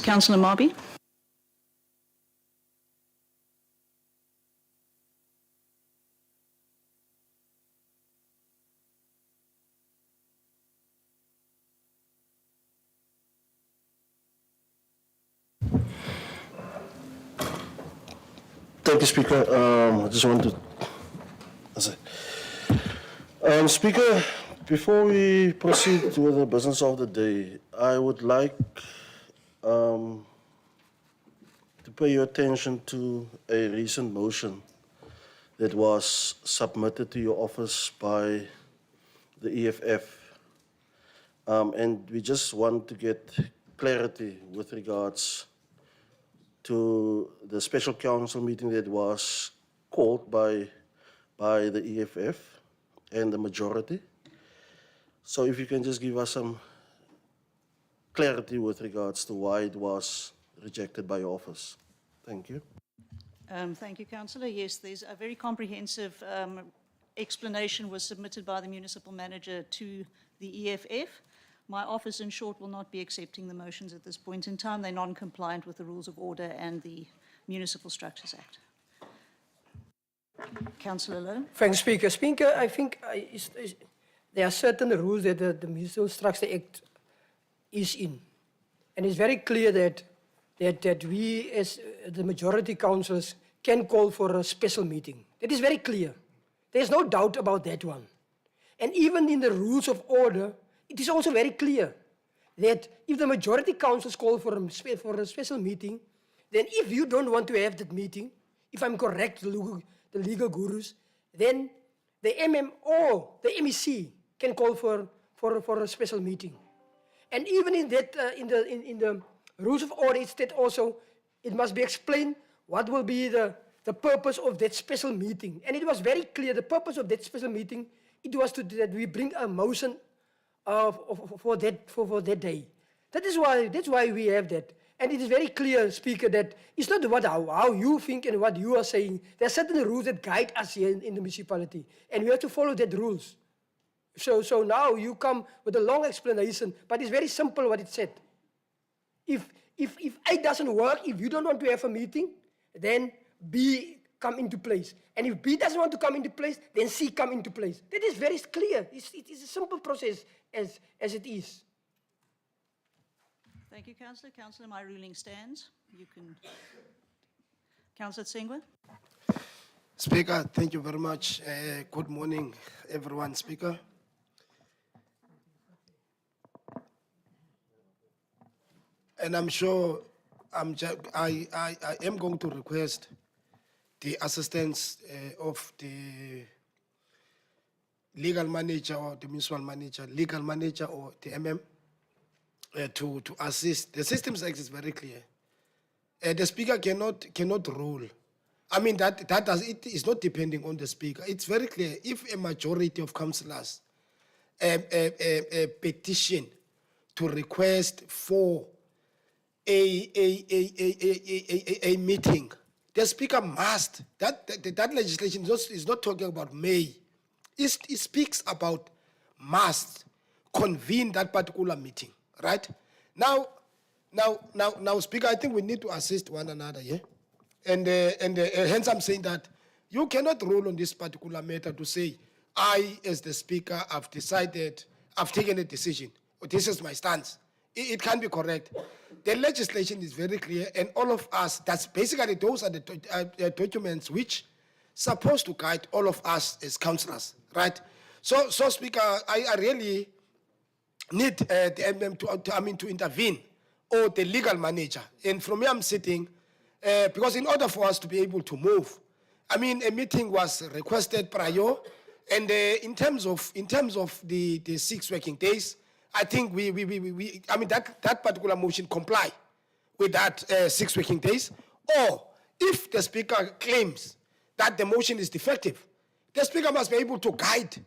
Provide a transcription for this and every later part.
Councillor Marby. Thank you, Speaker. I just want to, Speaker, before we proceed with the business of the day, I would like to pay your attention to a recent motion that was submitted to your office by the EFF. And we just want to get clarity with regards to the special council meeting that was called by the EFF and the majority. So if you can just give us some clarity with regards to why it was rejected by your office. Thank you. Thank you, Councillor. Yes, there's a very comprehensive explanation was submitted by the municipal manager to the EFF. My office, in short, will not be accepting the motions at this point in time. They're non-compliant with the Rules of Order and the Municipal Structures Act. Councillor Lowe. Thanks, Speaker. Speaker, I think there are certain rules that the Municipal Structure Act is in. And it's very clear that we, as the majority councillors, can call for a special meeting. That is very clear. There's no doubt about that one. And even in the Rules of Order, it is also very clear that if the majority councils call for a special meeting, then if you don't want to have that meeting, if I'm correct, the legal gurus, then the MM or the MEC can call for a special meeting. And even in that, in the Rules of Order, it states also it must be explained what will be the purpose of that special meeting. And it was very clear the purpose of that special meeting. It was that we bring a motion for that day. That's why we have that. And it is very clear, Speaker, that it's not how you think and what you are saying. There are certain rules that guide us here in the municipality, and we have to follow that rules. So now you come with a long explanation, but it's very simple what it said. If A doesn't work, if you don't want to have a meeting, then B come into place. And if B doesn't want to come into place, then C come into place. That is very clear. It is a simple process as it is. Thank you, Councillor. Councillor, my ruling stands. You can. Councillor Tsengwa. Speaker, thank you very much. Good morning, everyone. Speaker. And I'm sure I am going to request the assistance of the legal manager or the municipal manager, legal manager or the MM to assist. The Systems Act is very clear. The speaker cannot rule. I mean, it is not depending on the speaker. It's very clear. If a majority of councillors petition to request for a meeting, the speaker must. That legislation is not talking about may. It speaks about must convene that particular meeting, right? Now, Speaker, I think we need to assist one another, yeah? And hence I'm saying that you cannot rule on this particular matter to say, I, as the speaker, have decided, I've taken a decision, or this is my stance. It can't be correct. The legislation is very clear, and all of us, that's basically, those are the documents which supposed to guide all of us as councillors, right? So Speaker, I really need the MM to intervene, or the legal manager. And from where I'm sitting, because in order for us to be able to move, I mean, a meeting was requested prior, and in terms of the 6 working days, I think that particular motion comply with that 6 working days. Or if the speaker claims that the motion is defective, the speaker must be able to guide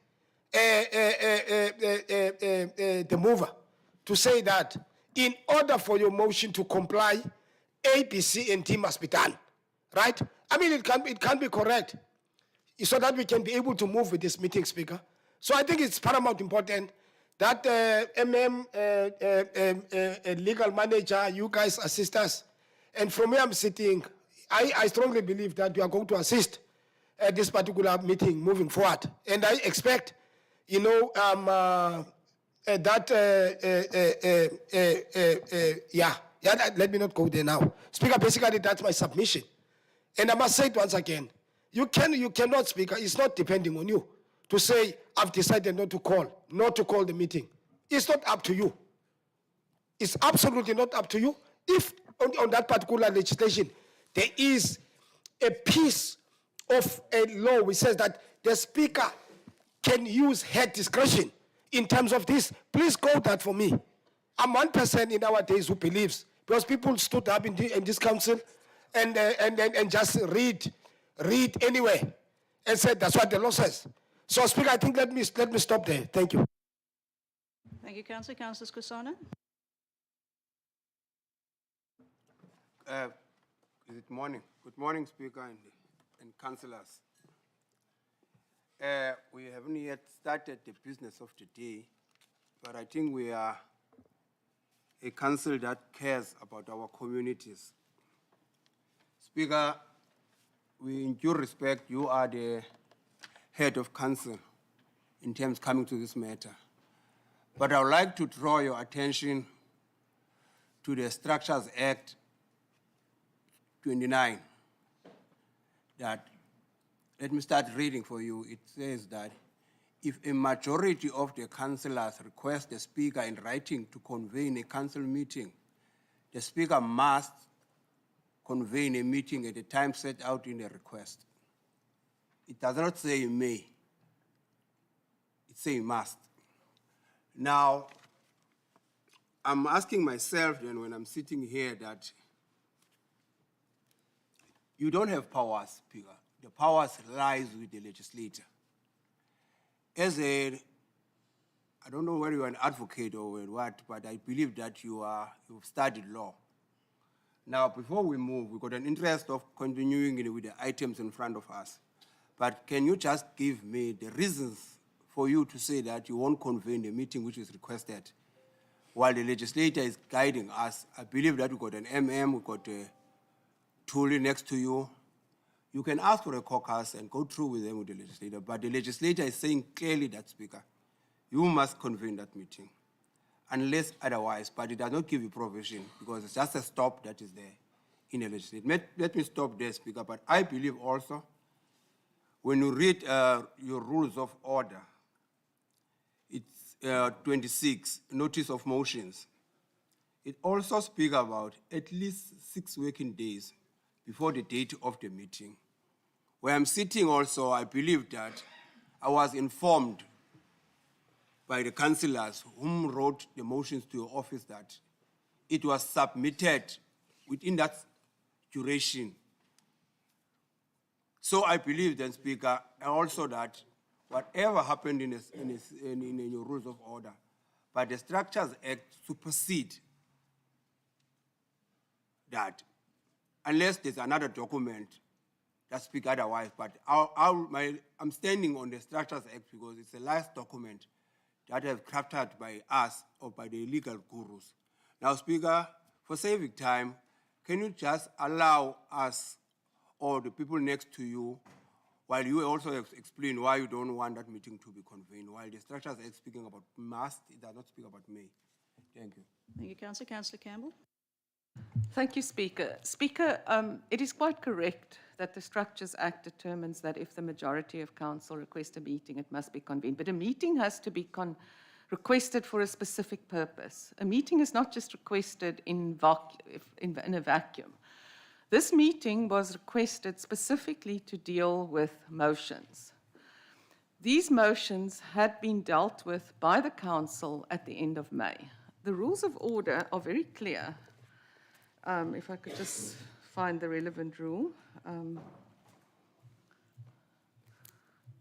the mover to say that in order for your motion to comply, A, B, C, and D must be done, right? I mean, it can be correct, so that we can be able to move with this meeting, Speaker. So I think it's paramount important That legal manager, you guys assist us. And from where I'm sitting, I strongly believe that we are going to assist this particular meeting moving forward. And I expect, you know, let me not go there now. Speaker, basically, that's my submission. And I must say it once again, you cannot, Speaker, it's not depending on you to say, I've decided not to call the meeting. It's not up to you. It's absolutely not up to you. If on that particular legislation, there is a piece of a law which says that the Speaker can use her discretion in terms of this, please quote that for me. I'm one person in our days who believes, because people stood up in this council and just read anyway and said that's what the law says. So, Speaker, I think let me stop there. Thank you. Thank you, Councillor. Councillor Skhosana. Good morning. Good morning, Speaker and councillors. We haven't yet started the business of the day, but I think we are a council that cares about our communities. Speaker, in due respect, you are the head of council in terms coming to this matter. But I would like to draw your attention to the Structures Act 29. That, let me start reading for you. It says that if a majority of the councillors request the Speaker in writing to convene a council meeting, the Speaker must convene a meeting at a time set out in the request. It does not say may. It says must. Now, I'm asking myself then when I'm sitting here that you don't have powers, Speaker. The powers lies with the legislator. As a, I don't know whether you're an advocate or what, but I believe that you've studied law. Now, before we move, we've got an interest of continuing with the items in front of us. But can you just give me the reasons for you to say that you won't convene the meeting which is requested while the legislator is guiding us? I believe that we've got an we've got a tool next to you. You can ask for a caucus and go through with them with the legislator, but the legislator is saying clearly that, Speaker, you must convene that meeting, unless otherwise, but it does not give you provision because it's just a stop that is there in the legislature. Let me stop there, Speaker, but I believe also when you read your rules of order, it's 26, notice of motions. It also speaks about at least 6 working days before the date of the meeting. Where I'm sitting also, I believe that I was informed by the councillors whom wrote the motions to your office that it was submitted within that duration. So I believe then, Speaker, and also that whatever happened in your rules of order, but the Structures Act supersede that, unless there's another document that speaks otherwise. But I'm standing on the Structures Act because it's the last document that have crafted by us or by the legal gurus. Now, Speaker, for saving time, can you just allow us or the people next to you, while you also explain why you don't want that meeting to be convened, while the Structures Act speaking about must, it does not speak about may. Thank you. Thank you, Councillor. Councillor Campbell. Thank you, Speaker. Speaker, it is quite correct that the Structures Act determines that if the majority of council request a meeting, it must be convened. But a meeting has to be requested for a specific purpose. A meeting is not just requested in a vacuum. This meeting was requested specifically to deal with motions. These motions had been dealt with by the council at the end of May. The rules of order are very clear. If I could just find the relevant rule.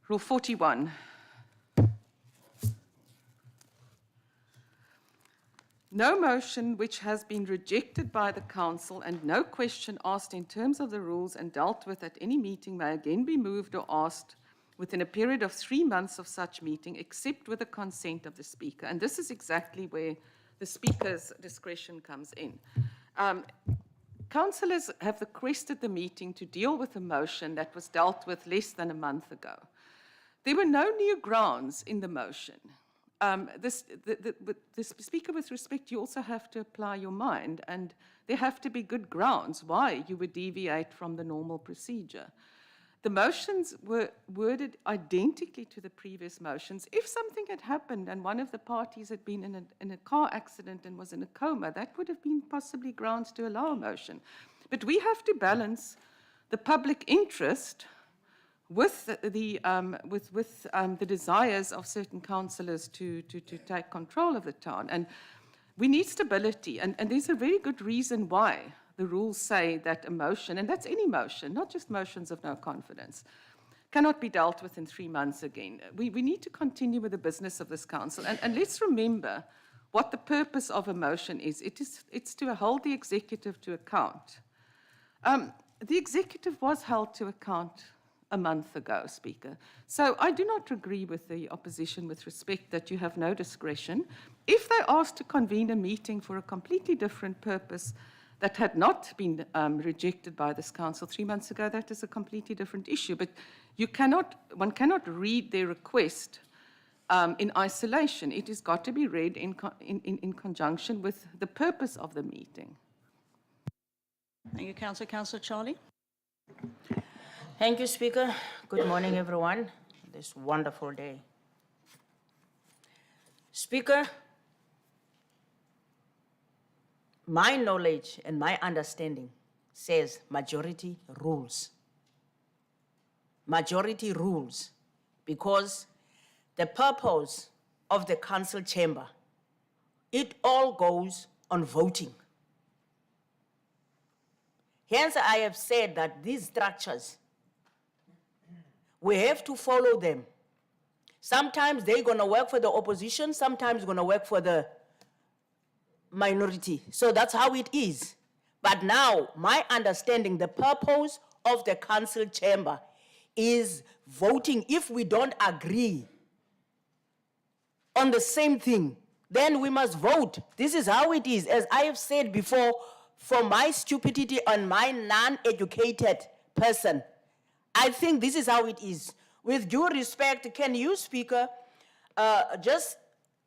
Rule 41. No motion which has been rejected by the council and no question asked in terms of the rules and dealt with at any meeting may again be moved or asked within a period of 3 months of such meeting, except with the consent of the Speaker. And this is exactly where the Speaker's discretion comes in. Councillors have requested the meeting to deal with a motion that was dealt with less than a month ago. There were no new grounds in the motion. The Speaker, with respect, you also have to apply your mind, and there have to be good grounds why you would deviate from the normal procedure. The motions were worded identically to the previous motions. If something had happened and one of the parties had been in a car accident and was in a coma, that would have been possibly grounds to allow a motion. But we have to balance the public interest with the desires of certain councillors to take control of the town. And we need stability, and there's a very good reason why the rules say that a motion, and that's any motion, not just motions of no confidence, cannot be dealt with in 3 months again. We need to continue with the business of this council. And let's remember what the purpose of a motion is. It's to hold the executive to account. The executive was held to account a month ago, Speaker. So I do not agree with the opposition with respect that you have no discretion. If they asked to convene a meeting for a completely different purpose that had not been rejected by this council 3 months ago, that is a completely different issue. But one cannot read their request in isolation. It has got to be read in conjunction with the purpose of the meeting. Thank you, Councillor. Councillor Charlie. Thank you, Speaker. Good morning, everyone. This wonderful day. Speaker, my knowledge and my understanding says majority rules. Majority rules, because the purpose of the council chamber, it all goes on voting. Hence, I have said that these structures, we have to follow them. Sometimes they're going to work for the opposition, sometimes going to work for the minority. So that's how it is. But now, my understanding, the purpose of the council chamber is voting. If we don't agree on the same thing, then we must vote. This is how it is. As I have said before, for my stupidity and my non-educated person, I think this is how it is. With due respect, can you, Speaker, just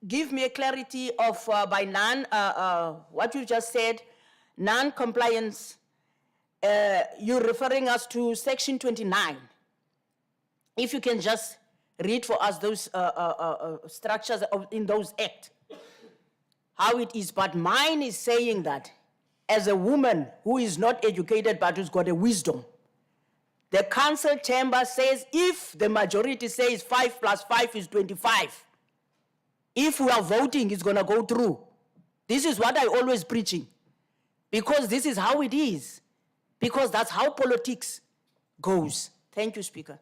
give me a clarity of by what you just said, non-compliance, you're referring us to section 29. If you can just read for us those structures in those acts, how it is. But mine is saying that as a woman who is not educated but who's got a wisdom, the council chamber says if the majority says 5 + 5 is 25, if we are voting, it's going to go through. This is what I always preaching, because this is how it is, because that's how politics goes. Thank you, Speaker.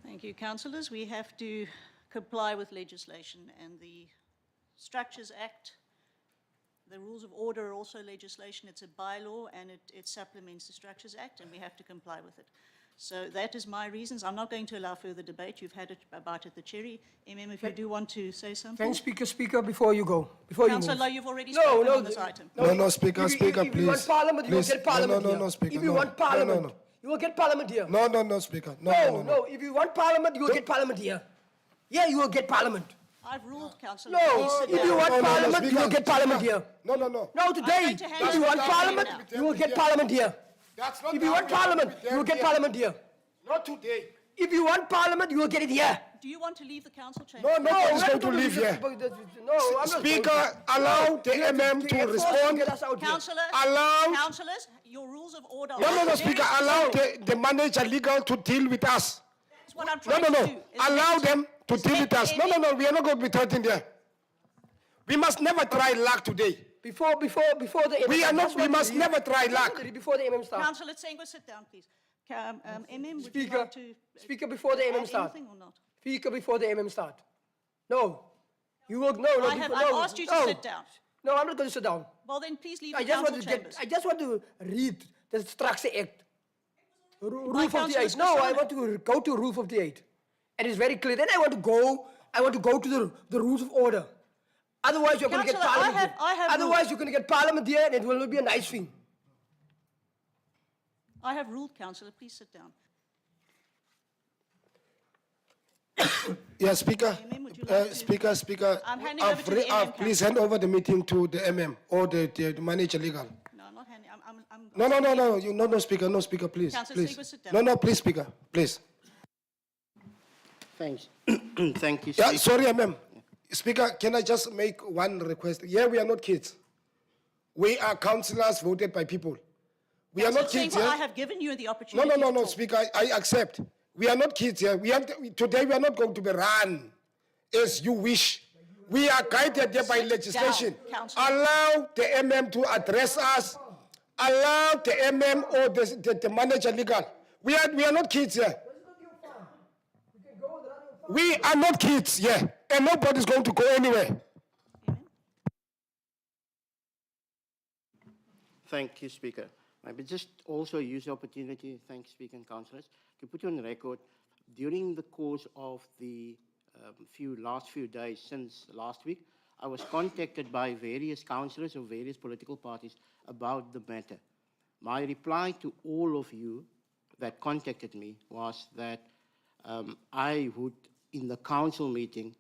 Thank you, councillors. We have to comply with legislation, and the Structures Act, the Rules of Order are also legislation. It's a bylaw, and it supplements the Structures Act, and we have to comply with it. So that is my reasons. I'm not going to allow further debate. You've had it about at the cherry. if you do want to say something. Thanks, Speaker, before you go. Before you Councillor move. Lowe, you've already spoken on this item. No, Speaker, If you please. want Parliament, you will Please. get Parliament here. No, Speaker. If you want Parliament, you will get Parliament here. No, Speaker. No. If you want Parliament, you will get Parliament here. Yeah, you will get Parliament. I've ruled, Councillor. No, if you want Parliament, you will get Parliament here. No. No, today, going to hand if you over want to Parliament, now. you will get Parliament here. That's not If you want Parliament, you will get Parliament here. Not today. If you want Parliament, you will get it here. Do you want to leave the council chamber? No, nobody's I'm going to not leave here. No, I'm not Speaker, going to. allow the Get MM forced to respond. get us out here. Councillors, Allow- councillors, your rules of order. No, are very Speaker, allow specific. the manager legal to deal with us. That's what I'm trying to do. is Allow let- them to is deal let with us. the No, we are not going to be threatened there. We must never try luck today. Before the MM. We are not- That's we what must you- never try that's luck. what you do Before the MM starts. Councillor Tsengwa, sit down, please. MM, would you Speaker, like to Speaker, before the add MM start. anything or not? Speaker, before the MM start. No. You will, no. I've asked you to sit down. No, I'm not going to sit down. Well, then please leave I the just council want to chambers. I just want to read the Structure Act. Rule 58. councillors, No, I Mr. want to go to Rule 58. And it's very clear. Then I want to go to the rules of order. Otherwise, you're going to get Councillor, parliament here. I have Otherwise, rules. you're going to get parliament here, and it will not be a nice thing. I have ruled, councillor. Please sit down. Yeah, Speaker. MM, would you like to- Speaker. I'm handing over to the MM, Please hand over the meeting to the MM or the manager legal. No, I'm not handing. I'm No, Speaker, please. Councillor Please. Siegel, sit down. No, please, Speaker, please. Thanks. Thank you, Yeah, Speaker. sorry, MM. Speaker, can I just make one request? Yeah, we are not kids. We are councillors voted by people. We are not Councillor kids, Senko, I yeah? have given you the opportunity to No, talk. Speaker, I accept. We are not kids here. Today we are not going to be run as you wish. We are guided here by Sit legislation. down, Councillor. Allow the MM to address us. Allow the MM or the manager legal. We are not kids here. We are not kids here. And nobody's going to go anywhere. Thank you, Speaker. Maybe just also use the opportunity, thanks, Speaker and councillors, to put on record, during the course of the last few days since last week, I was contacted by various councillors of various political parties about the matter. My reply to all of you that contacted me was that I would, in the council meeting,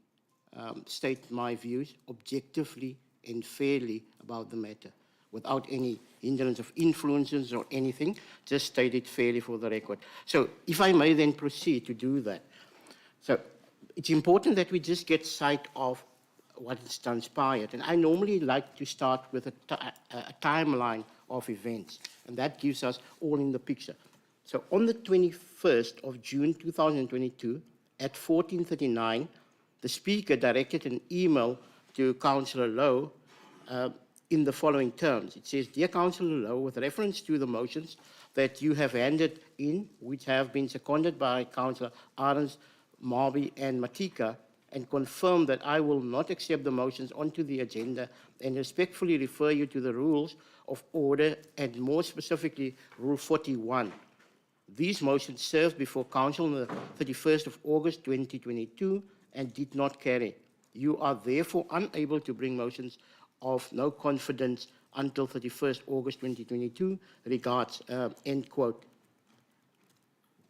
state my views objectively and fairly about the matter, without any hindrance of influences or anything, just state it fairly for the record. So if I may then proceed to do that. So it's important that we just get sight of what has transpired. And I normally like to start with a timeline of events, and that gives us all in the picture. So on the 21st of June 2022, at 14:39, the Speaker directed an email to Councillor Lowe in the following terms. It says, "Dear Councillor Lowe, with reference to the motions that you have handed in, which have been seconded by Councillor Arons, Marby and Matika, and confirm that I will not accept the motions onto the agenda and respectfully refer you to the rules of order and more specifically Rule 41. These motions served before Council on the 31st of August 2022 and did not carry. You are therefore unable to bring motions of no confidence until 31st August 2022. Regards," end quote.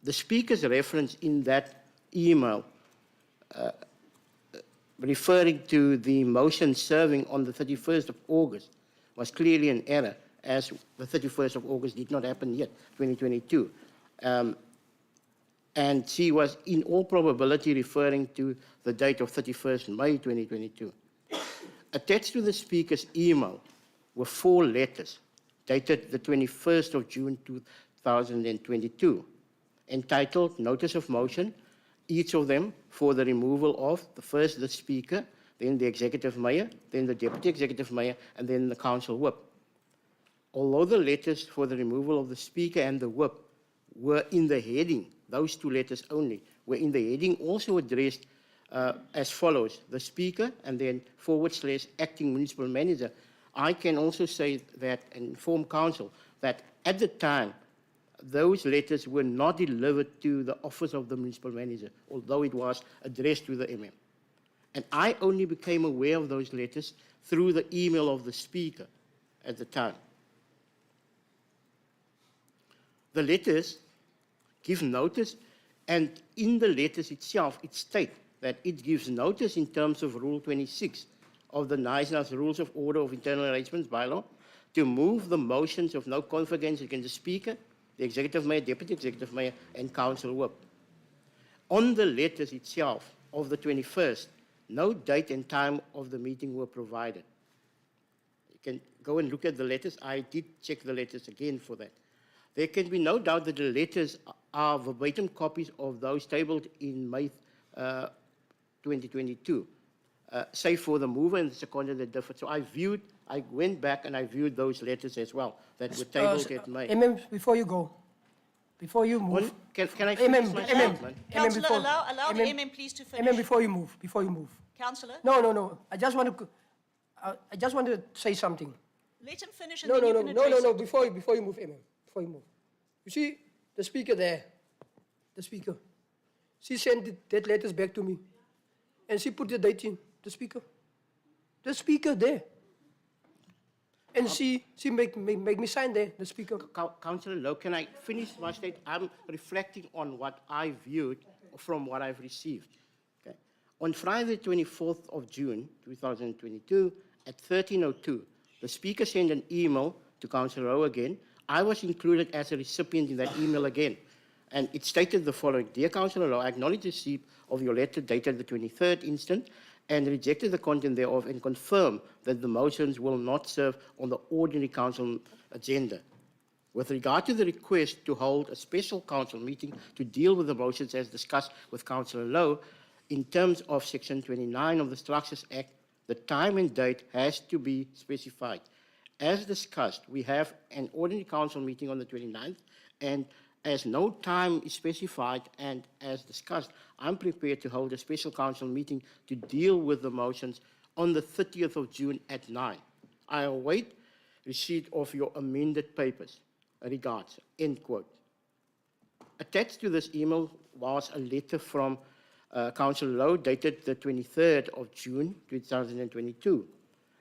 The Speaker's reference in that email referring to the motion serving on the 31st of August was clearly an error, as the 31st of August did not happen yet, 2022. And she was in all probability referring to the date of 31st May 2022. Attached to the Speaker's email were 4 letters dated the 21st of June 2022, entitled Notice of Motion, each of them for the removal of the Speaker, then the Executive Mayor, then the Deputy Executive Mayor, and then the Council Whip. Although the letters for the removal of the Speaker and the Whip were in the heading, those 2 letters only, were in the heading also addressed as follows: the Speaker and then / acting municipal manager. I can also say that and inform Council that at the time, those letters were not delivered to the office of the municipal manager, although it was addressed to the MM. And I only became aware of those letters through the email of the Speaker at the time. The letters give notice, and in the letters itself, it states that it gives notice in terms of Rule 26 of the National Rules of Order of Internal Arrangements bylaw to move the motions of no confidence against the Speaker, the Executive Mayor, Deputy Executive Mayor, and Council Whip. On the letters itself of the 21st, no date and time of the meeting were provided. You can go and look at the letters. I did check the letters again for that. There can be no doubt that the letters are verbatim copies of those tabled in May 2022, save for the mover and the seconder that differed. So I went back and I viewed those letters as well that were tabled at May. MM, before you go, before you move. Can I finish my statement? Councillor, before- allow the MM please to finish. MM, before you move. Councillor, No. I just want to say something. let him finish and No, then no, you no, can no, address no, no. it. Before you move, MM. Before you move. You see, the speaker there, the speaker, she sent that letters back to me. And she put the date in, the speaker there. And she make me sign there, the speaker. Councillor Lowe, can I finish my statement? I'm reflecting on what I viewed from what I've received. Okay. On Friday, 24th of June, 2022, at 13:02, the speaker sent an email to Councillor Lowe again. I was included as a recipient in that email again. And it stated the following: Dear Councillor Lowe, I acknowledge receipt of your letter dated the 23rd instant and rejected the content thereof and confirm that the motions will not serve on the ordinary council agenda. With regard to the request to hold a special council meeting to deal with the motions as discussed with Councillor Lowe, in terms of Section 29 of the Structures Act, the time and date has to be specified. As discussed, we have an ordinary council meeting on the 29th, and as no time is specified, and as discussed, I'm prepared to hold a special council meeting to deal with the motions on the 30th of June at 9. I await receipt of your amended papers. Regards, end quote. Attached to this email was a letter from Councillor Lowe dated the 23rd of June, 2022.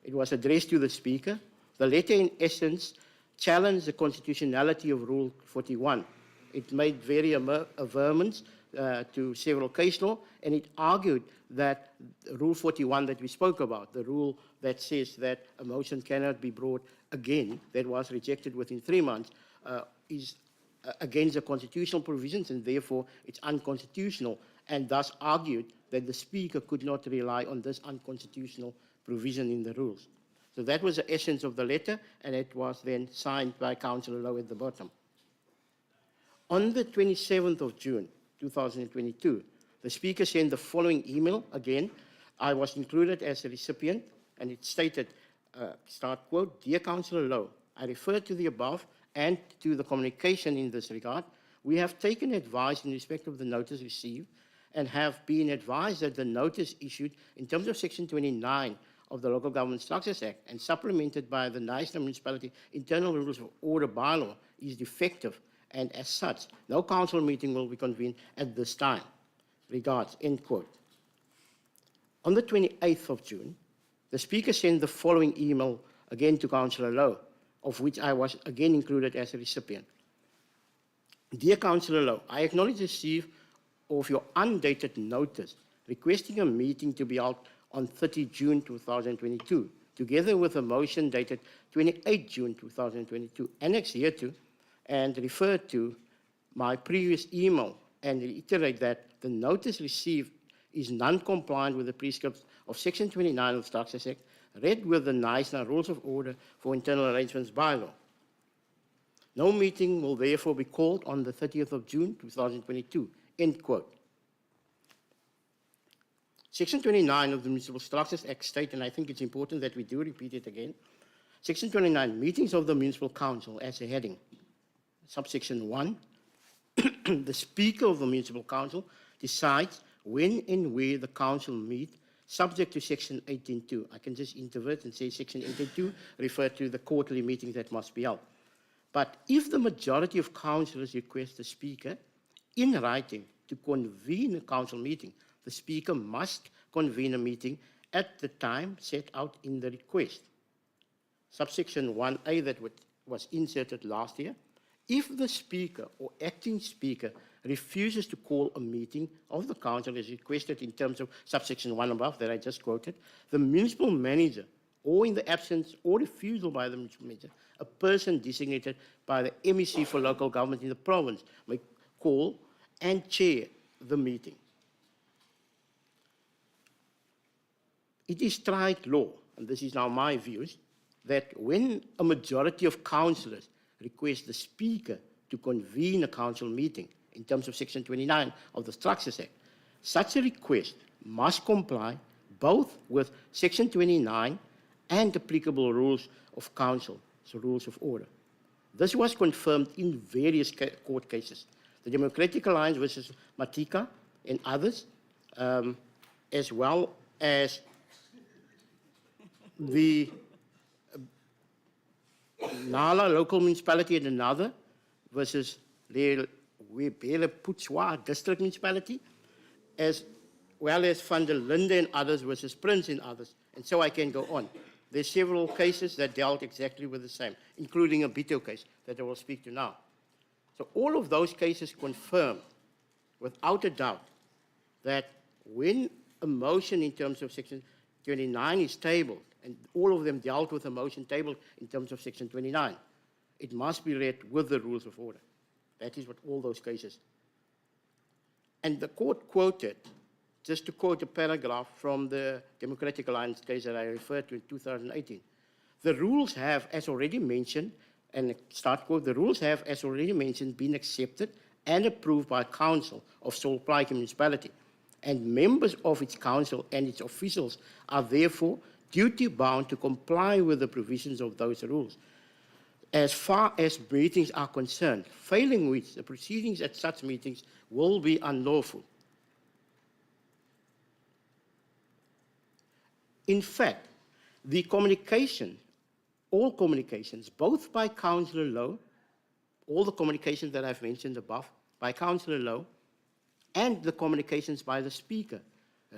It was addressed to the Speaker. The letter, in essence, challenged the constitutionality of Rule 41. It made various averments to several case law, and it argued that Rule 41 that we spoke about, the rule that says that a motion cannot be brought again, that was rejected within 3 months, is against the constitutional provisions, and therefore it's unconstitutional, and thus argued that the Speaker could not rely on this unconstitutional provision in the rules. So that was the essence of the letter, and it was then signed by Councillor Lowe at the bottom. On the 27th of June, 2022, the Speaker sent the following email. Again, I was included as a recipient, and it stated, start quote, Dear Councillor Lowe, I refer to the above and to the communication in this regard. We have taken advice in respect of the notice received and have been advised that the notice issued in terms of Section 29 of the Local Government Structures Act and supplemented by the National Municipality Internal Rules of Order bylaw is defective, and as such, no council meeting will be convened at this time. Regards, end quote. On the 28th of June, the Speaker sent the following email again to Councillor Lowe, of which I was again included as a recipient. Dear Councillor Lowe, I acknowledge receipt of your undated notice requesting a meeting to be held on 30 June 2022, together with a motion dated 28 June 2022, annexed hereto, and refer to my previous email and reiterate that the notice received is non-compliant with the prescripts of Section 29 of the Structures Act, read with the National Rules of Order for Internal Arrangements bylaw. No meeting will therefore be called on the 30th of June 2022, end quote. Section 29 of the Municipal Structures Act states, and I think it's important that we do repeat it again, Section 29, meetings of the Municipal Council as a heading. Subsection 1, the Speaker of the Municipal Council decides when and where the Council meet, subject to Section 18.2. I can just intervert and say Section 18.2 refer to the quarterly meetings that must be held. But if the majority of councillors request the Speaker in writing to convene a council meeting, the Speaker must convene a meeting at the time set out in the request. Subsection 1A that was inserted last year. If the Speaker or acting Speaker refuses to call a meeting of the Council as requested in terms of subsection 1 above that I just quoted, the municipal manager, or in the absence or refusal by the municipal manager, a person designated by the MEC for local government in the province may call and chair the meeting. It is tried law, and this is now my views, that when a majority of councillors request the Speaker to convene a council meeting in terms of Section 29 of the Structures Act, such a request must comply both with Section 29 and applicable rules of council, so rules of order. This was confirmed in various court cases. The Democratic Alliance versus Matika and others, as well as the Nala local municipality and another versus Webele Putswa District Municipality, as well as Van der Linde and others versus Prince and others. And so I can go on. There's several cases that dealt exactly with the same, including a Bito case that I will speak to now. So all of those cases confirm, without a doubt, that when a motion in terms of Section 29 is tabled, and all of them dealt with a motion tabled in terms of Section 29, it must be read with the rules of order. That is what all those cases. And the court quoted, just to quote a paragraph from the Democratic Alliance case that I referred to in 2018, the rules have, as already mentioned, and start quote, the rules have, as already mentioned, been accepted and approved by Council of Solplaatje Municipality, and members of its council and its officials are therefore duty-bound to comply with the provisions of those rules, as far as meetings are concerned, failing which the proceedings at such meetings will be unlawful. In fact, the communication, all communications, both by Councillor Lowe, all the communications that I've mentioned above, by Councillor Lowe, and the communications by the Speaker,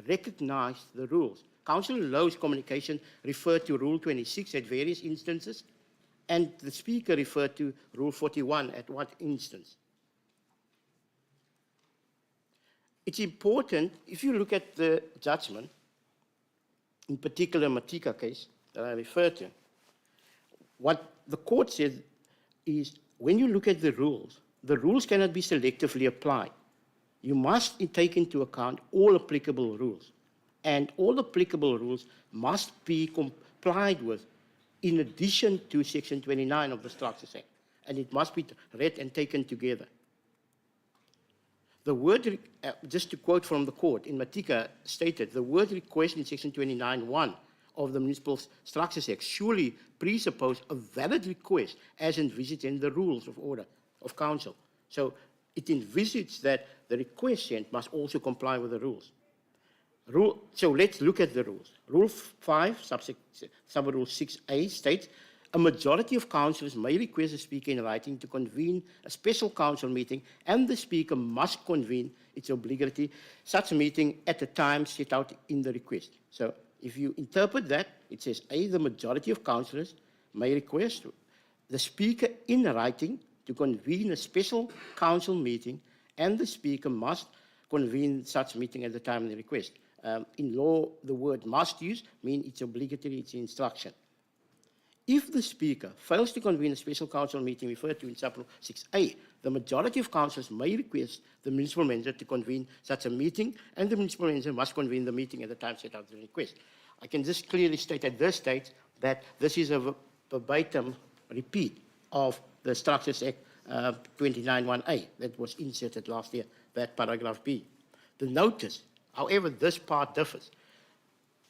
recognize the rules. Councillor Lowe's communication referred to Rule 26 at various instances, and the Speaker referred to Rule 41 at what instance. It's important, if you look at the judgment, in particular Matika case that I referred to, what the court said is when you look at the rules cannot be selectively applied. You must take into account all applicable rules, and all applicable rules must be complied with in addition to Section 29 of the Structures Act, and it must be read and taken together. The word, just to quote from the court in Matika, stated, the word request in Section 29(1) of the Municipal Structures Act surely presuppose a valid request as envisaged in the rules of order of council. So it envisages that the request sent must also comply with the rules. So let's look at the rules. Rule 5, sub-rule 6A states, a majority of councillors may request the Speaker in writing to convene a special council meeting, and the Speaker must convene, it's obligatory, such meeting at the time set out in the request. So if you interpret that, it says, A, the majority of councillors may request the Speaker in writing to convene a special council meeting, and the Speaker must convene such meeting at the time of the request. In law, the word must use means it's obligatory, it's instruction. If the Speaker fails to convene a special council meeting referred to in sub-rule 6A, the majority of councillors may request the municipal manager to convene such a meeting, and the municipal manager must convene the meeting at the time set out in the request. I can just clearly state at this stage that this is a verbatim repeat of the Structures Act 29(1)A that was inserted last year, that paragraph B. The notice, however, this part differs,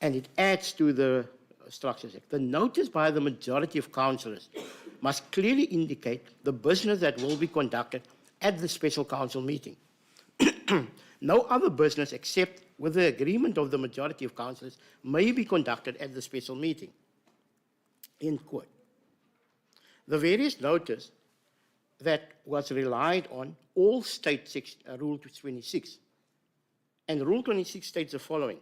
and it adds to the Structures Act. The notice by the majority of councillors must clearly indicate the business that will be conducted at the special council meeting. No other business except with the agreement of the majority of councillors may be conducted at the special meeting. End quote. The various notice that was relied on all state Rule 26. And Rule 26 states the following.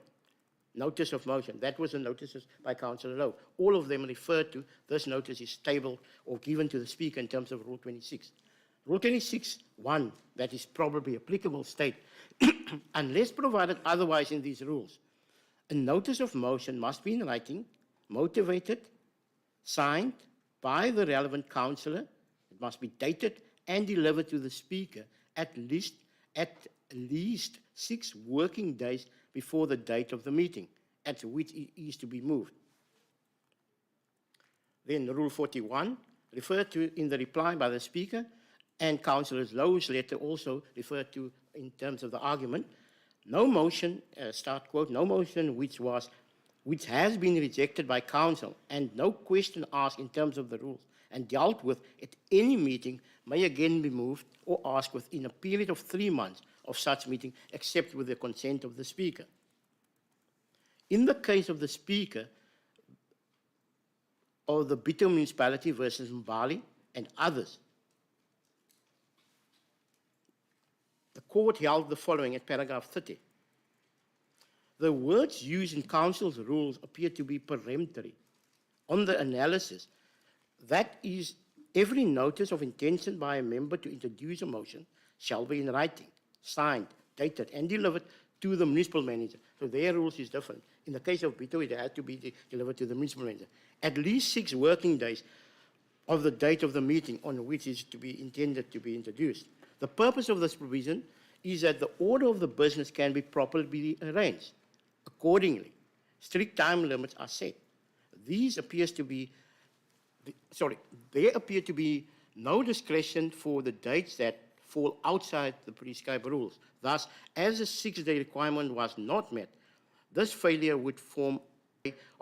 Notice of motion. That was the notices by Councillor Lowe. All of them referred to this notice is tabled or given to the Speaker in terms of Rule 26. Rule 26(1), that is probably applicable, state, unless provided otherwise in these rules, a notice of motion must be in writing, motivated, signed by the relevant councillor. It must be dated and delivered to the Speaker at least 6 working days before the date of the meeting at which it is to be moved. Then Rule 41, referred to in the reply by the Speaker, and Councillor Lowe's letter also referred to in terms of the argument, no motion, start quote, no motion which has been rejected by Council and no question asked in terms of the rules and dealt with at any meeting may again be moved or asked within a period of 3 months of such meeting, except with the consent of the Speaker. In the case of the Speaker of the Bito Municipality versus Mbali and others, The court held the following at paragraph 30. The words used in council's rules appear to be peremptory. On the analysis, that is, every notice of intention by a member to introduce a motion shall be in writing, signed, dated, and delivered to the municipal manager. So their rules is different. In the case of Bito, it had to be delivered to the municipal manager. At least 6 working days of the date of the meeting on which it is to be intended to be introduced. The purpose of this provision is that the order of the business can be properly arranged. Accordingly, strict time limits are set. There appear to be no discretion for the dates that fall outside the prescribed rules. Thus, as the 6-day requirement was not met, this failure would form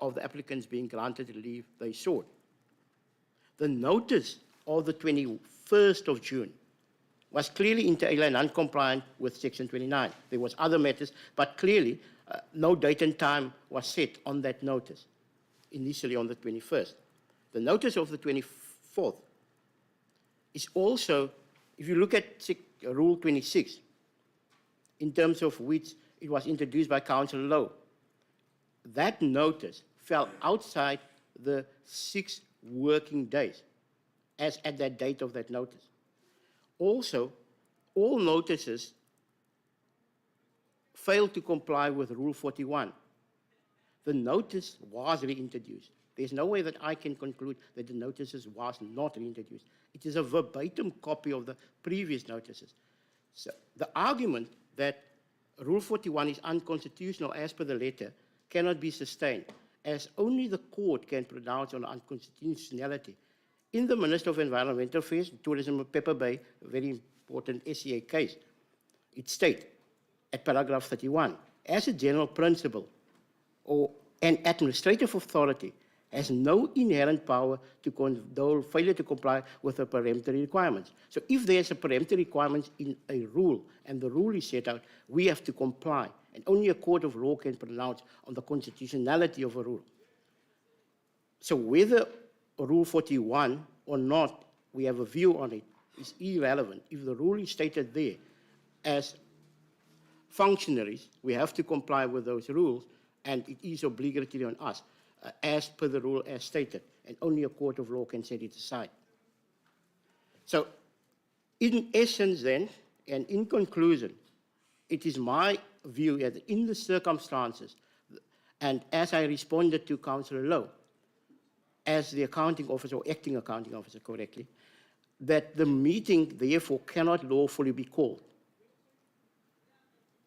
of the applicants being granted leave they sought. The notice of the 21st of June was clearly inter alia non-compliant with Section 29. There was other matters, but clearly no date and time was set on that notice, initially on the 21st. The notice of the 24th is also, if you look at Rule 26, in terms of which it was introduced by Councillor Lowe, that notice fell outside the 6 working days as at that date of that notice. Also, all notices failed to comply with Rule 41. The notice was reintroduced. There's no way that I can conclude that the notices was not reintroduced. It is a verbatim copy of the previous notices. So the argument that Rule 41 is unconstitutional as per the letter cannot be sustained, as only the court can pronounce on unconstitutionality. In the Minister of Environmental Affairs, Tourism of Pepper Bay, a very important SCA case, it states at paragraph 31, as a general principle, or an administrative authority has no inherent power to condone failure to comply with the peremptory requirements. So if there's a peremptory requirement in a rule and the rule is set out, we have to comply, and only a court of law can pronounce on the constitutionality of a rule. So whether Rule 41 or not, we have a view on it, is irrelevant. If the rule is stated there, as functionaries, we have to comply with those rules, and it is obligatory on us, as per the rule as stated, and only a court of law can set it aside. So, in essence then, and in conclusion, it is my view that in the circumstances, and as I responded to Councillor Lowe, as the accounting officer, or acting accounting officer correctly, that the meeting therefore cannot lawfully be called,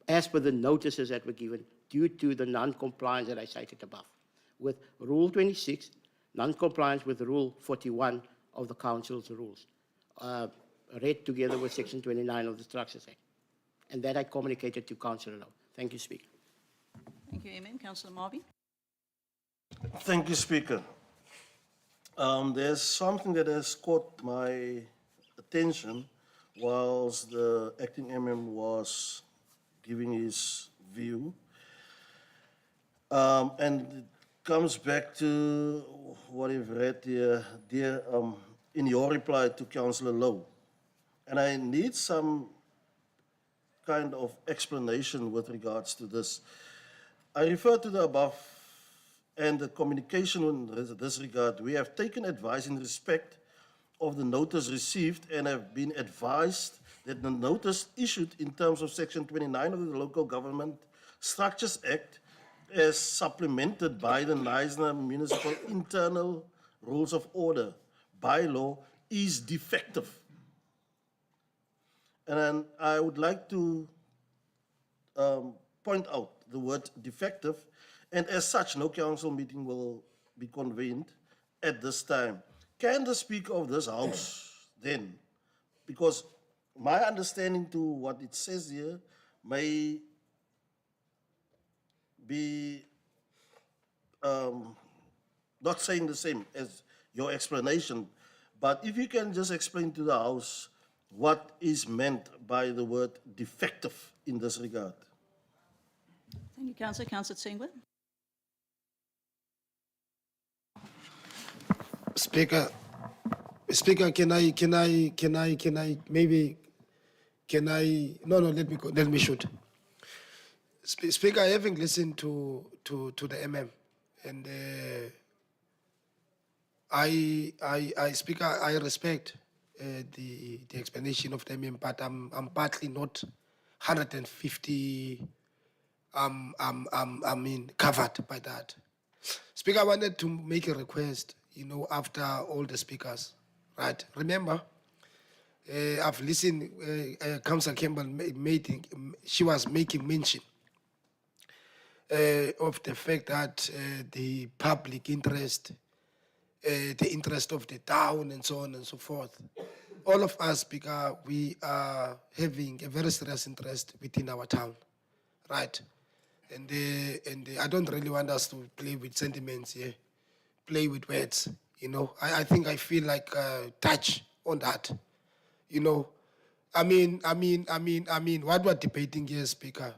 as per the notices that were given, due to the non-compliance that I cited above, with Rule 26, non-compliance with Rule 41 of the Council's rules, read together with Section 29 of the Structures Act. And that I communicated to Councillor Lowe. Thank you, Speaker. Thank you, Amen. Councillor Marby. Thank you, Speaker. There's something that has caught my attention whilst the acting MM was giving his view. And it comes back to what you've read here, dear, in your reply to Councillor Lowe. And I need some kind of explanation with regards to this. I refer to the above and the communication in this regard. We have taken advice in respect of the notice received and have been advised that the notice issued in terms of Section 29 of the Local Government Structures Act, as supplemented by the Knysna Municipal Internal Rules of Order bylaw, is defective. And then I would like to point out the word defective, and as such, no council meeting will be convened at this time. Can the Speaker of this House then, because my understanding to what it says here may be not saying the same as your explanation, but if you can just explain to the House what is meant by the word defective in this regard. Thank you, Councillor. Councillor Tsengwa. Speaker, can I maybe Can I? No, let me go. Let me shoot. Speaker, having listened to the MM, and Speaker, I respect the explanation of the MM, but I'm partly not 150. I mean, covered by that. Speaker, I wanted to make a request. After all the speakers, right? Remember, I've listened. Councillor Campbell she was making mention of the fact that the public interest, the interest of the town, and so on and so forth. All of us, Speaker, we are having a very serious interest within our town, right? And I don't really want us to play with sentiments here, play with words. I think I feel like touch on that. I mean, what we're debating here, Speaker,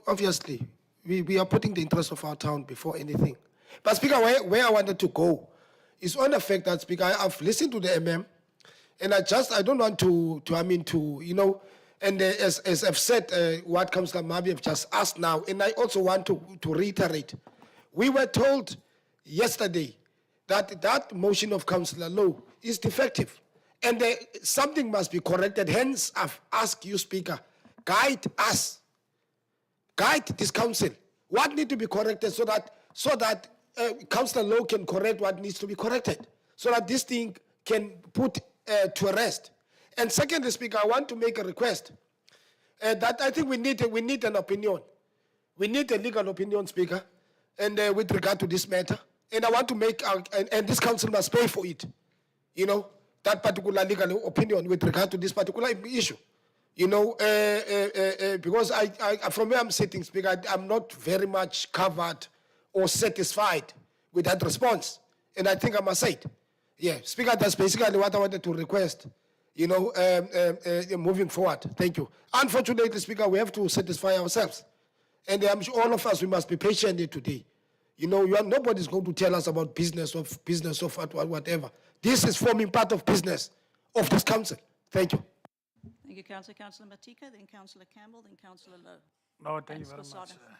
obviously, we are putting the interest of our town before anything. But Speaker, where I wanted to go is on the fact that, Speaker, I've listened to the MM, and I don't want and as I've said, what Councillor Mabi have just asked now, and I also want to reiterate, we were told yesterday that motion of Councillor Lowe is defective, and something must be corrected. Hence, I've asked you, Speaker, guide us. Guide this council. What needs to be corrected so that Councillor Lowe can correct what needs to be corrected, so that this thing can put to rest. And secondly, Speaker, I want to make a request that I think we need an opinion. We need a legal opinion, Speaker, and with regard to this matter. And I want to make and this council must pay for it. That particular legal opinion with regard to this particular issue. Because I from where I'm sitting, Speaker, I'm not very much covered or satisfied with that response. And I think I must say it. Yeah, Speaker, that's basically what I wanted to request, moving forward. Thank you. Unfortunately, Speaker, we have to satisfy ourselves. And I'm sure all of us, we must be patient here today. Nobody's going to tell us about business of whatever. This is forming part of business of this council. Thank you. Thank you, Councillor. Councillor Matika, then Councillor Campbell, then Councillor Lowe. No, thank you very Councillor much. Sada.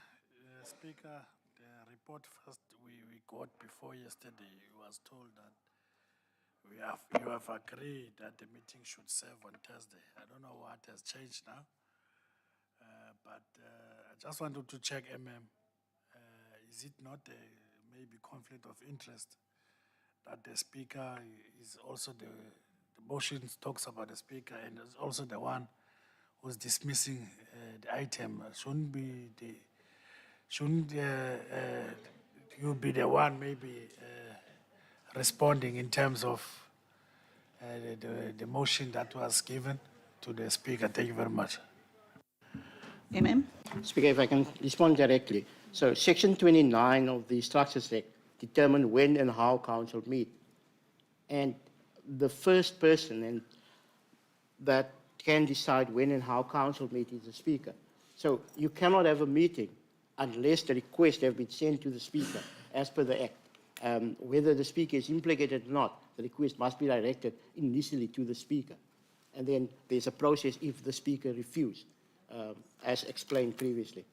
Speaker, the report first we got before yesterday, it was told that you have agreed that the meeting should serve on Thursday. I don't know what has changed now, but I just wanted to check is it not maybe conflict of interest that the speaker is also the motion talks about the speaker and is also the one who's dismissing the item? Shouldn't you be the one maybe responding in terms of the motion that was given to the speaker? Thank you very much. Speaker, if I can respond directly. So Section 29 of the Structures Act determine when and how council meet. And the first person that can decide when and how council meet is the speaker. So you cannot have a meeting unless the request has been sent to the speaker as per the Act. Whether the speaker is implicated or not, the request must be directed initially to the speaker. And then there's a process if the speaker refuses, as explained previously.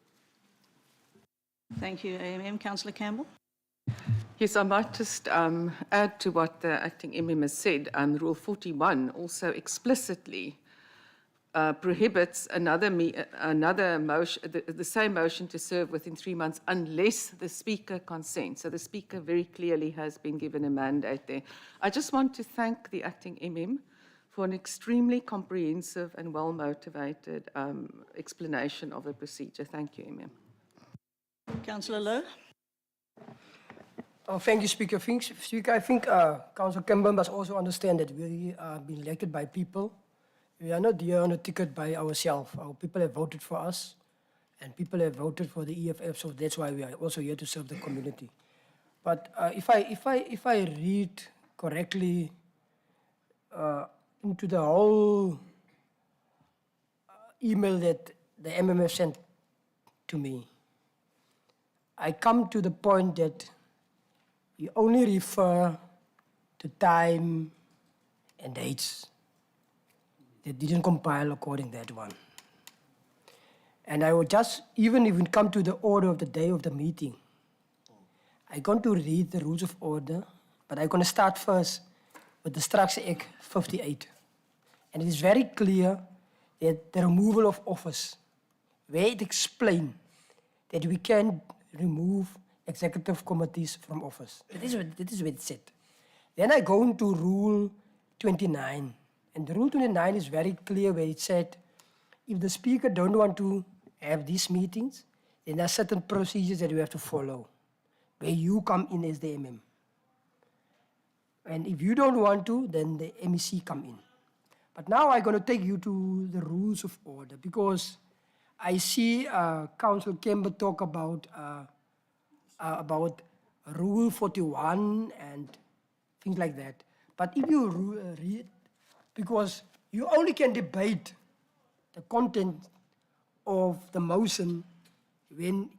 Thank you, Councillor Campbell. Yes, I might just add to what the acting MM has said. Rule 41 also explicitly prohibits another motion, the same motion to serve within 3 months unless the speaker consents. So the speaker very clearly has been given a mandate there. I just want to thank the acting MM for an extremely comprehensive and well-motivated explanation of the procedure. Thank you, MM. Councillor Lowe. Thank you, Speaker. I think Councillor Campbell must also understand that we are being elected by people. We are not here on a ticket by ourselves. Our people have voted for us, and people have voted for the EFF, so that's why we are also here to serve the community. But if I read correctly into the whole email that the MMF sent to me, I come to the point that you only refer to time and dates. they didn't compile according to that one. And I would just, even if we come to the order of the day of the meeting, I'm going to read the rules of order, but I'm going to start first with the Structure Act 58. And it is very clear that the removal of office, where it explains that we can remove executive committees from office. That is what it said. Then I go into Rule 29. And the Rule 29 is very clear where it said, if the speaker don't want to have these meetings, then there are certain procedures that we have to follow, where you come in as the MM. And if you don't want to, then the MEC come in. But now I'm going to take you to the rules of order, because I see Councillor Kemba talk about Rule 41 and things like that. But if you read, because you only can debate the content of the motion when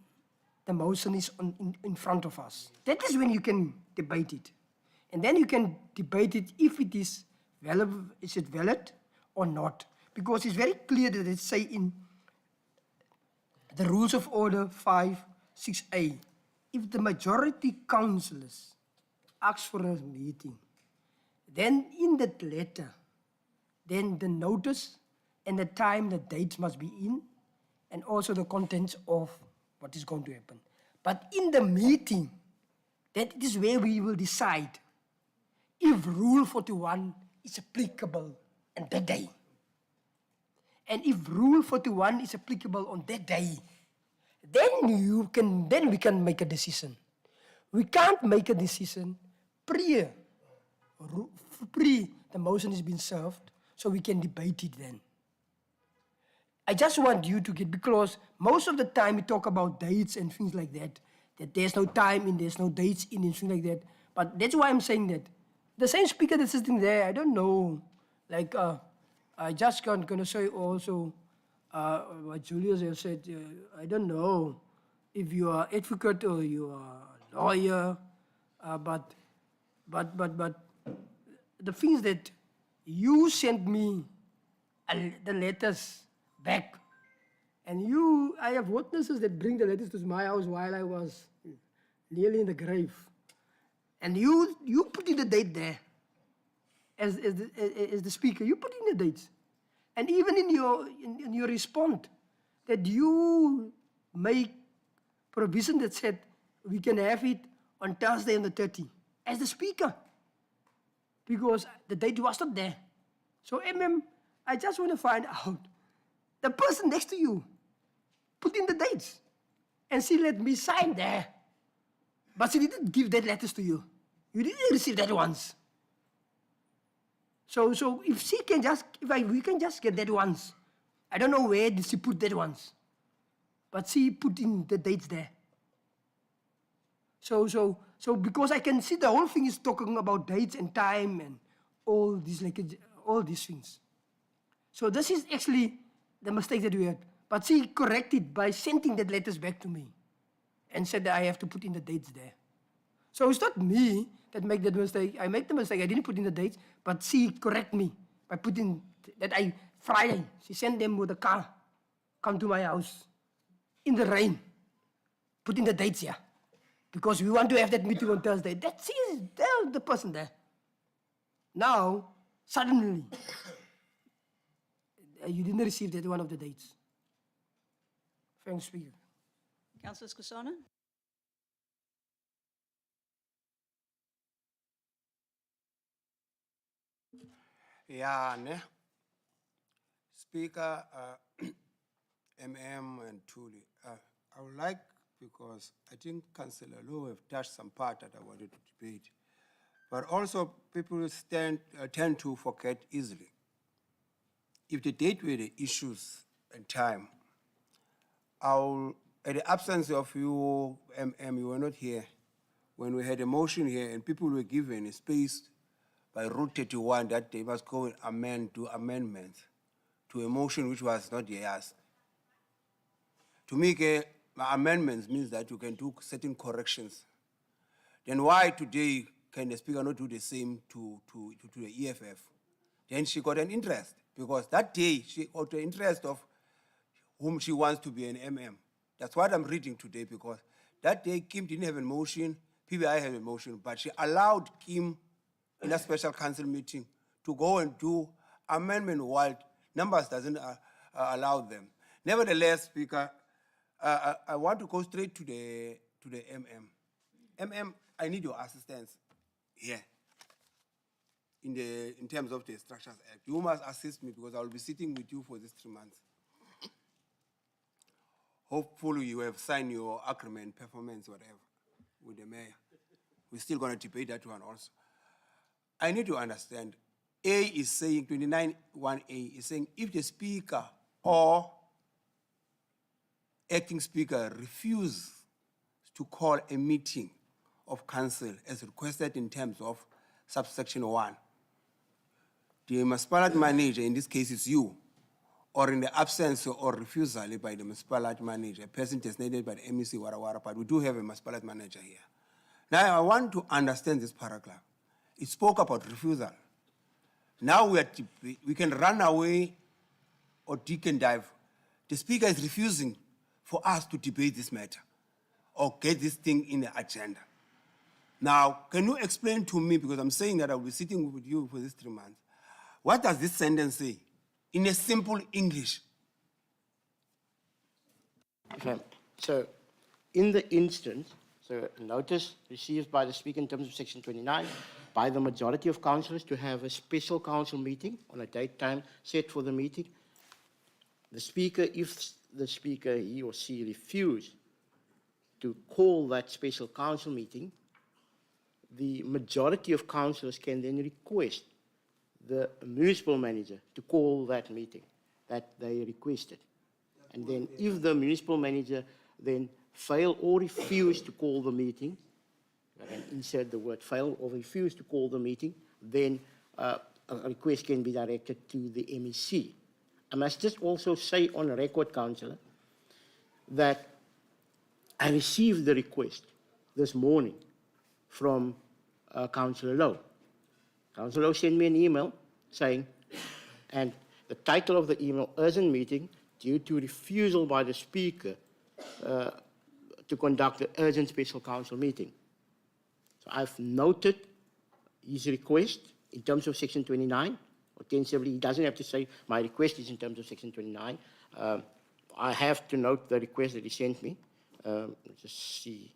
the motion is in front of us. That is when you can debate it. And then you can debate it if it is valid, is it valid or not. Because it's very clear that it say in the Rules of Order 5(6)(a), if the majority councillors ask for a meeting, then in that letter, then the notice and the time, the dates must be in, and also the contents of what is going to happen. But in the meeting, that is where we will decide if Rule 41 is applicable on that day. And if Rule 41 is applicable on that day, then we can make a decision. We can't make a decision pre the motion has been served, so we can debate it then. I just want you to get, because most of the time we talk about dates and things like that there's no time and there's no dates in and things like that. But that's why I'm saying that. The same speaker that's sitting there, I don't know, like, I just gonna say also what Julius has said, I don't know if you are advocate or you are lawyer, but the things that you sent me the letters back, and I have witnesses that bring the letters to my house while I was nearly in the grave, and you put in the date there as the speaker. You put in the dates, and even in your response that you make provision that said we can have it on Thursday on the 30th as the speaker, because the date was not there. So I just want to find out, the person next to you put in the dates, and she let me sign there, but she didn't give that letters to you. You didn't receive that once. So if we can just get that once, I don't know where did she put that once, but she put in the dates there. So because I can see the whole thing is talking about dates and time and all these things. So this is actually the mistake that we had. But she corrected by sending that letters back to me and said that I have to put in the dates there. So it's not me that make that mistake. I make the mistake. I didn't put in the dates, but she correct me by putting that Friday, she sent them with a car, come to my house in the rain, put in the dates here, because we want to have that meeting on Thursday. That's the person there. Now, suddenly, you didn't receive that one of the dates. Thanks, Speaker. Councillor Skosana? Yeah, ne? Speaker, MM and Tuli, I would like, because I think Councillor Lowe have touched some part that I wanted to debate, but also people tend to forget easily. If the date were the issues and time, at the absence of you, MM, you were not here when we had a motion here and people were given a space by Rule 31 that they must go and do amendments to a motion which was not theirs. To me, amendments means that you can do certain corrections. Then why today can the speaker not do the same to the EFF? Then she got an interest. Because that day, she got the interest of whom she wants to be an MM. That's what I'm reading today, because that day Kim didn't have a motion, PBI had a motion, but she allowed Kim in a special council meeting to go and do amendment while numbers doesn't allow them. Nevertheless, Speaker, I want to go straight to the MM. MM, I need your assistance here in terms of the Structures Act. You must assist me because I will be sitting with you for these 3 months. Hopefully you have signed your agreement, performance, whatever, with the mayor. We're still going to debate that one also. I need to understand, A is saying, 29(1)A is saying, if the speaker or acting speaker refuse to call a meeting of council as requested in terms of subsection 1, the municipality manager, in this case is you, or in the absence or refusal by the municipality manager, a person designated by the MEC, but we do have a municipality manager here. Now I want to understand this paragraph. It spoke about refusal. Now we can run away or dig and dive. The speaker is refusing for us to debate this matter or get this thing in the agenda. Now, can you explain to me, because I'm saying that I will be sitting with you for these 3 months, what does this sentence say in a simple English? Okay. So, in the instance, so a notice received by the speaker in terms of section 29 by the majority of councillors to have a special council meeting on a date time set for the meeting. The speaker, if the speaker, he or she refuse to call that special council meeting, the majority of councillors can then request the municipal manager to call that meeting that they requested. And then if the municipal manager then fail or refuse to call the meeting, I can insert the word fail or refuse to call the meeting, then a request can be directed to the MEC. I must just also say on record, Councillor, that I received the request this morning from Councillor Lowe. Councillor Lowe sent me an email saying, and the title of the email, urgent meeting due to refusal by the speaker to conduct the urgent special council meeting. So I've noted his request in terms of section 29, ostensibly he doesn't have to say my request is in terms of section 29. I have to note the request that he sent me. Just see.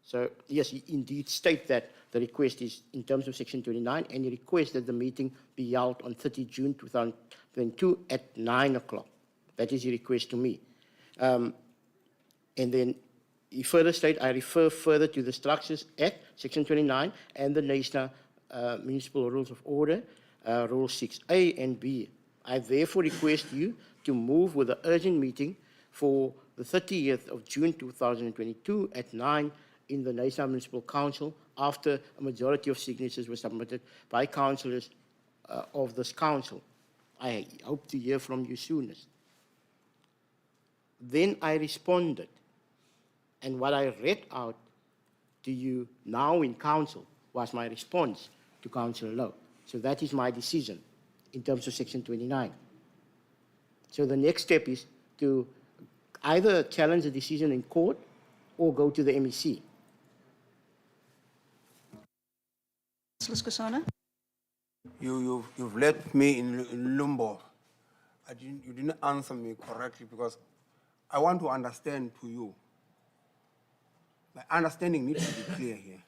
So yes, he indeed states that the request is in terms of section 29, and he requests that the meeting be held on 30 June 2022 at 9 o'clock. That is his request to me. And then he further states, I refer further to the Structures Act, section 29, and the National Municipal Rules of Order, Rule 6A and B. I therefore request you to move with the urgent meeting for the 30th of June 2022 at 9 in the National Municipal Council after a majority of signatures were submitted by councillors of this council. I hope to hear from you soonest. Then I responded, and what I read out to you now in council was my response to Councillor Lowe. So that is my decision in terms of section 29. So the next step is to either challenge the decision in court or go to the MEC. Councillor Skosana? You've left me in limbo. You didn't answer me correctly because I want to understand to you. My understanding needs to be clear here.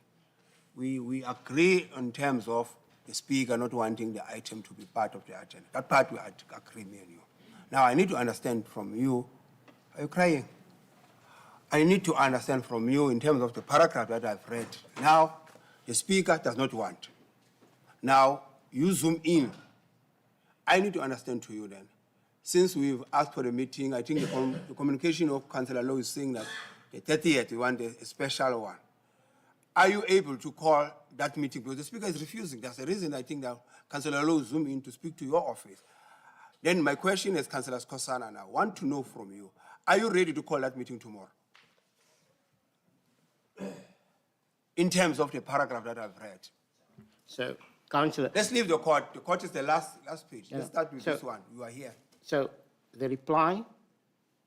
We agree in terms of the speaker not wanting the item to be part of the agenda. That part we agree, me and you. Now I need to understand from you, are you crying? I need to understand from you in terms of the paragraph that I've read. Now, the speaker does not want. Now, you zoom in. I need to understand to you then. Since we've asked for the meeting, I think the communication of Councillor Lowe is saying that the 30th, we want a special one. Are you able to call that meeting? Because the speaker is refusing. That's the reason I think that Councillor Lowe zoomed in to speak to your office. Then my question is, Councillor Skosana, now, I want to know from you, are you ready to call that meeting tomorrow? In terms of the paragraph that I've read. So Councillor, Let's leave the court. The court is the last page. Let's start with So- this one. You are here. so the reply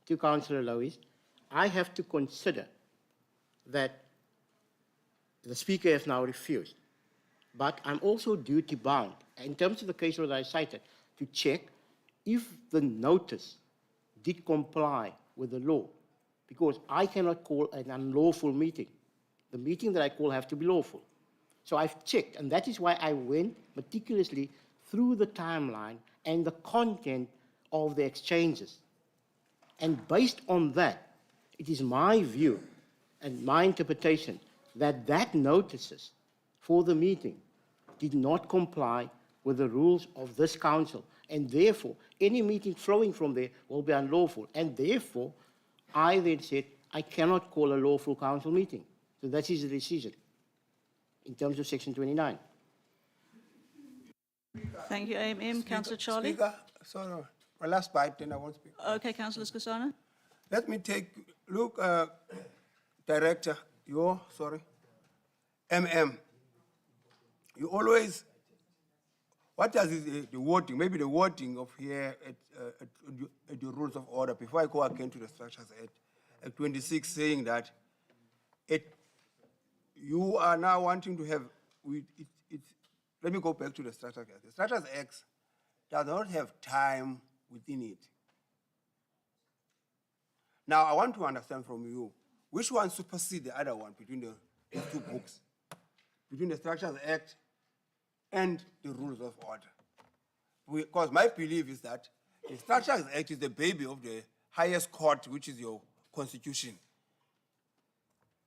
to Councillor Low is, I have to consider that the Speaker has now refused. But I'm also duty bound, in terms of the case that I cited, to check if the notice did comply with the law, because I cannot call an unlawful meeting. The meeting that I call have to be lawful. So I've checked, and that is why I went meticulously through the timeline and the content of the exchanges. And based on that, it is my view and my interpretation that that notices for the meeting did not comply with the rules of this council. And therefore, any meeting flowing from there will be unlawful. And therefore, I then said, I cannot call a lawful council meeting. So that is the decision in terms of Section 29. Thank you, Councillor Charlie. Speaker, sorry, my last bite, then I won't speak. Okay, Councillor Skosana. Let me look, Director, you always, what does the wording, maybe the wording of here at the rules of order, before I go again to the Structures Act, at 26 saying that you are now wanting to have, let me go back to the Structures Act. The Structures Act does not have time within it. Now, I want to understand from you, which one supersedes the other one between the two books, between the Structures Act and the Rules of Order? Because my belief is that the Structures Act is the baby of the highest court, which is your constitution.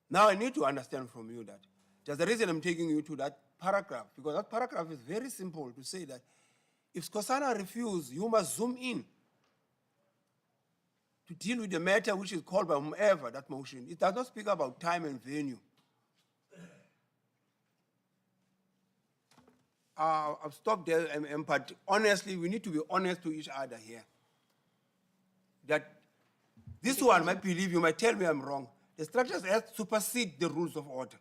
Now, I need to understand from you that there's the reason I'm taking you to that paragraph, because that paragraph is very simple to say that if Skosana refuses, you must zoom in to deal with the matter which is called by whomever, that motion. It does not speak about time and venue. I've stopped there, but honestly, we need to be honest to each other here. That this one, I believe, you might tell me I'm wrong. The Structures Act supersedes the Rules of Order.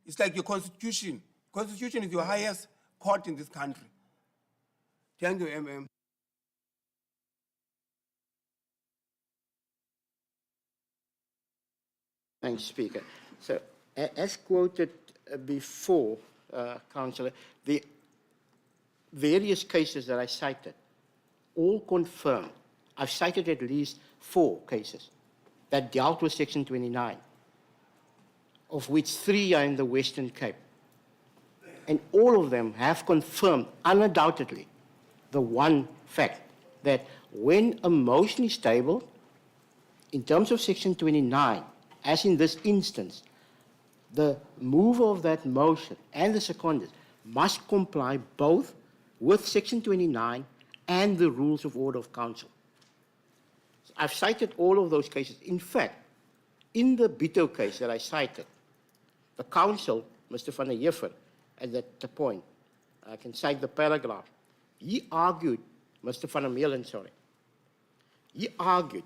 It's like your constitution. Constitution is your highest court in this country. Thank you, Thanks, Speaker. So, as quoted before, Councillor, the various cases that I cited all confirm. I've cited at least 4 cases that dealt with Section 29, of which 3 are in the Western Cape. And all of them have confirmed, undoubtedly, the one fact that when a motion is tabled, in terms of Section 29, as in this instance, the mover of that motion and the seconders must comply both with Section 29 and the Rules of Order of Council. I've cited all of those cases. In fact, in the Bito case that I cited, the counsel, Mr. van der Heever, at that point, I can cite the paragraph, he argued, Mr. van der Meulen, sorry, he argued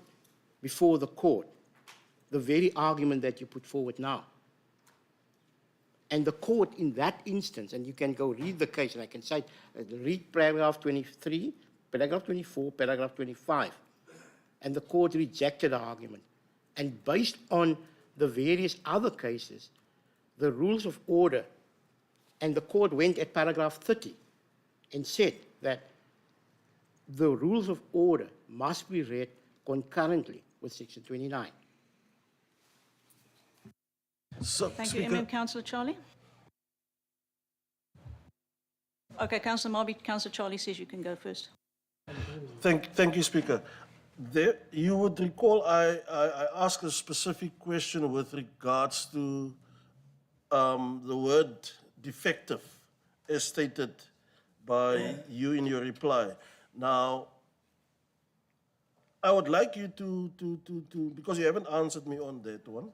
before the court the very argument that you put forward now. And the court in that instance, and you can go read the case, and I can cite, read paragraph 23, paragraph 24, paragraph 25, and the court rejected the argument. And based on the various other cases, the Rules of Order, and the court went at paragraph 30 and said that the Rules of Order must be read concurrently with Section 29. So, Thank you, Speaker, Councillor Charlie. Okay, Councillor Marby, Councillor Charlie says you can go first. Thank you, Speaker. You would recall I asked a specific question with regards to the word defective, as stated by you in your reply. Now, I would like you to because you haven't answered me on that one.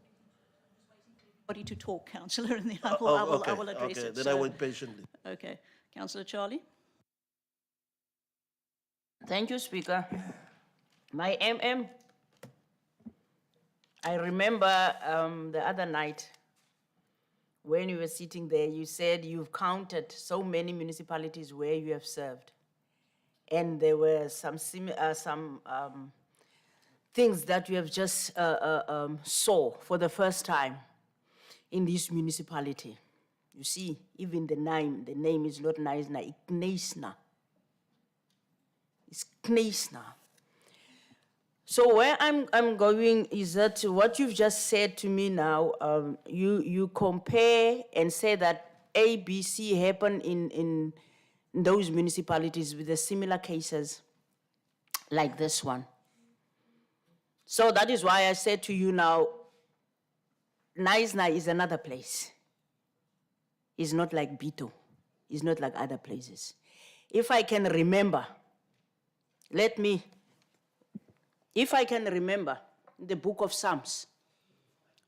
Body to talk, Councillor, and then I will address it. Then I wait patiently. Okay, Councillor Charlie. Thank you, Speaker. My I remember the other night when you were sitting there, you said you've counted so many municipalities where you have served. And there were some things that you have just saw for the first time in this municipality. You see, even the name is not Naisna, it's Kneisna. It's Kneisna. So where I'm going is that what you've just said to me now, you compare and say that A, B, C happened in those municipalities with the similar cases like this one. So that is why I said to you now, Naisna is another place. It's not like Bito. It's not like other places. If I can remember, if I can remember the book of Psalms,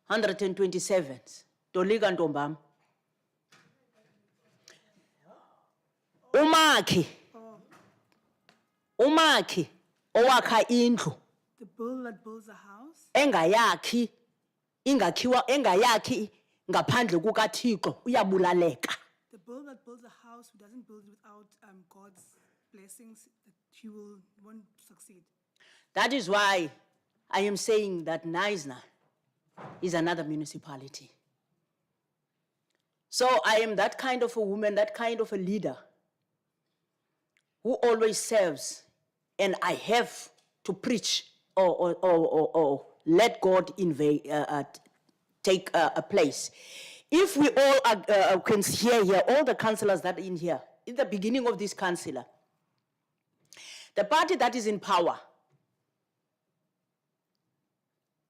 127, Toliga Ntombam. Umakhi, owakha indlu, The bull that builds a house engayakhi ngaphandle kukaThixo uyabulaleka. The bull that builds a house who doesn't build without God's blessings, that he won't succeed. That is why I am saying that Naisna is another municipality. So I am that kind of a woman, that kind of a leader who always serves, and I have to preach or let God take a place. If we all can hear here, all the councillors that are in here, in the beginning of this councillor, the party that is in power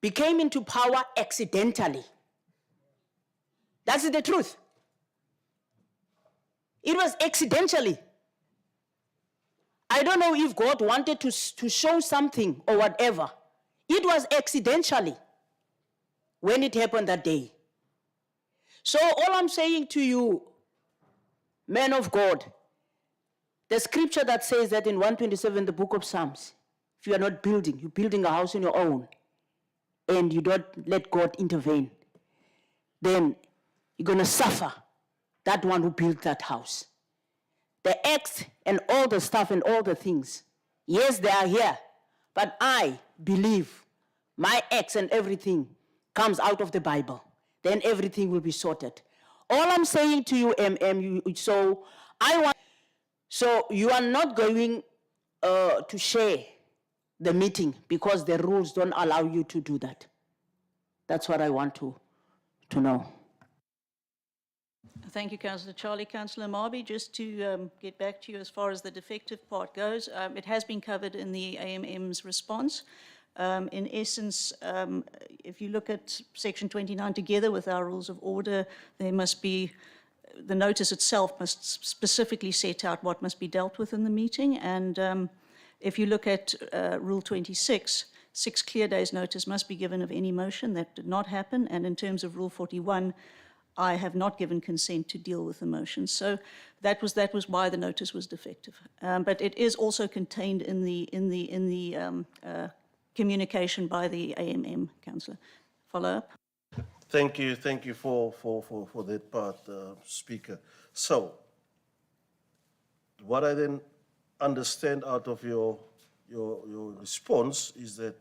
became into power accidentally. That's the truth. It was accidentally. I don't know if God wanted to show something or whatever. It was accidentally when it happened that day. So all I'm saying to you, men of God, the scripture that says that in 127, the book of Psalms, if you are not building, you're building a house on your own, and you don't let God intervene, then you're going to suffer that one who built that house. The acts and all the stuff and all the things, yes, they are here, but I believe my acts and everything comes out of the Bible. Then everything will be sorted. All I'm saying to you, so you are not going to share the meeting because the rules don't allow you to do that. That's what I want to know. Thank you, Councillor Charlie. Councillor Marby, just to get back to you as far as the defective part goes, it has been covered in the AMM's response. In essence, if you look at Section 29 together with our rules of order, there must be, the notice itself must specifically set out what must be dealt with in the meeting. And if you look at Rule 26, 6 clear days notice must be given of any motion. That did not happen. And in terms of Rule 41, I have not given consent to deal with the motion. So that was why the notice was defective. But it is also contained in the communication by the AMM, Councillor. Follow up? Thank you for that part, Speaker. So, what I then understand out of your response is that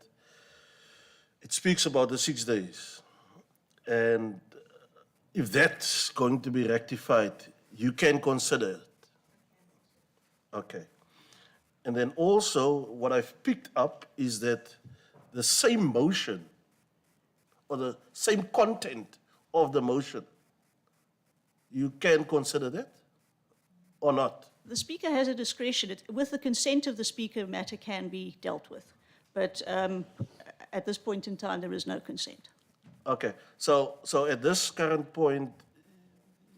it speaks about the 6 days. And if that's going to be rectified, you can consider it. Okay. And then also, what I've picked up is that the same motion or the same content of the motion, you can consider that or not? The Speaker has a discretion. With the consent of the Speaker, matter can be dealt with. But at this point in time, there is no consent. Okay, so at this current point,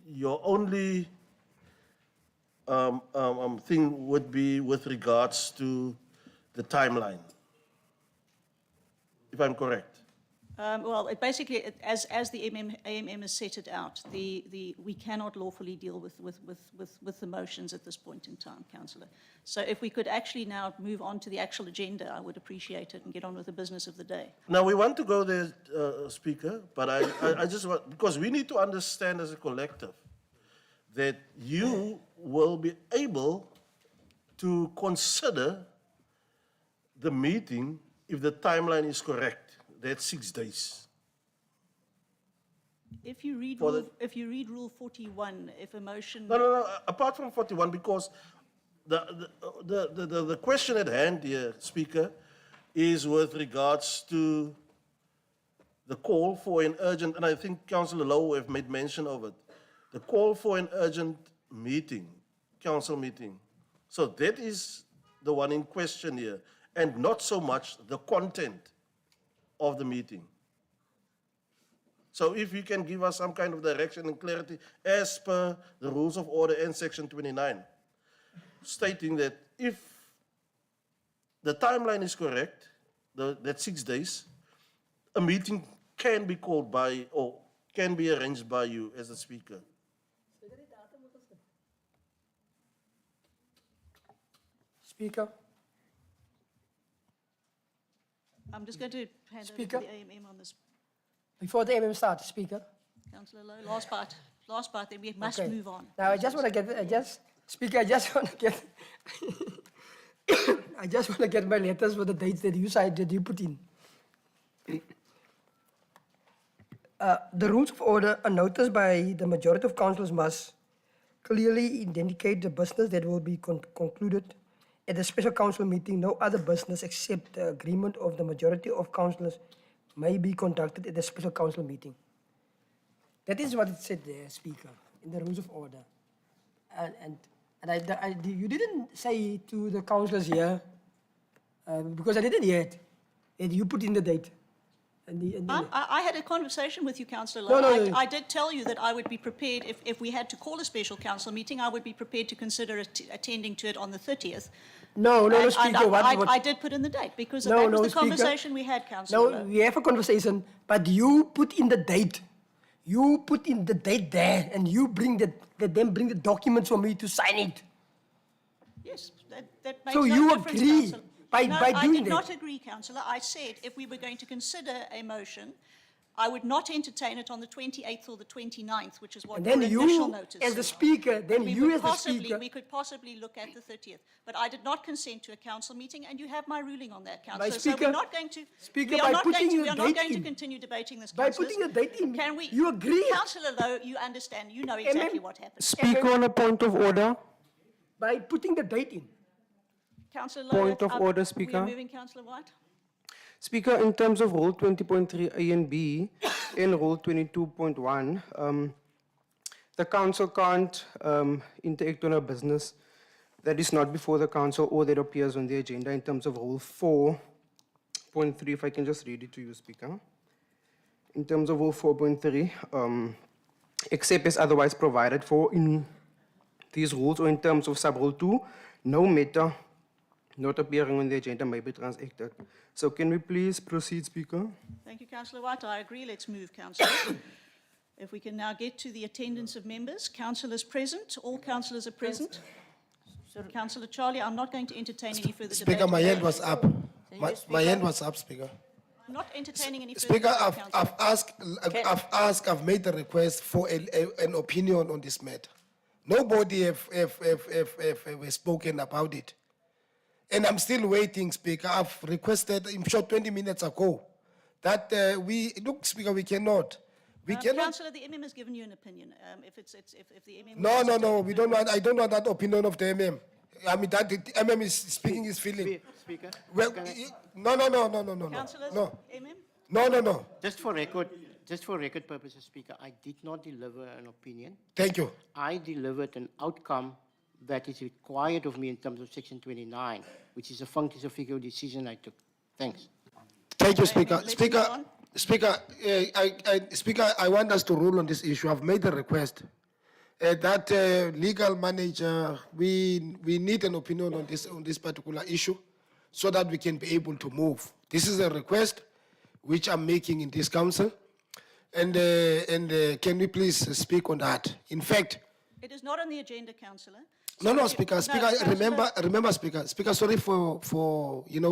your only thing would be with regards to the timeline, if I'm correct. Well, it basically, as the AMM has set it out, we cannot lawfully deal with the motions at this point in time, Councillor. So if we could actually now move on to the actual agenda, I would appreciate it and get on with the business of the day. Now, we want to go there, Speaker, but I just want, because we need to understand as a collective that you will be able to consider the meeting if the timeline is correct. That's 6 days. If you read For Rule 41, if a motion... No, apart from 41, because the question at hand here, Speaker, is with regards to the call for an urgent, and I think Councillor Lowe have made mention of it, the call for an urgent meeting, council meeting. So that is the one in question here, and not so much the content of the meeting. So if you can give us some kind of direction and clarity as per the rules of order and section 29, stating that if the timeline is correct, that 6 days, a meeting can be called by or can be arranged by you as the speaker. Speaker, I'm just going to hand over Speaker? to the AMM on this. before the AMM starts, Speaker. Councillor Lowe, last part, then we must Okay. move on. Now, I just want to get, Speaker, I just want to get, I just want to get my letters for the dates that you put in. The rules of order are noticed by the majority of councillors must clearly indicate the business that will be concluded at the special council meeting. No other business except the agreement of the majority of councillors may be conducted at the special council meeting. That is what it said there, Speaker, in the rules of order. And you didn't say to the councillors here, because I didn't hear it, and you put in the date. I had a conversation with you, Councillor No, Lowe. no. I did tell you that I would be prepared, if we had to call a special council meeting, I would be prepared to consider attending to it on the 30th. No, And Speaker. I did put in the date, because that was the Speaker. conversation we had, Councillor No, Lowe. we have a conversation, but you put in the date. You put in the date there, and you bring then bring the documents for me to sign it. Yes, that makes So no you difference, agree Councillor. by No, doing I did that? not agree, Councillor. I said if we were going to consider a motion, I would not entertain it on the 28th or the 29th, which is what And your then initial you, notice as the said. speaker, then you as the speaker. We could possibly look at the 30th. But I did not consent to a council meeting, and you have my ruling on that, Councillor. So Speaker- we're not going to, Speaker, we by are not going putting to, the we are not date going to in- continue debating this, By councillors. putting the date in, Can we? you agree? Councillor Lowe, you understand, you know exactly what happened. Speak on a point of order. By putting the date in. Councillor Lowe. Point of order, We Speaker. are moving, Councillor White. Speaker, in terms of Rule 20.3 A and B and Rule 22.1, the council can't interact on a business that is not before the council or that appears on the agenda. In terms of Rule 4.3, if I can just read it to you, Speaker. In terms of Rule 4.3, except as otherwise provided for in these rules, or in terms of Sub-Rule 2, no matter not appearing on the agenda may be transacted. So can we please proceed, Speaker? Thank you, Councillor White. I agree. Let's move, councillors. If we can now get to the attendance of members. Councillors present. All councillors are present. Councillor Charlie, I'm not going to entertain any further debate. Speaker, my hand was up. My hand was up, Speaker. I'm not entertaining any further Speaker, debate, councillor. I've made a request for an opinion on this matter. Nobody have spoken about it. And I'm still waiting, Speaker. I've requested, I'm sure 20 minutes ago, that look, Speaker, we cannot. We cannot. Councillor, the MM has given you an opinion. If the MM... No, we don't want, I don't want that opinion of the MM. I mean, that the MM is speaking his feeling. Speaker, Well, no. Councillors, No. MM? No. just for record purposes, Speaker, I did not deliver an opinion. Thank you. I delivered an outcome that is required of me in terms of Section 29, which is a function of figure decision I took. Thanks. Thank you, Speaker. Let's move on. Speaker, I want us to rule on this issue. I've made a request that legal manager, we need an opinion on this particular issue so that we can be able to move. This is a request. which I'm making in this council. And can we please speak on that? In fact, It is not on the agenda, councillor. no, So Speaker, no, Speaker, remember, Speaker, sorry for,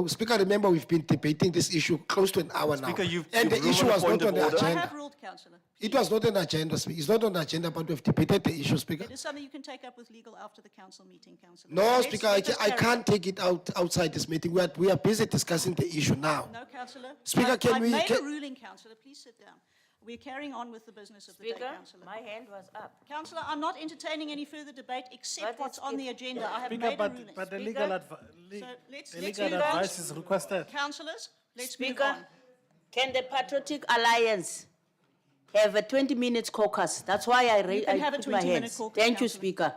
Speaker, remember we've been debating this issue close to an hour now. Speaker, you've And the ruled issue on a was point not of on the order. I agenda. have ruled, councillor. It was not on the agenda, Speaker. It's not on the agenda, but we've debated the issue, Speaker. It is something you can take up with legal after the council meeting, councillor. No, Let's Speaker, let us I carry can't on. take it outside this meeting. We are busy discussing the issue now. No, councillor. Speaker, can I've we- made a can- ruling, councillor. Please sit down. We're carrying on with the business of the day, Speaker, councillor. my hand was up. Councillor, I'm not entertaining any further debate except But what's it's on the agenda. I have Speaker, made a ruling. but the Speaker? legal, So let's legal move on. advice is requested. Councillors, let's move Speaker, on. can the Patriotic Alliance have a 20 minutes caucus? That's why I You can have a put my 20-minute hands. caucus, Thank you, Councillor. Speaker.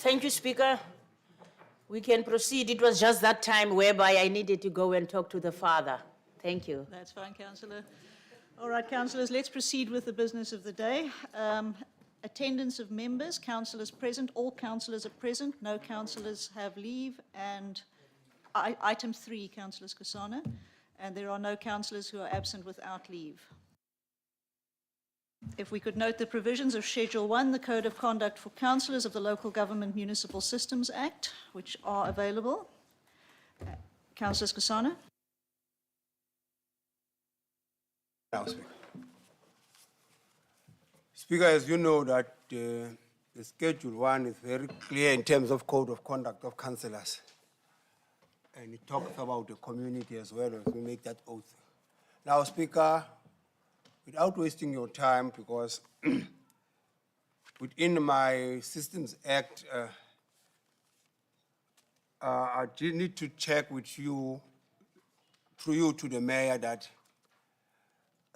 Thank you, Speaker. We can proceed. It was just that time whereby I needed to go and talk to the father. Thank you. That's fine, councillor. All right, councillors, let's proceed with the business of the day. Attendance of members, councillors present, all councillors are present, no councillors have leave, and item 3, councillor Skosana, and there are no councillors who are absent without leave. If we could note the provisions of Schedule 1, the Code of Conduct for Councillors of the Local Government Municipal Systems Act, which are available. Councillor Skosana. Now, Speaker. Speaker, as you know that the Schedule 1 is very clear in terms of Code of Conduct of Councillors. And it talks about the community as well as we make that oath. Now, Speaker, without wasting your time, because within my Systems Act, I did need to check with you, through you to the mayor, that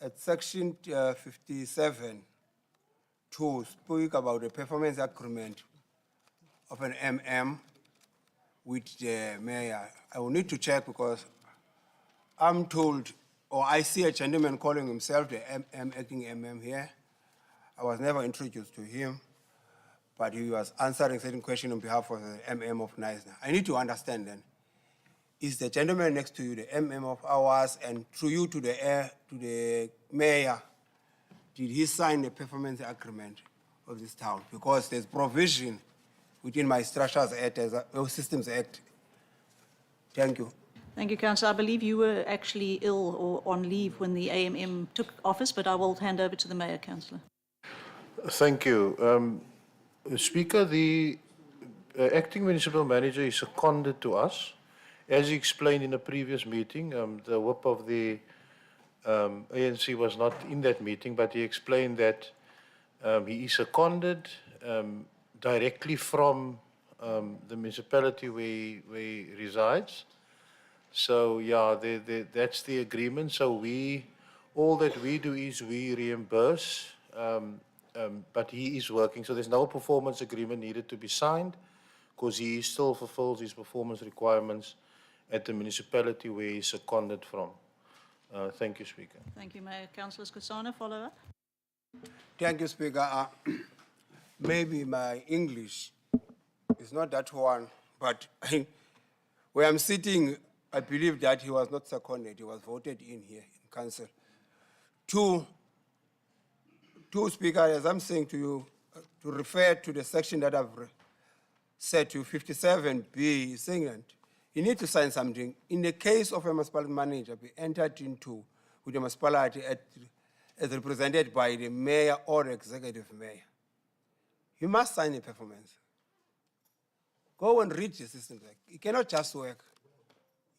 at section 57, to speak about the performance agreement of an with the mayor. I will need to check because I'm told, or I see a gentleman calling himself the acting here. I was never introduced to him, but he was answering certain questions on behalf of the of Neisner. I need to understand then, is the gentleman next to you the of ours, and through you to the mayor, did he sign the performance agreement of this town? Because there's provision within my Structures Act, Systems Act. Thank you. Thank you, Councillor. I believe you were actually ill or on leave when the AMM took office, but I will hand over to the Mayor, Councillor. Thank you. Speaker, the acting municipal manager is seconded to us. As he explained in a previous meeting, the whip of the ANC was not in that meeting, but he explained that he is seconded directly from the municipality where he resides. So yeah, that's the agreement. So all that we do is we reimburse, but he is working. So there's no performance agreement needed to be signed because he still fulfills his performance requirements at the municipality where he's seconded from. Thank you, Speaker. Thank you, Mayor. Councillor Skosana, follow up. Thank you, Speaker. Maybe my English is not that one, but where I'm sitting, I believe that he was not seconded. He was voted in here in council. Two, Speaker, as I'm saying to you, to refer to the section that I've said to 57B, saying that you need to sign something. In the case of a municipality manager be entered into with the municipality as represented by the mayor or executive mayor, you must sign a performance. Go and read the Systems Act. It cannot just work.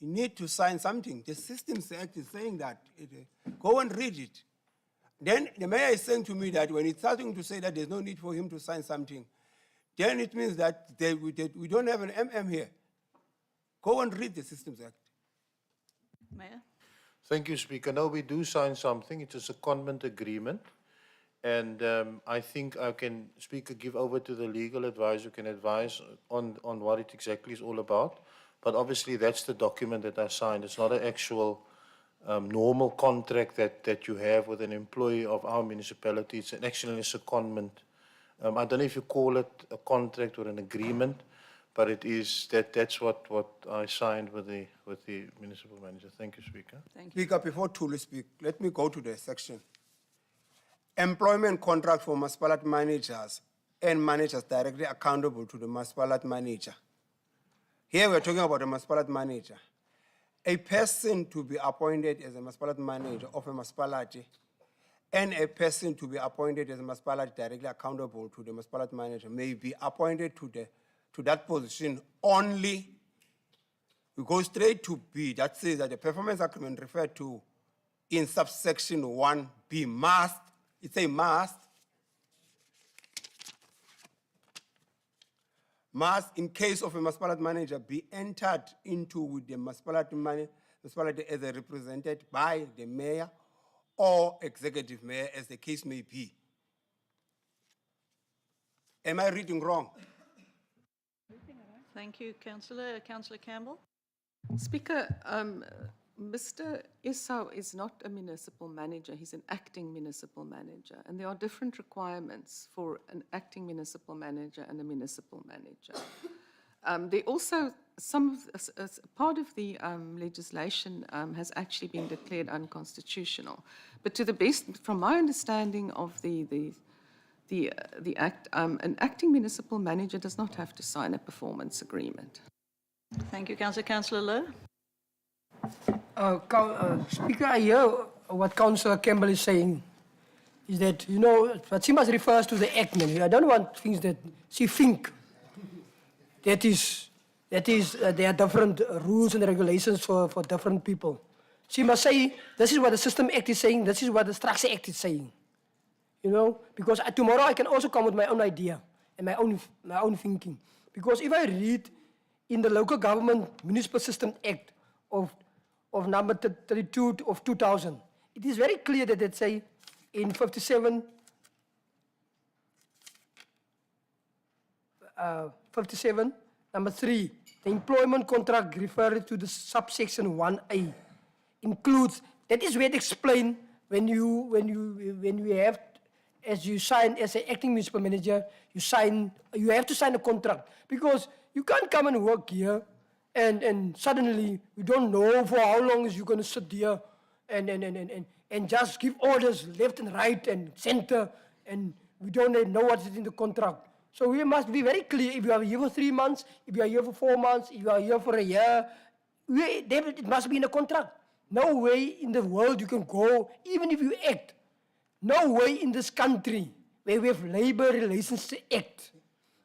You need to sign something. The Systems Act is saying that. Go and read it. Then the mayor is saying to me that when he's starting to say that there's no need for him to sign something, then it means that we don't have an here. Go and read the Systems Act. Mayor. Thank you, Speaker. No, we do sign something. It's a secondment agreement. And I think I can, Speaker, give over to the legal advisor who can advise on what it exactly is all about. But obviously, that's the document that I signed. It's not an actual normal contract that you have with an employee of our municipality. It's actually a secondment. I don't know if you call it a contract or an agreement, but it is that's what I signed with the municipal manager. Thank you, Speaker. Thank you. Speaker, before Tuli speak, let me go to the section. Employment contract for municipality managers and managers directly accountable to the municipality manager. Here we're talking about a municipality manager. A person to be appointed as a municipality manager of a municipality and a person to be appointed as a municipality directly accountable to the municipality manager may be appointed to that position only. We go straight to B, that says that the performance agreement referred to in subsection 1B must, it's a must in case of a municipality manager be entered into with the municipality as a represented by the mayor or executive mayor as the case may be. Am I reading wrong? Thank you, Councillor. Councillor Campbell? Speaker, Mr. Isau is not a municipal manager, he's an acting municipal manager. And there are different requirements for an acting municipal manager and a municipal manager. There also, part of the legislation has actually been declared unconstitutional. But to the best, from my understanding of the Act, an acting municipal manager does not have to sign a performance agreement. Thank you, Councillor. Councillor Lowe? Speaker, I hear what Councillor Campbell is saying. Is that, you know, but she must refers to the Act, man. I don't want things that she think. That is, there are different rules and regulations for different people. She must say, this is what the System Act is saying, this is what the Structure Act is saying. You know, because tomorrow I can also come with my own idea and my own thinking. Because if I read in the Local Government Municipal System Act of number 32 of 2000, it is very clear that it say in 57, 57, number 3, the employment contract referred to the subsection 1A includes, that is where it explains when you have, as you sign as an acting municipal manager, you have to sign a contract, because you can't come and work here and suddenly you don't know for how long is you going to sit here and just give orders left and right and center, and we don't know what is in the contract. So we must be very clear. If you are here for 3 months, if you are here for 4 months, if you are here for a year, it must be in a contract. No way in the world you can go, even if you act. No way in this country where we have Labor Relations Act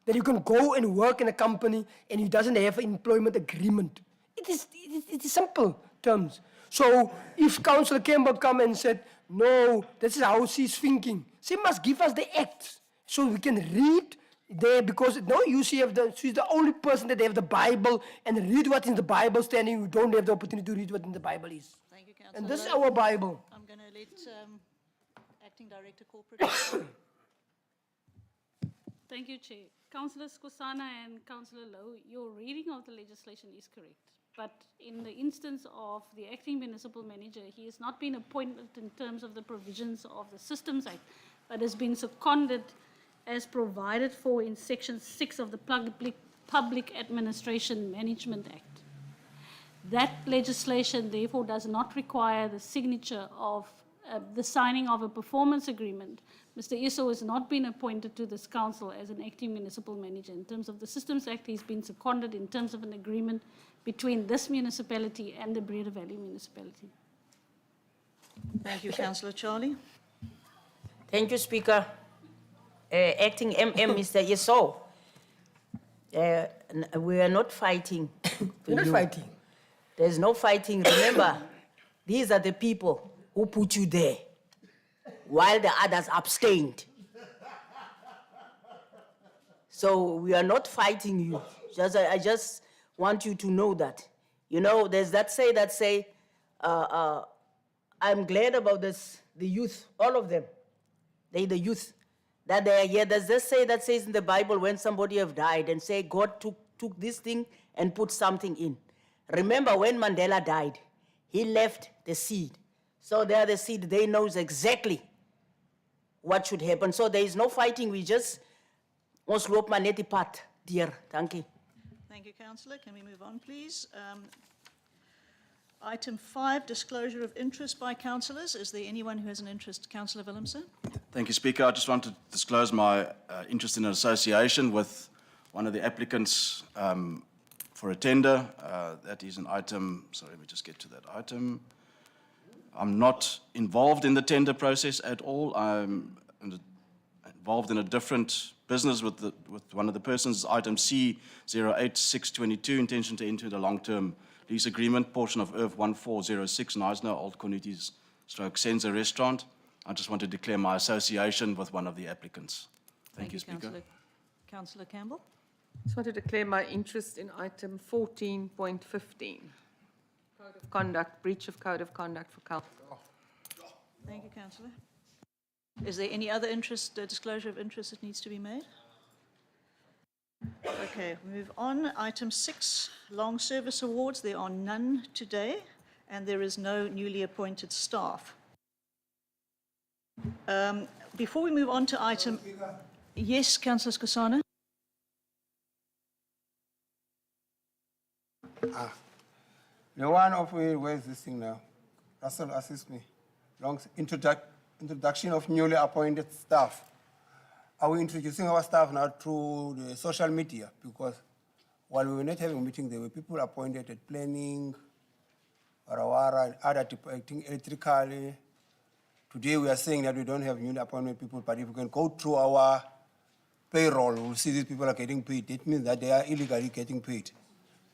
that you can go and work in a company and you doesn't have an employment agreement. It is simple terms. So if Councillor Campbell come and said, no, this is how she's thinking, she must give us the act so we can read there, because no use she's the only person that have the Bible and read what's in the Bible standing. We don't have the opportunity to read what in the Bible is. Thank you, Councillor. And this is our Bible. I'm going to let Acting Director Corporate. Thank you, Chair. Councillor Skosana and Councillor Lowe, your reading of the legislation is correct. But in the instance of the acting municipal manager, he has not been appointed in terms of the provisions of the Systems Act, but has been seconded as provided for in Section 6 of the Public Administration Management Act. That legislation, therefore, does not require the signature of the signing of a performance agreement. Mr. Iso has not been appointed to this council as an acting municipal manager. In terms of the Systems Act, he's been seconded in terms of an agreement between this municipality and the Breda Valley municipality. Thank you, Councillor Charlie. Thank you, Speaker. Acting MM, Mr. Iso. We are not fighting. We're not fighting. There's no fighting. Remember, these are the people who put you there, while the others abstained. So we are not fighting you. I just want you to know that. You know, there's that say, I'm glad about this, the youth, all of them. The youth, that they are here. There's this say that says in the Bible, when somebody have died, and say God took this thing and put something in. Remember when Mandela died, he left the seed. So they are the seed, they knows exactly what should happen. So there is no fighting, we just ons loop maar net die pad, dear. Thank you. Thank you, Councillor. Can we move on, please? Item 5, disclosure of interest by councillors. Is there anyone who has an interest? Councillor Willemse? Thank you, Speaker. I just want to disclose my interest in an association with one of the applicants for a tender. That is an item, sorry, let me just get to that item. I'm not involved in the tender process at all. I'm involved in a different business with one of the persons. Item C 08622, intention to enter into the long-term lease agreement, portion of Earth 1406, Neisner, Old Cornuties / Senza Restaurant. I just want to declare my association with one of the applicants. Thank you, Speaker. Councillor Campbell? I just want to declare my interest in item 14.15. Code of conduct, breach of code of conduct for council. Thank you, Councillor. Is there any other interest, disclosure of interest that needs to be made? Okay, move on. Item 6, long service awards. There are none today, and there is no newly appointed staff. Before we move on to item... Yes, Councillor Skosana? The one of where is this thing now? Russell, assist me. Introduction of newly appointed staff. Are we introducing our staff now through the social media? Because while we were not having a meeting, there were people appointed at planning, Warawara, and other departments, electrically. Today we are saying that we don't have newly appointed people, but if we can go through our payroll, we'll see these people are getting paid. It means that they are illegally getting paid,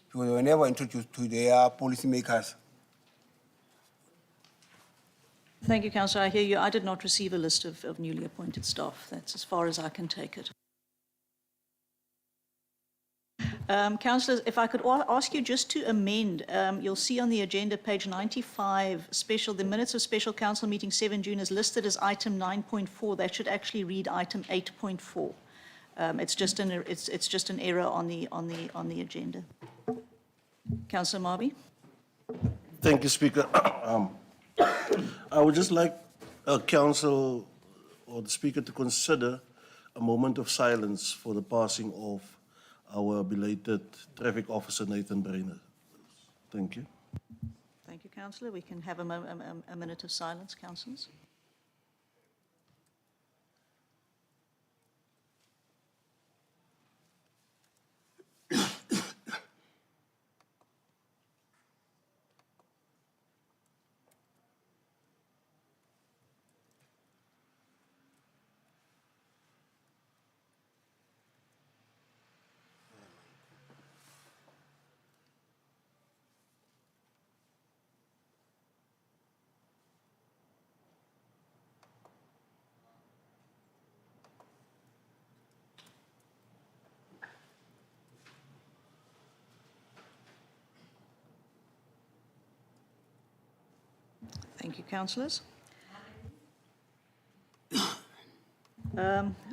because they were never introduced to their policymakers. Thank you, Councillor. I hear you. I did not receive a list of newly appointed staff. That's as far as I can take it. Councillors, if I could ask you just to amend, you'll see on the agenda, page 95, the minutes of special council meeting 7 June is listed as item 9.4. That should actually read item 8.4. It's just an error on the agenda. Councillor Marby. Thank you, Speaker. I would just like Council or the Speaker to consider a moment of silence for the passing of our belated traffic officer, Nathan Brainer. Thank you. Thank you, Councillor. We can have a minute of silence, councillors. Thank you, councillors.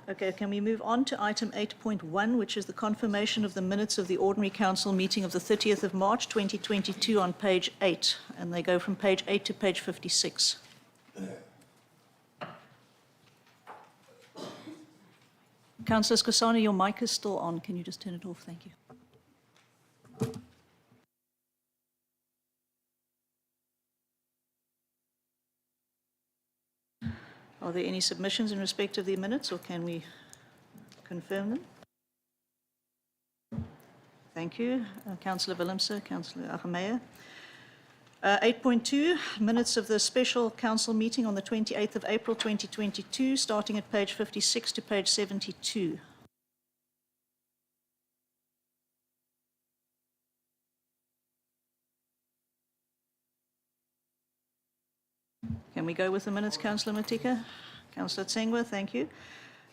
Okay, can we move on to item 8.1, which is the confirmation of the minutes of the ordinary council meeting of the 30th of March 2022 on page 8, and they go from page 8 to page 56. Councillor Skosana, your mic is still on. Can you just turn it off? Thank you. Are there any submissions in respect of the minutes, or can we confirm them? Thank you. Councillor Willemse, Councillor Agemeyer. 8.2, minutes of the special council meeting on the 28th of April 2022, starting at page 56 to page 72. Can we go with the minutes, Councillor Matika? Councillor Tsengwa, thank you.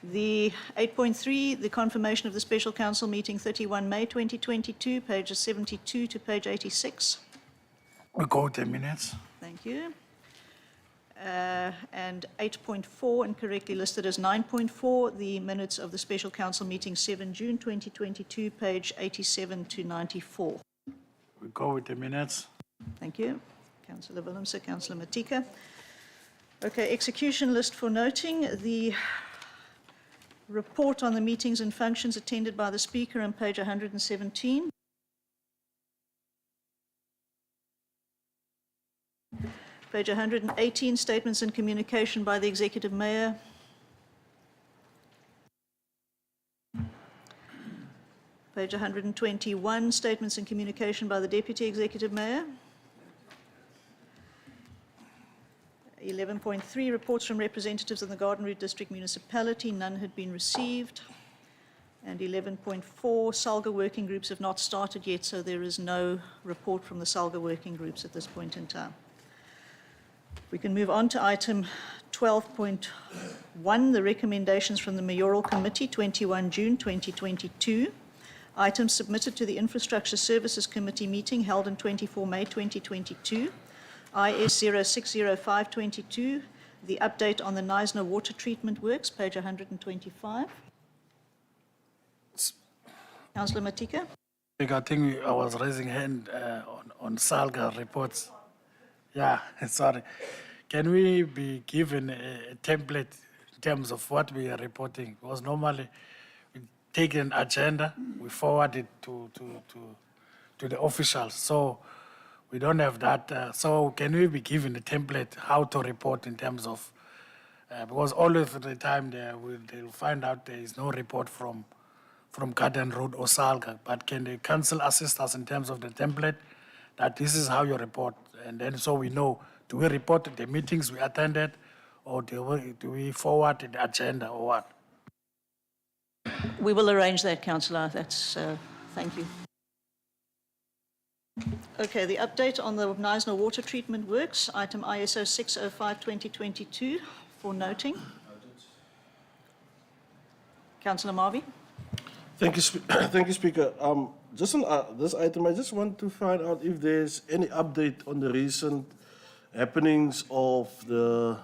The 8.3, the confirmation of the special council meeting 31 May 2022, pages 72 to page 86. We go with the minutes. Thank you. And 8.4, incorrectly listed as 9.4, the minutes of the special council meeting 7 June 2022, page 87 to 94. We go with the minutes. Thank you. Councillor Willemse, Councillor Matika. Okay, execution list for noting. The report on the meetings and functions attended by the Speaker on page 117. Page 118, statements and communication by the Executive Mayor. Page 121, statements and communication by the Deputy Executive Mayor. 11.3, reports from representatives of the Garden Route District Municipality. None had been received. And 11.4, SALGA working groups have not started yet, so there is no report from the SALGA working groups at this point in time. We can move on to item 12.1, the recommendations from the Mayoral Committee, 21 June 2022. Items submitted to the Infrastructure Services Committee meeting held on 24 May 2022. IS 060522, the update on the Knysna water treatment works, page 125. Councillor Matika. I think I was raising hand on Salga reports. Yeah, sorry. Can we be given a template in terms of what we are reporting? Because normally we take an agenda, we forward it to the officials. So we don't have that. So can we be given a template how to report in terms of, because always at the time they'll find out there is no report from Garden Road or Salga, but can the council assist us in terms of the template that this is how you report? And then so we know, do we report the meetings we attended or do we forward the agenda or what? We will arrange that, Councillor. That's, thank you. Okay, the update on the Knysna water treatment works, item ISO 605/2022 for noting. Councillor Marvey. Thank you, thank you, Speaker. Just on this item, I just want to find out if there's any update on the recent happenings of the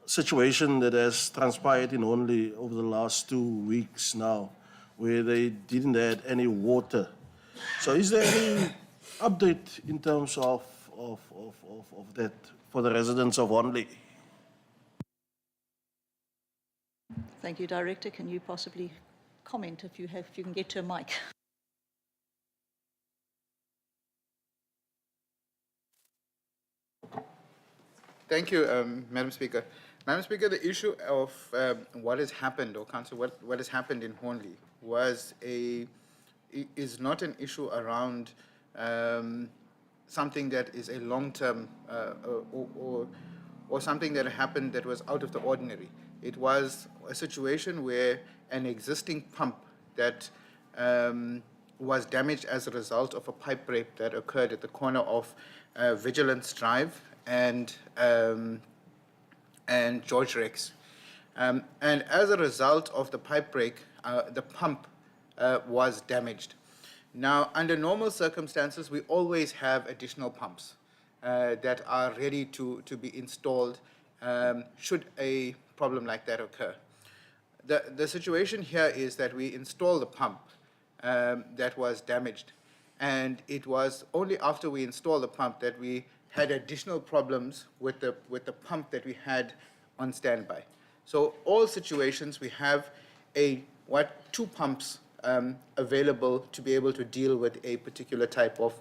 situation that has transpired in Only over the last 2 weeks now, where they didn't have any water. So is there any update in terms of that for the residents of Only? Thank you, Director. Can you possibly comment if you can get to a mic? Thank you, Madam Speaker. Madam Speaker, the issue of what has happened, or Council, what has happened in Hornley is not an issue around something that is a long-term or something that happened that was out of the ordinary. It was a situation where an existing pump that was damaged as a result of a pipe break that occurred at the corner of Vigilance Drive and George Rex. And as a result of the pipe break, the pump was damaged. Now, under normal circumstances, we always have additional pumps that are ready to be installed should a problem like that occur. The situation here is that we installed a pump that was damaged, and it was only after we installed the pump that we had additional problems with the pump that we had on standby. So all situations we have two pumps available to be able to deal with a particular type of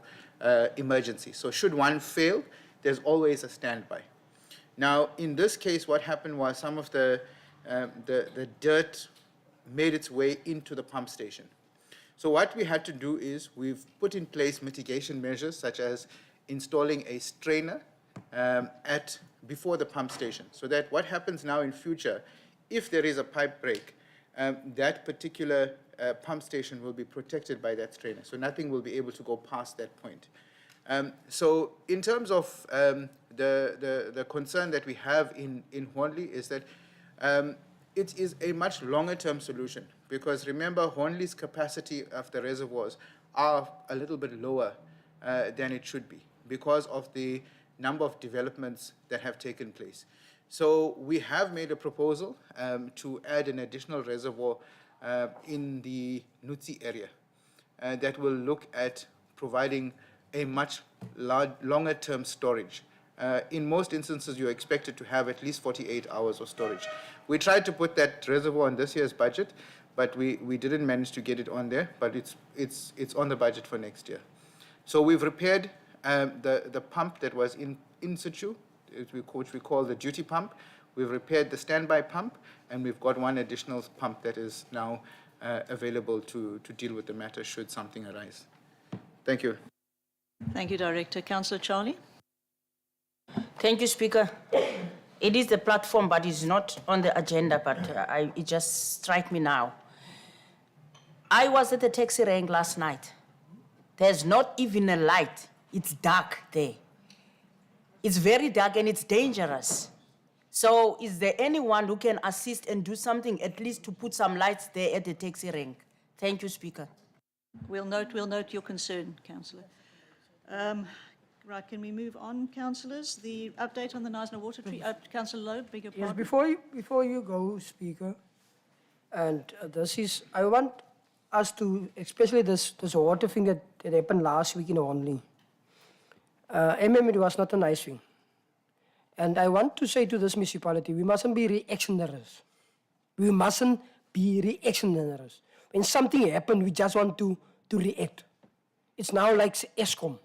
emergency. So should one fail, there's always a standby. Now, in this case, what happened was some of the dirt made its way into the pump station. So what we had to do is we've put in place mitigation measures such as installing a strainer before the pump station, so that what happens now in future, if there is a pipe break, that particular pump station will be protected by that strainer, so nothing will be able to go past that point. So in terms of the concern that we have in Hornley is that it is a much longer-term solution, because remember, Hornley's capacity of the reservoirs are a little bit lower than it should be because of the number of developments that have taken place. So we have made a proposal to add an additional reservoir in the Nutsi area that will look at providing a much longer-term storage. In most instances, you're expected to have at least 48 hours of storage. We tried to put that reservoir in this year's budget, but we didn't manage to get it on there, but it's on the budget for next year. So we've repaired the pump that was in situ, which we call the duty pump. We've repaired the standby pump, and we've got one additional pump that is now available to deal with the matter should something arise. Thank you. Thank you, Director. Councillor Charlie. Thank you, Speaker. It is the platform, but it's not on the agenda, but it just struck me now. I was at the taxi rank last night. There's not even a light. It's dark there. It's very dark and it's dangerous. So is there anyone who can assist and do something, at least to put some lights there at the taxi rank? Thank you, Speaker. We'll note your concern, Councillor. Right, can we move on, councillors? The update on the Knysna water treatment. Councillor Lowe, beg your pardon. Yes, before you go, Speaker, and I want us to, especially this water thing that happened last week in Only. It was not a nice thing. And I want to say to this municipality, we mustn't be reactionaries. We mustn't be reactionaries. When something happens, we just want to react. It's now like ESCOM.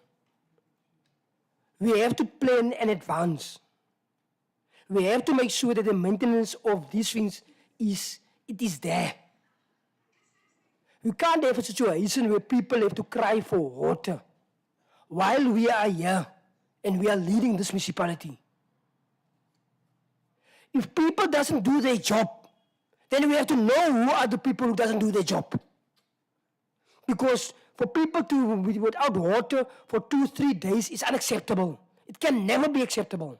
We have to plan in advance. We have to make sure that the maintenance of these things is there. We can't have a situation where people have to cry for water while we are here and we are leading this municipality. If people doesn't do their job, then we have to know who are the people who doesn't do their job. Because for people to be without water for 2-3 days is unacceptable. It can never be acceptable.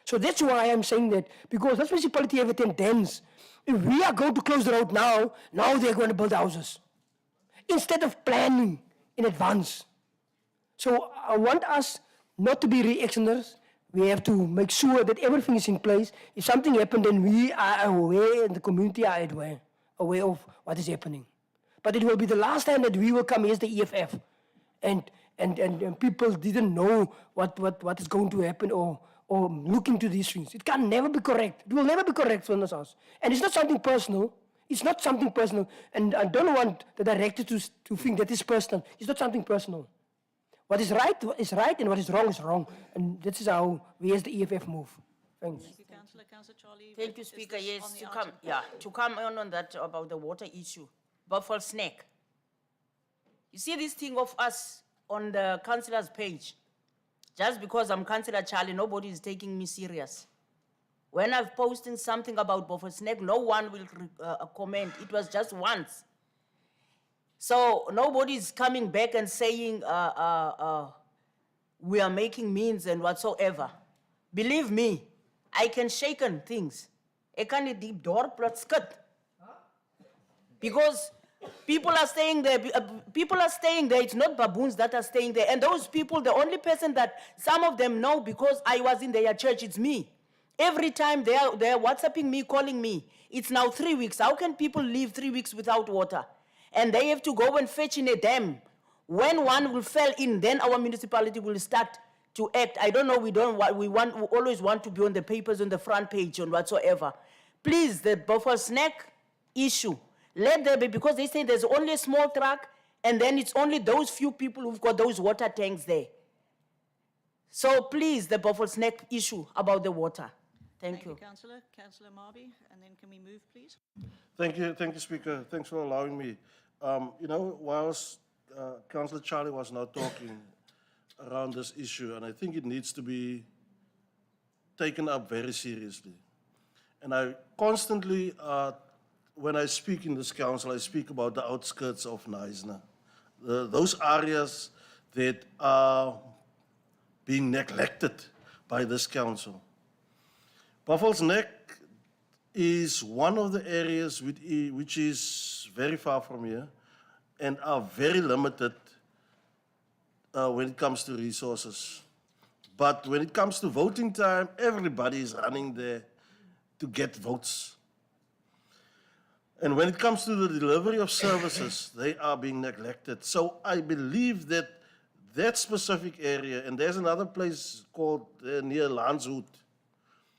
So that's why I'm saying that, because this municipality have a tendency. If we are going to close the road now they're going to build houses. Instead of planning in advance. So I want us not to be reactionaries. We have to make sure that everything is in place. If something happened, then we are aware and the community are aware of what is happening. But it will be the last time that we will come as the EFF and people didn't know what is going to happen or look into these things. It can never be correct. It will never be correct for us. And it's not something personal. It's not something personal. And I don't want the director to think that it's personal. It's not something personal. What is right and what is wrong. And this is how we as the EFF move. Thanks. Thank you, Councillor. Councillor Charlie. Thank you, is Speaker. this Yes, on the to item? come, to come on that about the water issue. Buffalo Snack. You see this thing of us on the councillor's page. Just because I'm Councillor Charlie, nobody is taking me serious. When I've posted something about Buffalo Snack, no one will comment. It was just once. So nobody is coming back and saying we are making means and whatsoever. Believe me, I can shake on things. I can't deep door plus cut. Because people are staying there. It's not baboons that are staying there. And those people, the only person that some of them know because I was in their church, it's me. Every time they are WhatsApping me, calling me. It's now 3 weeks. How can people live 3 weeks without water? And they have to go and fetch in a dam. When one will fall in, then our municipality will start to act. I don't know, we always want to be on the papers, on the front page, and whatsoever. Please, the Buffalo Snack issue, let there be, because they say there's only a small truck, and then it's only those few people who've got those water tanks there. So please, the Buffalo Snack issue about the water. Thank you. Councillor. Councillor Marby, and then can we move, please? Thank you, Speaker. Thanks for allowing me. Whilst Councillor Charlie was now talking around this issue, and I think it needs to be taken up very seriously. And I constantly, when I speak in this council, I speak about the outskirts of Knysna. Those areas that are being neglected by this council. Buffalo's Neck is one of the areas which is very far from here and are very limited when it comes to resources. But when it comes to voting time, everybody is running there to get votes. And when it comes to the delivery of services, they are being neglected. So I believe that that specific area, and there's another place called near Landshout,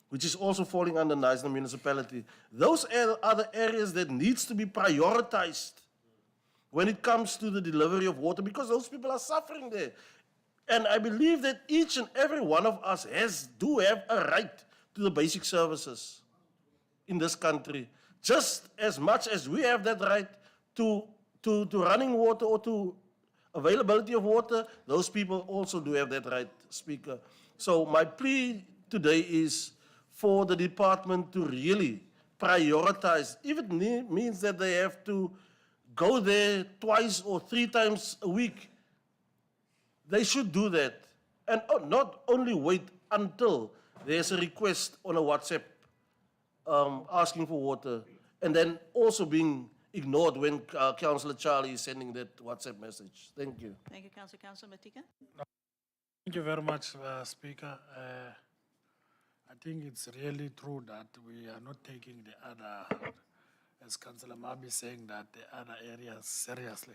which is also falling under Knysna municipality. Those are other areas that needs to be prioritized when it comes to the delivery of water, because those people are suffering there. And I believe that each and every one of us do have a right to the basic services in this country, just as much as we have that right to running water or to availability of water. Those people also do have that right, Speaker. So my plea today is for the department to really prioritize. If it means that they have to go there 2 or 3 times a week, they should do that. And not only wait until there's a request on a WhatsApp asking for water, and then also being ignored when Councillor Charlie is sending that WhatsApp message. Thank you. Thank you, Councillor. Councillor Matika. Thank you very much, Speaker. I think it's really true that we are not taking the other as Councillor Mabi saying that the other areas seriously.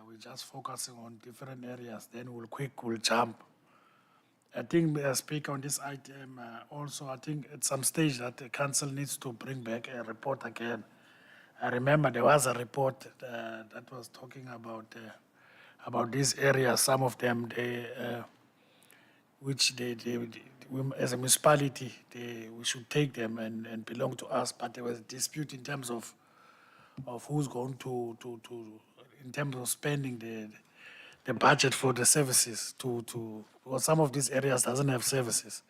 We're just focusing on different areas, then we'll jump. I think, Speaker, on this item, also, I think at some stage that the council needs to bring back a report again. I remember there was a report that was talking about these areas, some of them, which we, as a municipality, we should take them and belong to us, but there was a dispute in terms of who's going to in terms of spending the budget for the services well, some of these areas doesn't have services.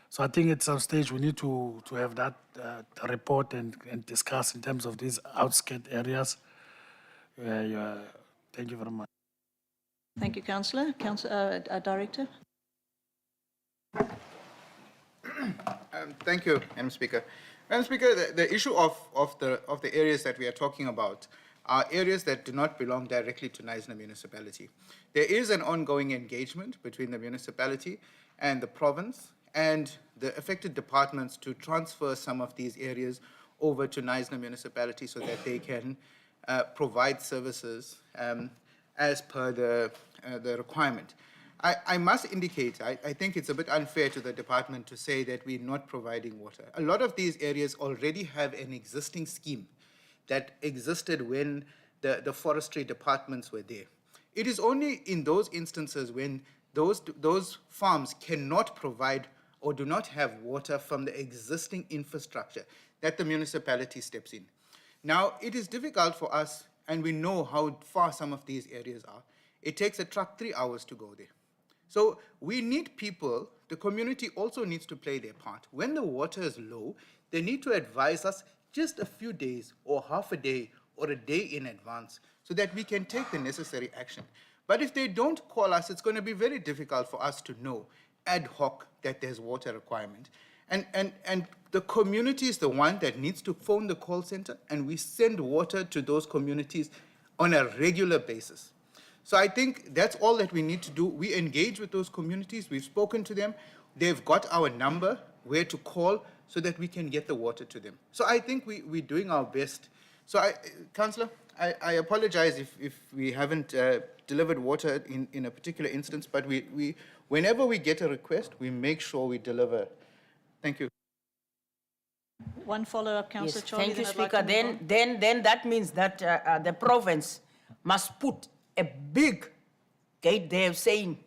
So I think at some stage we need to have that report and discuss in terms of these outskirt areas. Thank you very much. Thank you, Councillor. Director. Thank you, Madam Speaker. Madam Speaker, the issue of the areas that we are talking about are areas that do not belong directly to Knysna municipality. There is an ongoing engagement between the municipality and the province and the affected departments to transfer some of these areas over to Knysna municipality so that they can provide services as per the requirement. I must indicate, I think it's a bit unfair to the department to say that we're not providing water. A lot of these areas already have an existing scheme that existed when the forestry departments were there. It is only in those instances when those farms cannot provide or do not have water from the existing infrastructure that the municipality steps in. Now, it is difficult for us, and we know how far some of these areas are. It takes a truck 3 hours to go there. So we need people, the community also needs to play their part. When the water is low, they need to advise us just a few days or half a day or a day in advance so that we can take the necessary action. But if they don't call us, it's going to be very difficult for us to know ad hoc that there's water requirement. And the community is the one that needs to phone the call center, and we send water to those communities on a regular basis. So I think that's all that we need to do. We engage with those communities. We've spoken to them. They've got our number, where to call, so that we can get the water to them. So I think we're doing our best. So, Councillor, I apologize if we haven't delivered water in a particular instance, but whenever we get a request, we make sure we deliver. Thank you. One follow-up, Councillor Yes, Charlie. thank you, then I'd like Speaker. to move on. Then that means that the province must put a big gate there saying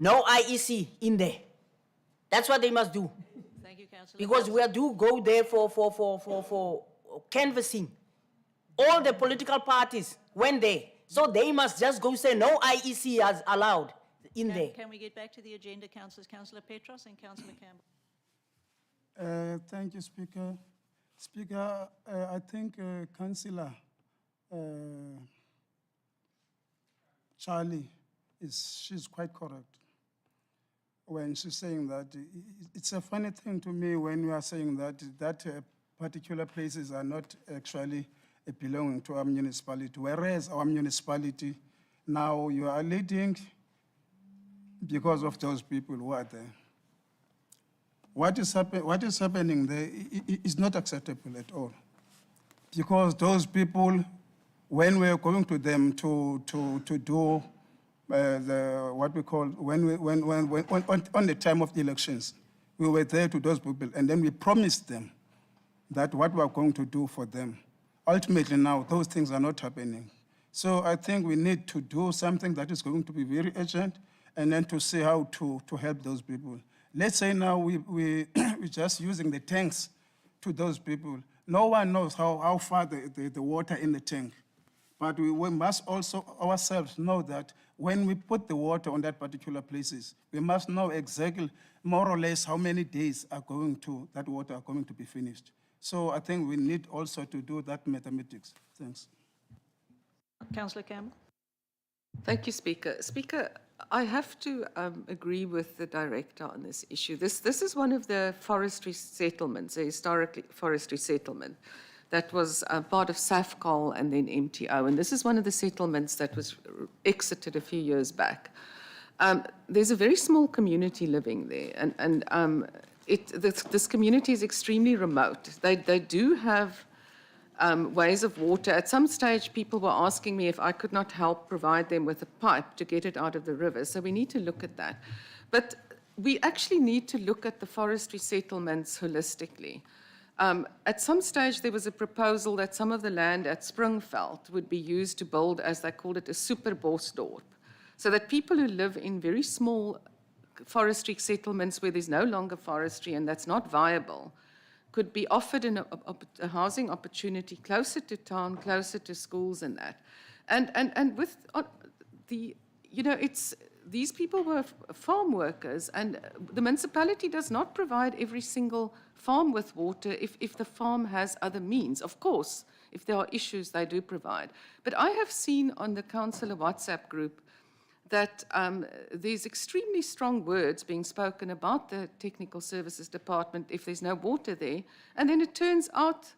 no IEC in there. That's what they must do. Thank you, Councillor. Because we do go there for canvassing. All the political parties went there. So they must just go say no IEC as allowed in there. Can we get back to the agenda, Councillors? Councillor Petros and Councillor Campbell. Thank you, Speaker. Speaker, I think Councillor Charlie, she's quite correct when she's saying that. It's a funny thing to me when we are saying that particular places are not actually belonging to our municipality, whereas our municipality, now you are leading because of those people who are there. What is happening there is not acceptable at all, because those people, when we're going to them to do what we call on the time of the elections, we were there to those people, and then we promised them that what we are going to do for them. Ultimately, now those things are not happening. So I think we need to do something that is going to be very urgent, and then to see how to help those people. Let's say now we're just using the tanks to those people. No one knows how far the water in the tank. But we must also ourselves know that when we put the water on that particular places, we must know exactly, more or less, how many days that water are going to be finished. So I think we need also to do that mathematics. Thanks. Councillor Campbell. Thank you, Speaker. Speaker, I have to agree with the director on this issue. This is one of the forestry settlements, a historic forestry settlement that was part of SAFCOL and then MTO. And this is one of the settlements that was exited a few years back. There's a very small community living there. And this community is extremely remote. They do have ways of water. At some stage, people were asking me if I could not help provide them with a pipe to get it out of the river. So we need to look at that. But we actually need to look at the forestry settlements holistically. At some stage, there was a proposal that some of the land at Springveld would be used to build, as they called it, a superbosdorp, so that people who live in very small forestry settlements where there's no longer forestry and that's not viable could be offered a housing opportunity closer to town, closer to schools and that. And with these people were farm workers, and the municipality does not provide every single farm with water if the farm has other means. Of course, if there are issues, they do provide. But I have seen on the councillor WhatsApp group that there's extremely strong words being spoken about the technical services department if there's no water there. And then it turns out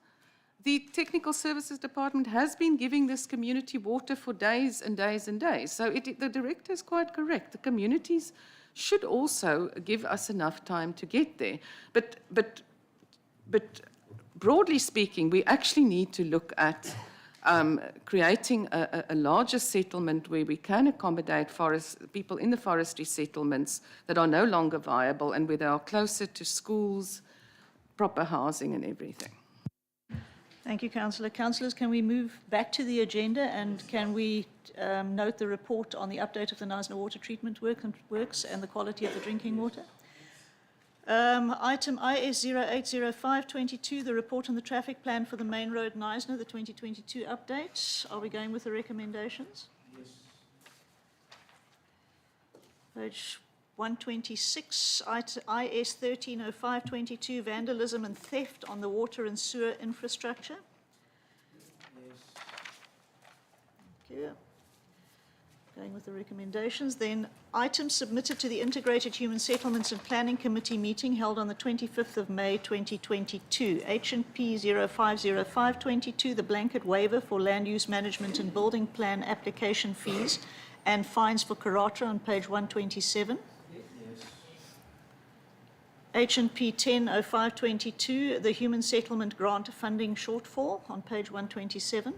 the technical services department has been giving this community water for days and days and days. So the director is quite correct. The communities should also give us enough time to get there. But broadly speaking, we actually need to look at creating a larger settlement where we can accommodate people in the forestry settlements that are no longer viable and where they are closer to schools, proper housing and everything. Thank you, Councillor. Councillors, can we move back to the agenda, and can we note the report on the update of the Knysna water treatment works and the quality of the drinking water? Item IS 080522, the report on the traffic plan for the main road Knysna, the 2022 update. Are we going with the recommendations? Yes. Page 126, IS 130522, vandalism and theft on the water and sewer infrastructure. Yes. Thank you. Going with the recommendations. Then items submitted to the Integrated Human Settlements and Planning Committee meeting held on the 25th of May 2022. H&P 050522, the blanket waiver for land use management and building plan application fees and fines for Karatra on page 127. H&P 100522, the human settlement grant funding shortfall on page 127.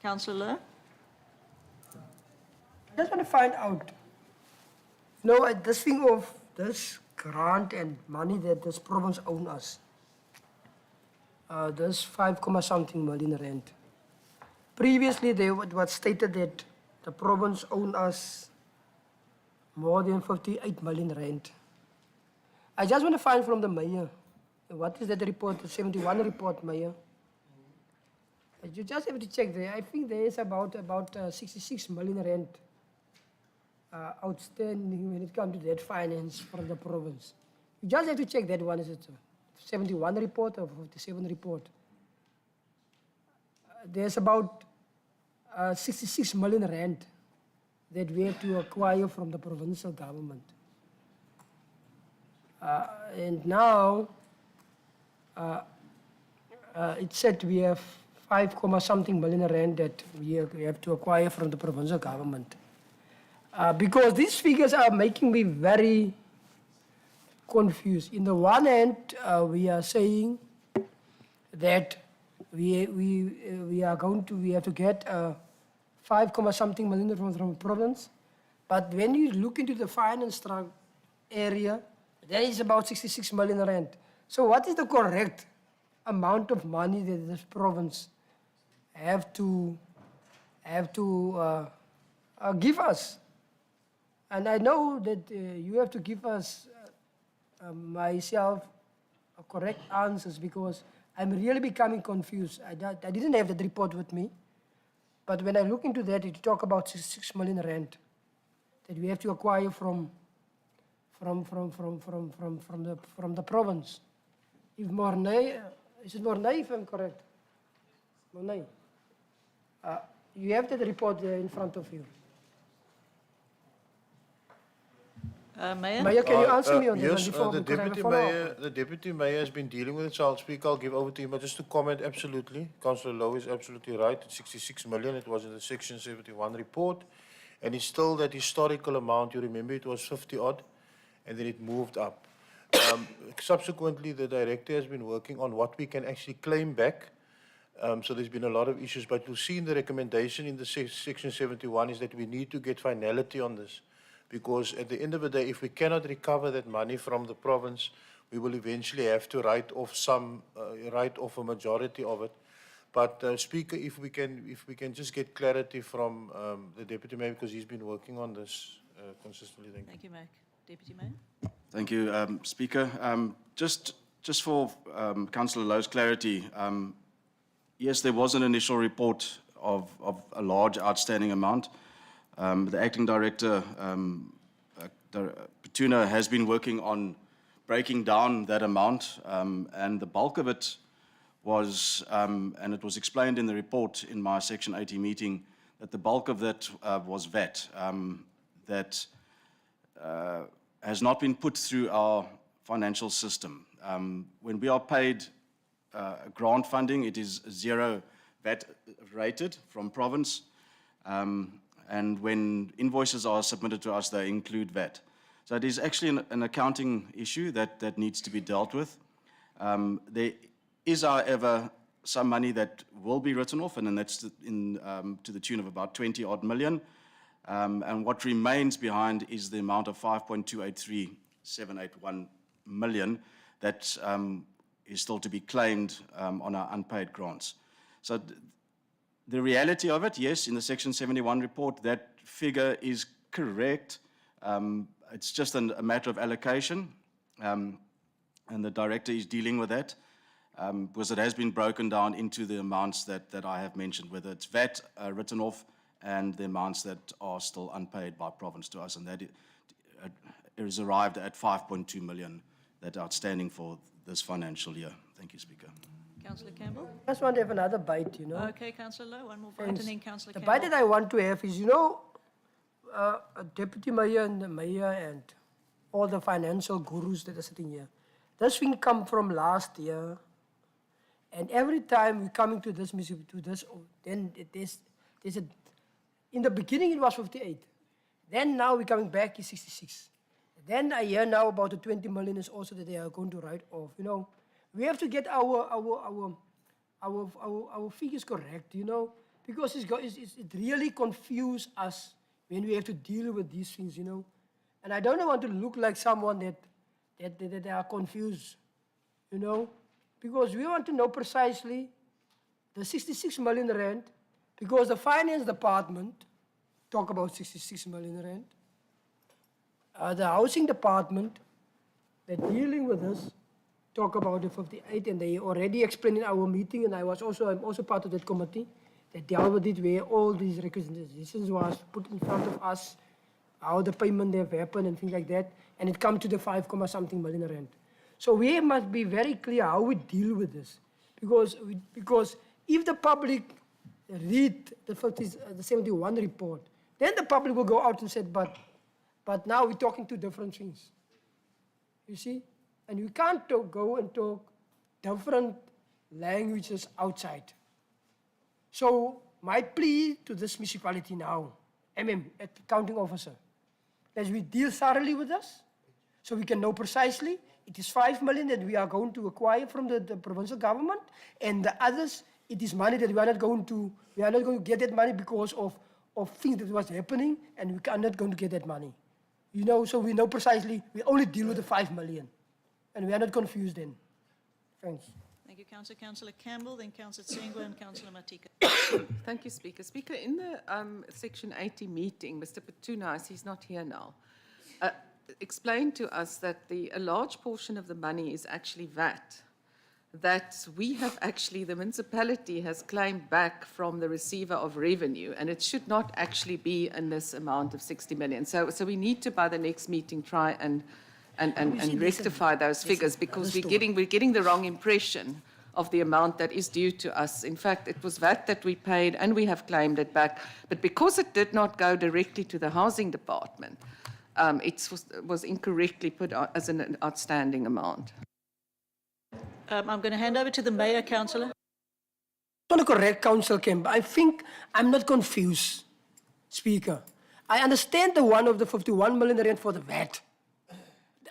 Councillor Lowe. I just want to find out, this thing of this grant and money that this province owns us, this 5-something million rand. Previously, they was stated that the province owned us more than 58 million rand. I just want to find from the mayor, what is that report, the 71 report, mayor? You just have to check there. I think there is about 66 million rand outstanding when it comes to that finance from the province. You just have to check that one. Is it 71 report or 57 report? There's about 66 million rand that we have to acquire from the provincial government. And now it's said we have 5-something million rand that we have to acquire from the provincial government. Because these figures are making me very confused. In the one hand, we are saying that we have to get 5-something million from the province, but when you look into the finance area, there is about 66 million rand. So what is the correct amount of money that this province have to give us? And I know that you have to give us myself correct answers, because I'm really becoming confused. I didn't have that report with me, but when I look into that, it talk about 66 million rand that we have to acquire from the province. If Mornay, is it Mornay if I'm correct? Mornay. You have that report there in front of you. Mayor? Mayor, can you answer me on that Yes, before the we could have a deputy follow-up? mayor, the deputy mayor has been dealing with it, so I'll speak. I'll give over to him. But just to comment, absolutely, Councillor Lowe is absolutely right. It's 66 million. It was in the Section 71 report, and it's still that historical amount. You remember, it was 50 odd, and then it moved up. Subsequently, the director has been working on what we can actually claim back. So there's been a lot of issues, but you'll see in the recommendation in the section 71 is that we need to get finality on this, because at the end of the day, if we cannot recover that money from the province, we will eventually have to write off a majority of it. But Speaker, if we can just get clarity from the Deputy Mayor, because he's been working on this consistently. Thank you. Thank you, Mac. Deputy Mayor. Thank you, Speaker. Just for Councillor Louw's clarity, yes, there was an initial report of a large outstanding amount. The acting director, Petuna, has been working on breaking down that amount, and the bulk of it was, and it was explained in the report in my Section 80 meeting, that the bulk of that was VAT, that has not been put through our financial system. When we are paid grant funding, it is zero VAT rated from province, and when invoices are submitted to us, they include VAT. So it is actually an accounting issue that needs to be dealt with. There is, however, some money that will be written off, and then that's to the tune of about 20 odd million. And what remains behind is the amount of 5.283781 million that is still to be claimed on our unpaid grants. So the reality of it, yes, in the Section 71 report, that figure is correct. It's just a matter of allocation, and the director is dealing with that, because it has been broken down into the amounts that I have mentioned, whether it's VAT written off and the amounts that are still unpaid by province to us, and that is arrived at 5.2 million that outstanding for this financial year. Thank you, Speaker. Councillor Campbell. I just want to have another bite, you know. Okay, Councillor Lowe, one more bite, and then Councillor The Campbell. bite that I want to have is, you know, Deputy Mayor and the Mayor and all the financial gurus that are sitting here. This thing come from last year, and every time we coming to this, then there's a, in the beginning it was 58. Then now we're coming back is 66. Then I hear now about the 20 million is also that they are going to write off. You know, we have to get our figures correct. You know, because it really confuse us when we have to deal with these things. You know, and I don't want to look like someone that they are confused. You know, because we want to know precisely the 66 million rand, because the finance department talk about 66 million rand. The housing department, they're dealing with this, talk about the 58, and they already explained in our meeting, and I'm also part of that committee that dealt with it, where all these requisitions was put in front of us, how the payment have happened and things like that, and it come to the 5-something million rand. So we must be very clear how we deal with this, because if the public read the 71 report, then the public will go out and say, but now we're talking two different things. You see? And we can't go and talk different languages outside. So my plea to this municipality now, accounting officer, that we deal thoroughly with us, so we can know precisely it is 5 million that we are going to acquire from the provincial government, and the others, it is money that we are not going to get that money because of things that was happening, and we are not going to get that money. You know, so we know precisely, we only deal with the 5 million. And we are not confused then. Thanks. Thank you, Councillor. Councillor Campbell, then Councillor Tsengwa and Councillor Matika. Thank you, Speaker. Speaker, in the Section 80 meeting, Mr. Petuna, he's not here now, explained to us that a large portion of the money is actually VAT, that we have actually, the municipality has claimed back from the receiver of revenue, and it should not actually be in this amount of 60 million. So we need to, by the next meeting, try and rectify those figures, because we're getting the wrong impression of the amount that is due to us. In fact, it was VAT that we paid, and we have claimed it back. But because it did not go directly to the housing department, it was incorrectly put as an outstanding amount. I'm going to hand over to the Mayor, Councillor. I want to correct Councillor Kemp. I think I'm not confused, Speaker. I understand the one of the 51 million rand for the VAT.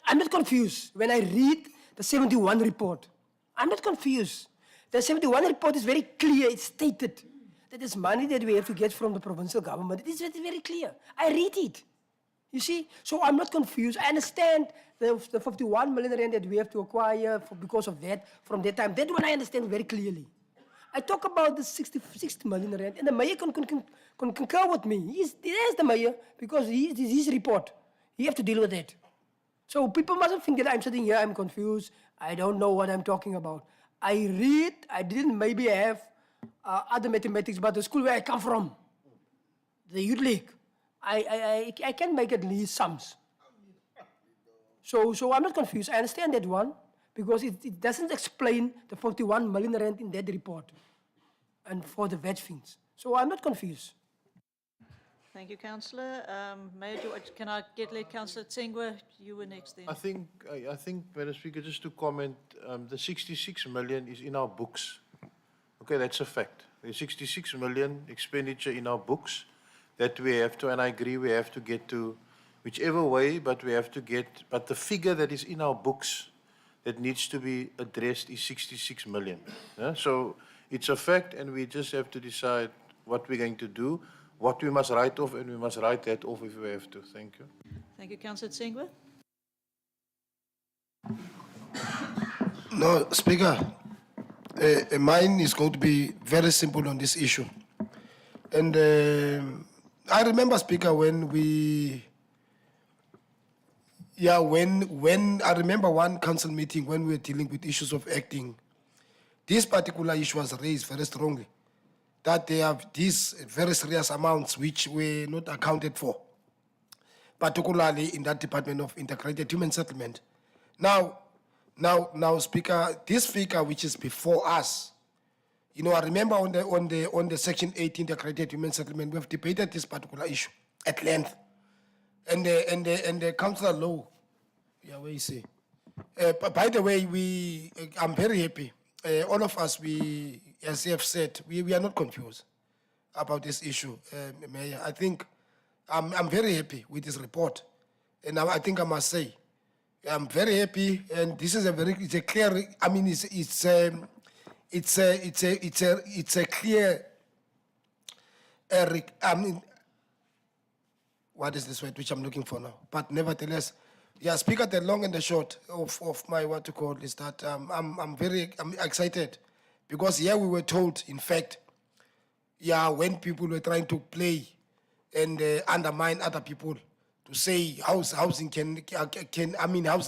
I'm not confused when I read the 71 report. I'm not confused. The 71 report is very clear. It's stated that there's money that we have to get from the provincial government. It is very, very clear. I read it. You see? So I'm not confused. I understand the 51 million rand that we have to acquire because of that from that time. That one I understand very clearly. I talk about the 60 million rand, and the mayor can concur with me. There's the mayor, because it's his report. He have to deal with it. So people mustn't think that I'm sitting here, I'm confused, I don't know what I'm talking about. I read, I didn't maybe have other mathematics, but the school where I come from, the youth league, I can make at least sums. So I'm not confused. I understand that one, because it doesn't explain the 41 million rand in that report and for the veg things. So I'm not confused. Thank you, Councillor. Mayor, can I let Councillor Tsengwa? You were next then. I think, Madam Speaker, just to comment, the 66 million is in our books. Okay, that's a fact. There's 66 million expenditure in our books that we have to, and I agree, we have to get to whichever way, but we have to get, but the figure that is in our books that needs to be addressed is 66 million. Yeah? So it's a fact, and we just have to decide what we're going to do, what we must write off, and we must write that off if we have to. Thank you. Thank you, Councillor Tsengwa. No, Speaker, mine is going to be very simple on this issue. And I remember, Speaker, when I remember one council meeting when we were dealing with issues of acting, this particular issue was raised very strongly, that they have these very serious amounts which were not accounted for, particularly in that Department of Integrated Human Settlement. Now, Speaker, this figure which is before us, you know, I remember on the Section 18 Integrated Human Settlement, we have debated this particular issue at length, and the Councillor Low, yeah, where is he? By the way, I'm very happy. All of us, as you have said, we are not confused about this issue, Mayor. I think I'm very happy with this report, and I think I must say I'm very happy. And this is it's a clear. I mean, it's a clear. I mean, what is this word which I'm looking for now? But nevertheless, yeah, Speaker, the long and the short of my what to call is that I'm excited, because here we were told, in fact, yeah, when people were trying to play and undermine other people, to say housing housing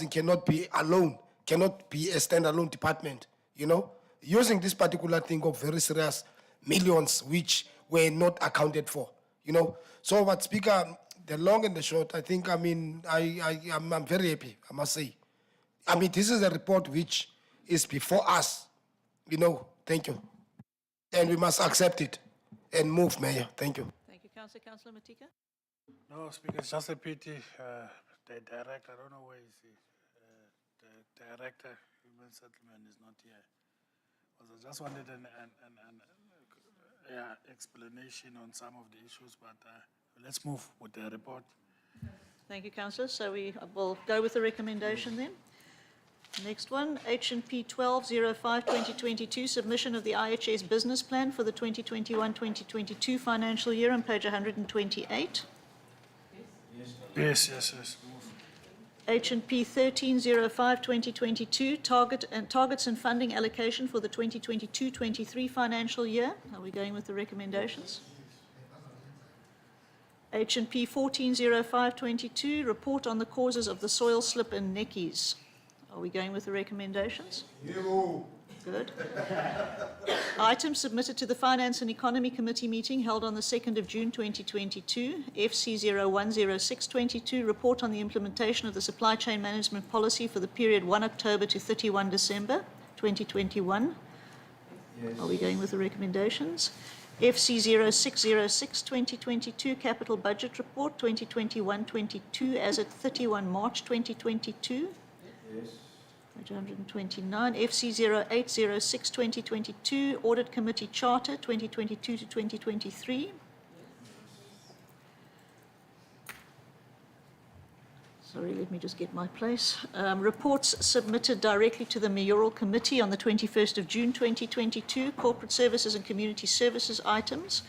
cannot be alone, cannot be a standalone department, you know, using this particular thing of very serious millions which were not accounted for, you know. So, but Speaker, the long and the short, I think, I'm very happy, I must say. I mean, this is a report which is before us, you know. Thank you. And we must accept it and move, Mayor. Thank you. Thank you, Councillor. Councillor Matika? No, Speaker, it's just a pity the director, I don't know where is he, the director, Human Settlement, is not here. Because I just wanted an explanation on some of the issues, but let's move with the report. Thank you, Councillor. So we will go with the recommendation then. Next one, H&P 1205-2022, submission of the IHS business plan for the 2021-2022 financial year on page 128. Yes. Move. H&P 1305-2022, targets and funding allocation for the 2022-23 financial year. Are we going with the recommendations? H&P 1405-22, report on the causes of the soil slip in Neckies. Are we going with the recommendations? Good. Item submitted to the Finance and Economy Committee meeting held on the 2nd of June 2022, FC 010622, report on the implementation of the supply chain management policy for the period 1 October to 31 December 2021. Yes. Are we going with the recommendations? FC 0606 2022, capital budget report 2021-22 as at 31 March 2022. Yes. Page 129, FC 0806 2022, Audit Committee Charter 2022 to 2023. Sorry, let me just get my place. Reports submitted directly to the Mayoral Committee on the 21st of June 2022, Corporate Services and Community Services items.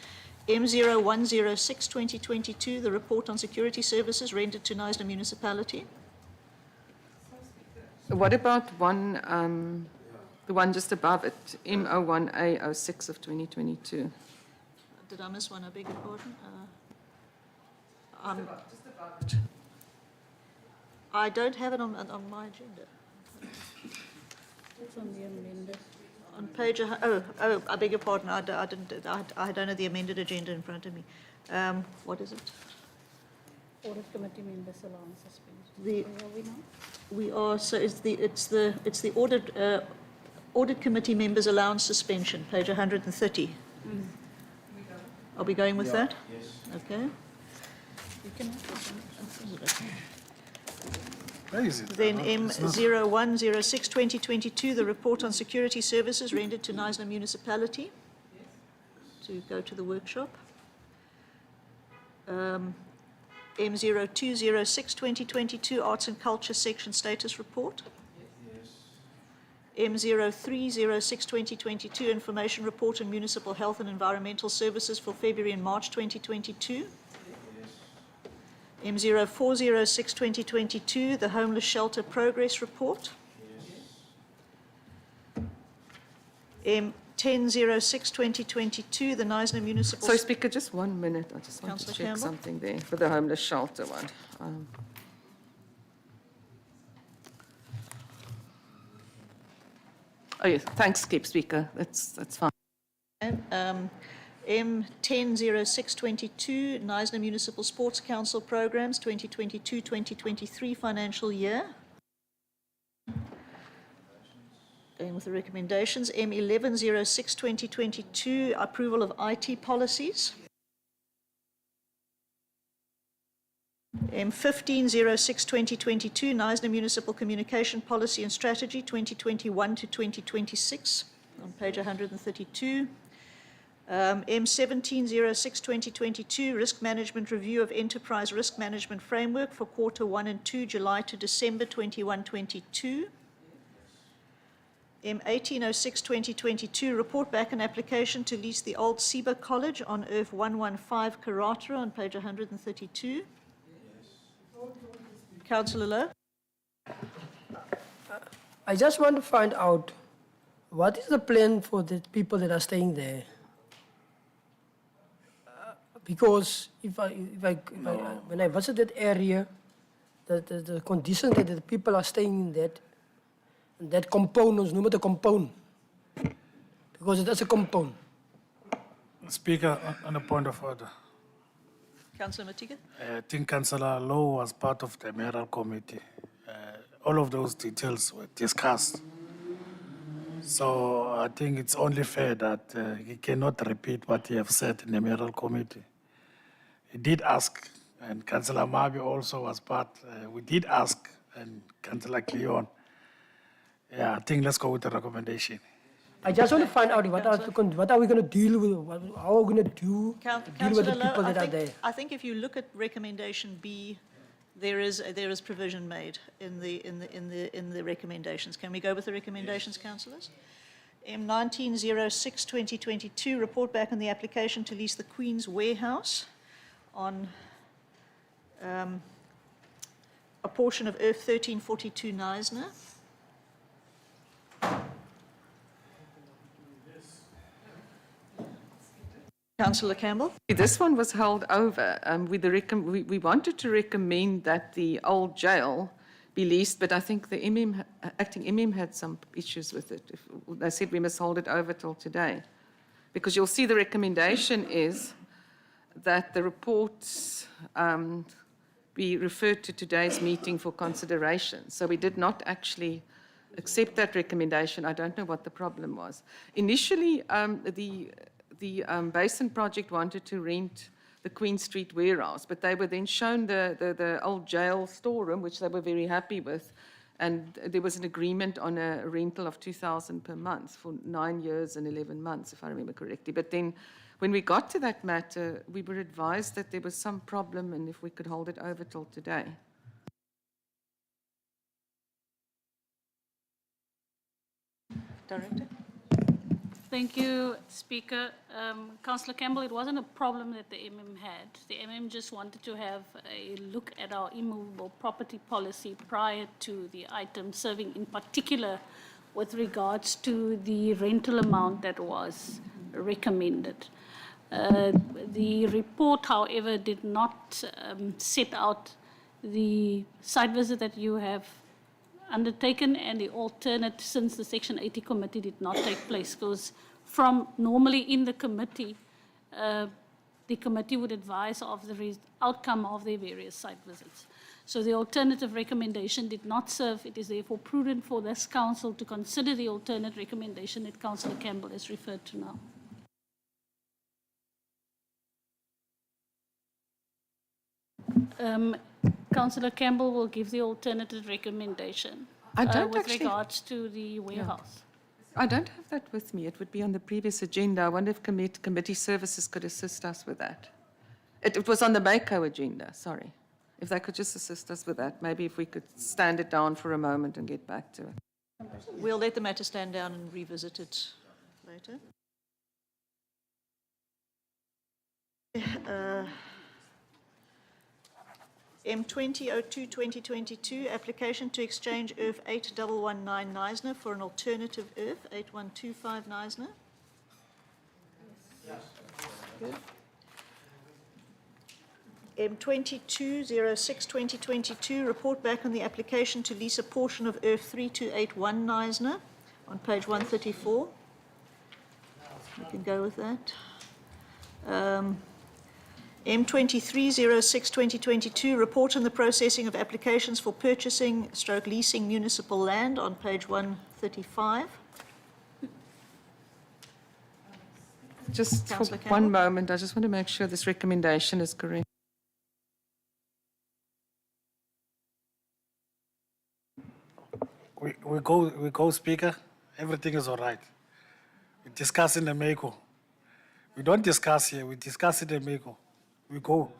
M0106-2022, the report on security services rendered to Knysna Municipality. What about the one just above it, M01A06 of 2022? Did I miss one? I beg your pardon. Just above it. I don't have it on my agenda. It's on the amended. On page, I beg your pardon, I don't have the amended agenda in front of me. What is it? Audit committee members allowance suspension. The- Where are we now? We are, so it's the audit committee members allowance suspension, page 130. Are we going with that? Yes. Okay. You can have this one. Is it okay? Where is it? Then It's not- M0106-2022, the report on security services rendered to Knysna Municipality. To go to the workshop. M0206-2022, arts and culture section status report. M0306-2022, information report on municipal health and environmental services for February and March 2022. M0406-2022, the homeless shelter progress report. M1006-2022, the Knysna Municipal... Sorry, Speaker, just 1 minute. I just want Councillor to check Campbell? something there for the homeless shelter one. Oh, yes, thanks, Keep Speaker. That's fine. M1006-22, Knysna Municipal Sports Council Programs, 2022-2023 financial year. Going with the recommendations. M1106-2022, approval of IT policies. M1506-2022, Knysna Municipal Communication Policy and Strategy, 2021 to 2026, on page 132. M1706-2022, Risk Management Review of Enterprise Risk Management Framework for quarter 1 and 2, July to December 21-22. M1806-2022, report back an application to lease the old Seba College on Earth 115 Karatra on page 132. Councillor Lowe? I just want to find out, what is the plan for the people that are staying there? Because when I visit that area, the conditions that the people are staying in that compound, ons noem het 'n compound, because it is a compound. Speaker, on a point of order. Councillor Matiga? I think Councillor Lowe was part of the mayoral committee. All of those details were discussed. So I think it's only fair that he cannot repeat what he have said in the mayoral committee. He did ask, and Councillor Mabi also was part. We did ask, and Councillor Cleon. Yeah, I think let's go with the recommendation. I just want to find out what are we going to deal with, how are we going to deal with the Councillor Lowe, people that are there. I think if you look at recommendation B, there is provision made in the recommendations. Can we go with the recommendations, councillors? M1906-2022, report back on the application to lease the Queen's Warehouse on a portion of Earth 1342 Knysna. Councillor Campbell? This one was held over. We wanted to recommend that the old jail be leased, but I think the acting MM had some issues with it. They said we must hold it over till today. Because you'll see the recommendation is that the reports be referred to today's meeting for consideration. So we did not actually accept that recommendation. I don't know what the problem was. Initially, the Basin Project wanted to rent the Queen Street warehouse, but they were then shown the old jail storeroom, which they were very happy with, and there was an agreement on a rental of 2,000 per month for 9 years and 11 months, if I remember correctly. But then when we got to that matter, we were advised that there was some problem and if we could hold it over till today. Director. Thank you, Speaker. Councillor Campbell, it wasn't a problem that the MM had. The MM just wanted to have a look at our immovable property policy prior to the item serving, in particular with regards to the rental amount that was recommended. The report, however, did not set out the site visit that you have undertaken and the alternate, since the Section 80 committee did not take place, because from normally in the committee would advise of the outcome of their various site visits. So the alternative recommendation did not serve. It is therefore prudent for this council to consider the alternate recommendation that Councillor Campbell has referred to now. Councillor Campbell will give the alternative recommendation I don't with actually- regards to the warehouse. I don't have that with me. It would be on the previous agenda. I wonder if committee services could assist us with that. It was on the MACO agenda, sorry. If they could just assist us with that, maybe if we could stand it down for a moment and get back to it. We'll let the matter stand down and revisit it later. M2002-2022, application to exchange IRF 8119 Neisner for an alternative IRF 8125 Neisner. Good. M2206-2022, report back on the application to lease a portion of IRF 3281 Neisner on page 134. We can go with that. M2306-2022, report on the processing of applications for purchasing / leasing municipal land on page 135. Just for Councillor one Campbell. moment, I just want to make sure this recommendation is correct. We go, Speaker. Everything is all right. We discuss in the MACO. We don't discuss here. We discuss in the MACO. We go.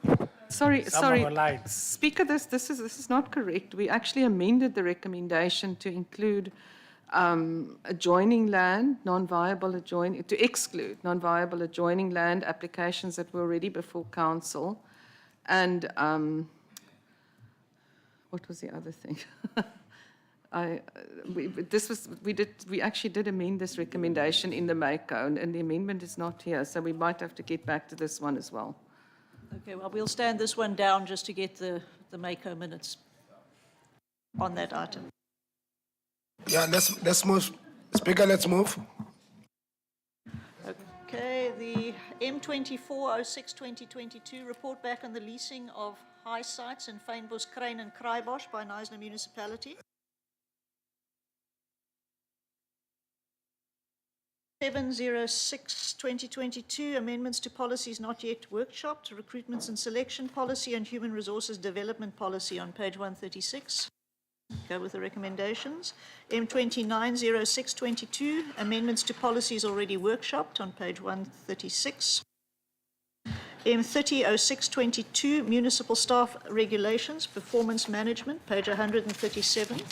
Sorry, Some sorry. of our line. Speaker, this is not correct. We actually amended the recommendation to include adjoining land, non-viable adjoining, to exclude non-viable adjoining land applications that were already before council. And what was the other thing? We actually did amend this recommendation in the MACO, and the amendment is not here, so we might have to get back to this one as well. Okay, well, we'll stand this one down just to get the MACO minutes on that item. Yeah, let's move. Speaker, let's move. Okay, the M2406-2022, report back on the leasing of high sites in Fynbos, Crane and Kraaibosch by Knysna Municipality. 706-2022, amendments to policies not yet workshopped, recruitments and selection policy and human resources development policy on page 136. Go with the recommendations. M2906-22, amendments to policies already workshopped on page 136. M3006-22, municipal staff regulations, performance management, page 137.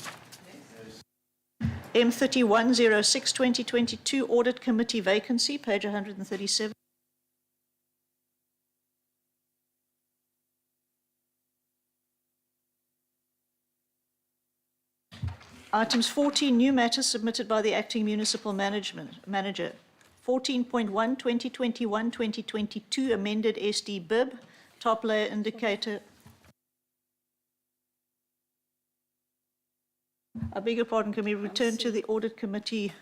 M3106-2022, audit committee vacancy, page 137. Items 14, new matters submitted by the acting municipal manager. 14.1, 2021-2022, amended SD bib, top layer indicator. I beg your pardon, can we return to the audit committee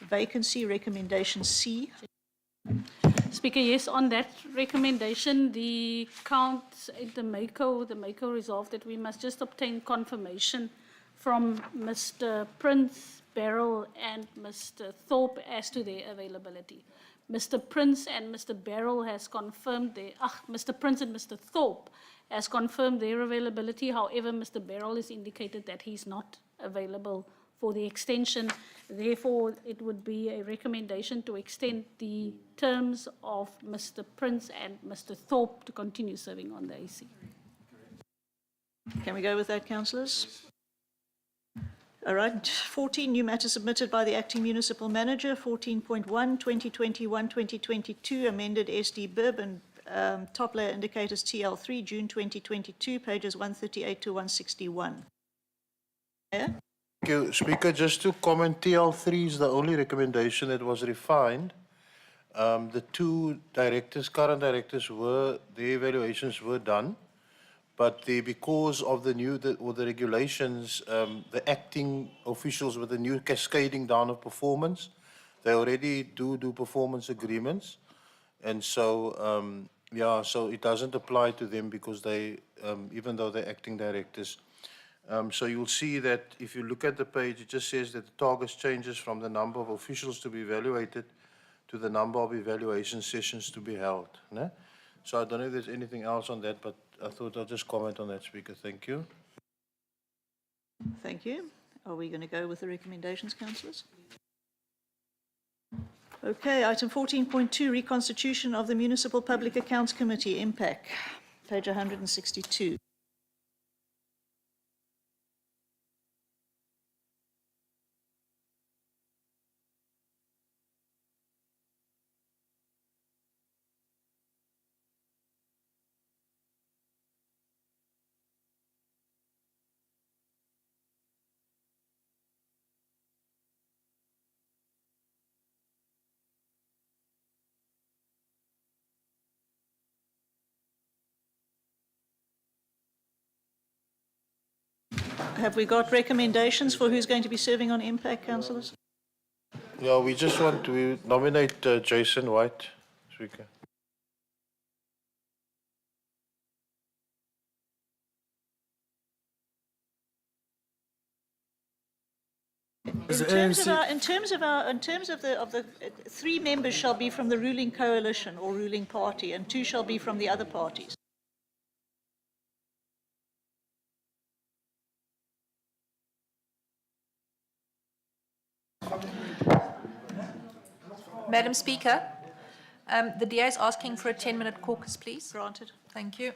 vacancy, recommendation C? Speaker, yes, on that recommendation, the count at the MACO resolved that we must just obtain confirmation from Mr. Prince, Beryl, and Mr. Thorpe as to their availability. Mr. Prince and Mr. Beryl has confirmed Mr. Prince and Mr. Thorpe has confirmed their availability. However, Mr. Beryl has indicated that he's not available for the extension. Therefore, it would be a recommendation to extend the terms of Mr. Prince and Mr. Thorpe to continue serving on the AC. Can we go with that, councillors? All right, 14 new matters submitted by the acting municipal manager. 14.1, 2021-2022, amended SD Bib and top layer indicators TL3, June 2022, pages 138 to 161. Yeah? Thank you, Speaker. Just to comment, TL3 is the only recommendation that was refined. The two directors, current directors, their evaluations were done, but because of the regulations, the acting officials with the new cascading down of performance, they already do performance agreements, and so so it doesn't apply to them because they, even though they're acting directors. So you'll see that if you look at the page, it just says that the targets changes from the number of officials to be evaluated to the number of evaluation sessions to be held. Né? So I don't know if there's anything else on that, but I thought I'll just comment on that, Speaker. Thank you. Thank you. Are we going to go with the recommendations, councillors? Okay, item 14.2, reconstitution of the Municipal Public Accounts Committee, MPAC, page 162. Have we got recommendations for who's going to be serving on MPAC, councillors? Yeah, we just want to nominate Jason White, Speaker. In terms of the 3 members shall be from the ruling coalition or ruling party, and 2 shall be from the other parties. Madam Speaker, the DA is asking for a 10-minute caucus, please. Granted. Thank you.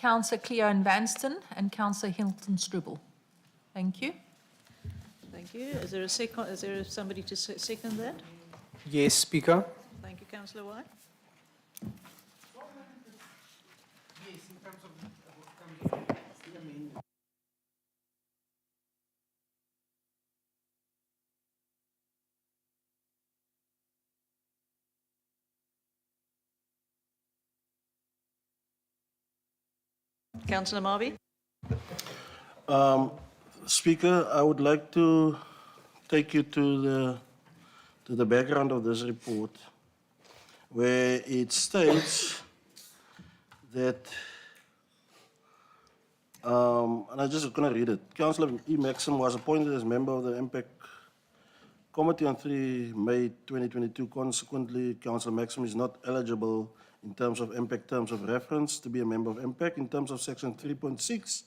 Councillor Cleo and Vanston and Councillor Hilton Struble. Thank you. Thank you. Is there a second, is there somebody to second that? Yes, Speaker. Thank you, Councillor White. Councillor Marby. Speaker, I would like to take you to the background of this report, where it states that, and I'm just going to read it. Councillor E. Maxim was appointed as member of the Impact Committee on 3 May 2022. Consequently, Councillor Maxim is not eligible in terms of Impact terms of reference to be a member of Impact. In terms of section 3.6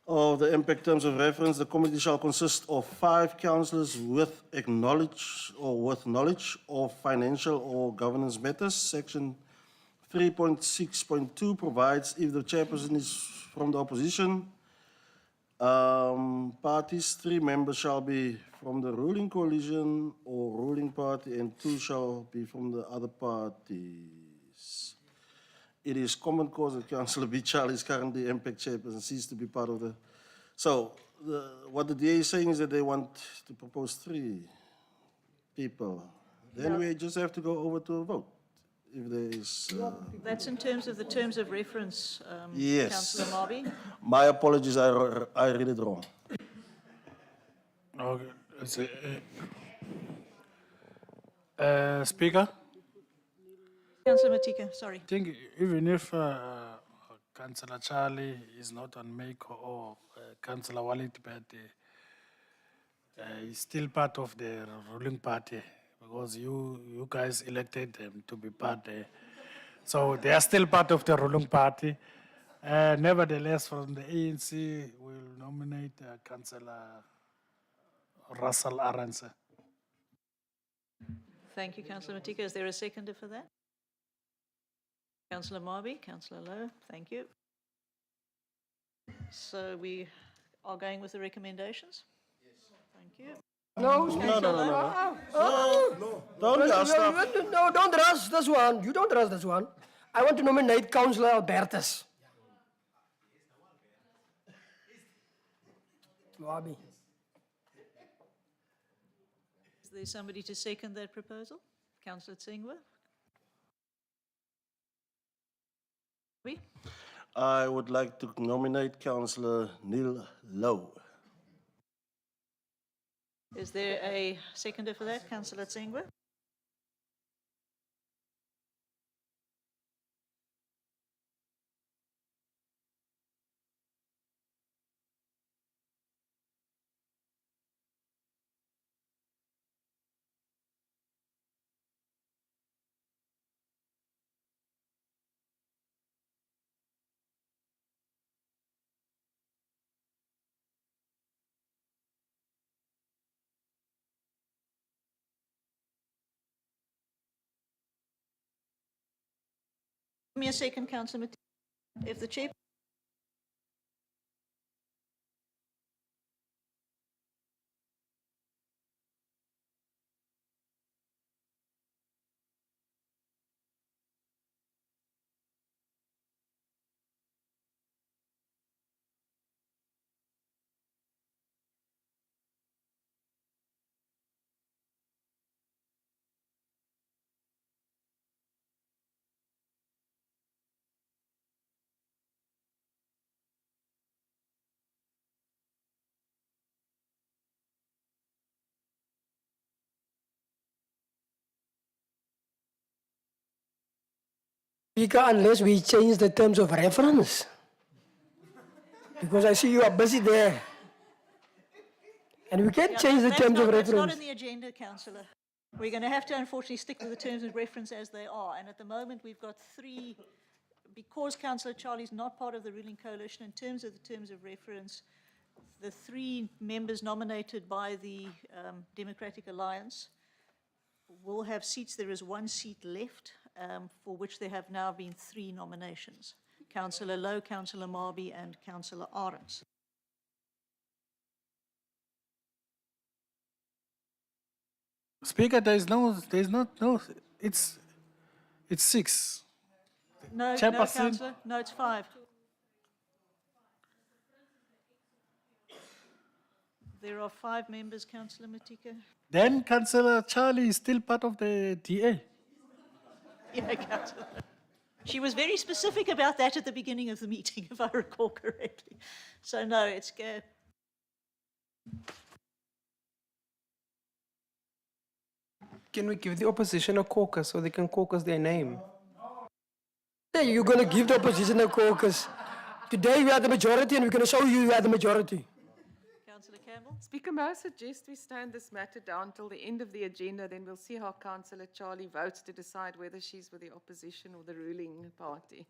of the Impact terms of reference, the committee shall consist of 5 councillors with knowledge of financial or governance matters. Section 3.6.2 provides if the chairperson is from the opposition parties, 3 members shall be from the ruling coalition or ruling party and 2 shall be from the other parties. It is common cause that Councillor Bichal is currently Impact chairperson, ceased to be part of the... So, what the DA is saying is that they want to propose 3 people. Then we just have to go over to a vote. If there is... That's in terms of the terms of reference, yes. Councillor Marby. My apologies, I read it wrong. Okay. Speaker? Councillor Matika, sorry. I think even if Councillor Charlie is not on make or Councillor Walid, but he's still part of the ruling party because you guys elected them to be part. So they are still part of the ruling party. Nevertheless, from the ANC, we'll nominate Councillor Russell Aranse. Thank you, Councillor Matika. Is there a seconder for that? Councillor Marby, Councillor Lowe, thank you. So we are going with the recommendations? Yes. Thank you. No, don't rush this one. You don't rush this one. I want to nominate Councillor Albertus. Wabi. Is there somebody to second that proposal? Councillor Tsingwa? I would like to nominate Councillor Neil Lowe. Is there a seconder for that, Councillor Tsingwa? Give me a second, Councillor Matika. If the chair... Speaker, unless we change the terms of reference. Because I see you are busy there. And we can't change the terms of That's not reference. on the agenda, Councillor. We're going to have to unfortunately stick with the terms of reference as they are. And at the moment, we've got 3, because Councillor Charlie is not part of the ruling coalition, in terms of the terms of reference, the 3 members nominated by the Democratic Alliance will have seats. There is 1 seat left, for which there have now been 3 nominations. Councillor Lowe, Councillor Marby, and Councillor Arends. Speaker, it's 6. No, no, Chairperson. Councillor. No, it's 5. There are 5 members, Councillor Matika. Then Councillor Charlie is still part of the DA. Yeah, Councillor. She was very specific about that at the beginning of the meeting, if I recall correctly. So no, it's Can we give the opposition a caucus so they can caucus their name? Yeah, you're going to give the opposition a caucus. Today we are the majority and we're going to show you are the majority. Councillor Campbell. Speaker, may I suggest we stand this matter down till the end of the agenda, then we'll see how Councillor Charlie votes to decide whether she's with the opposition or the ruling party.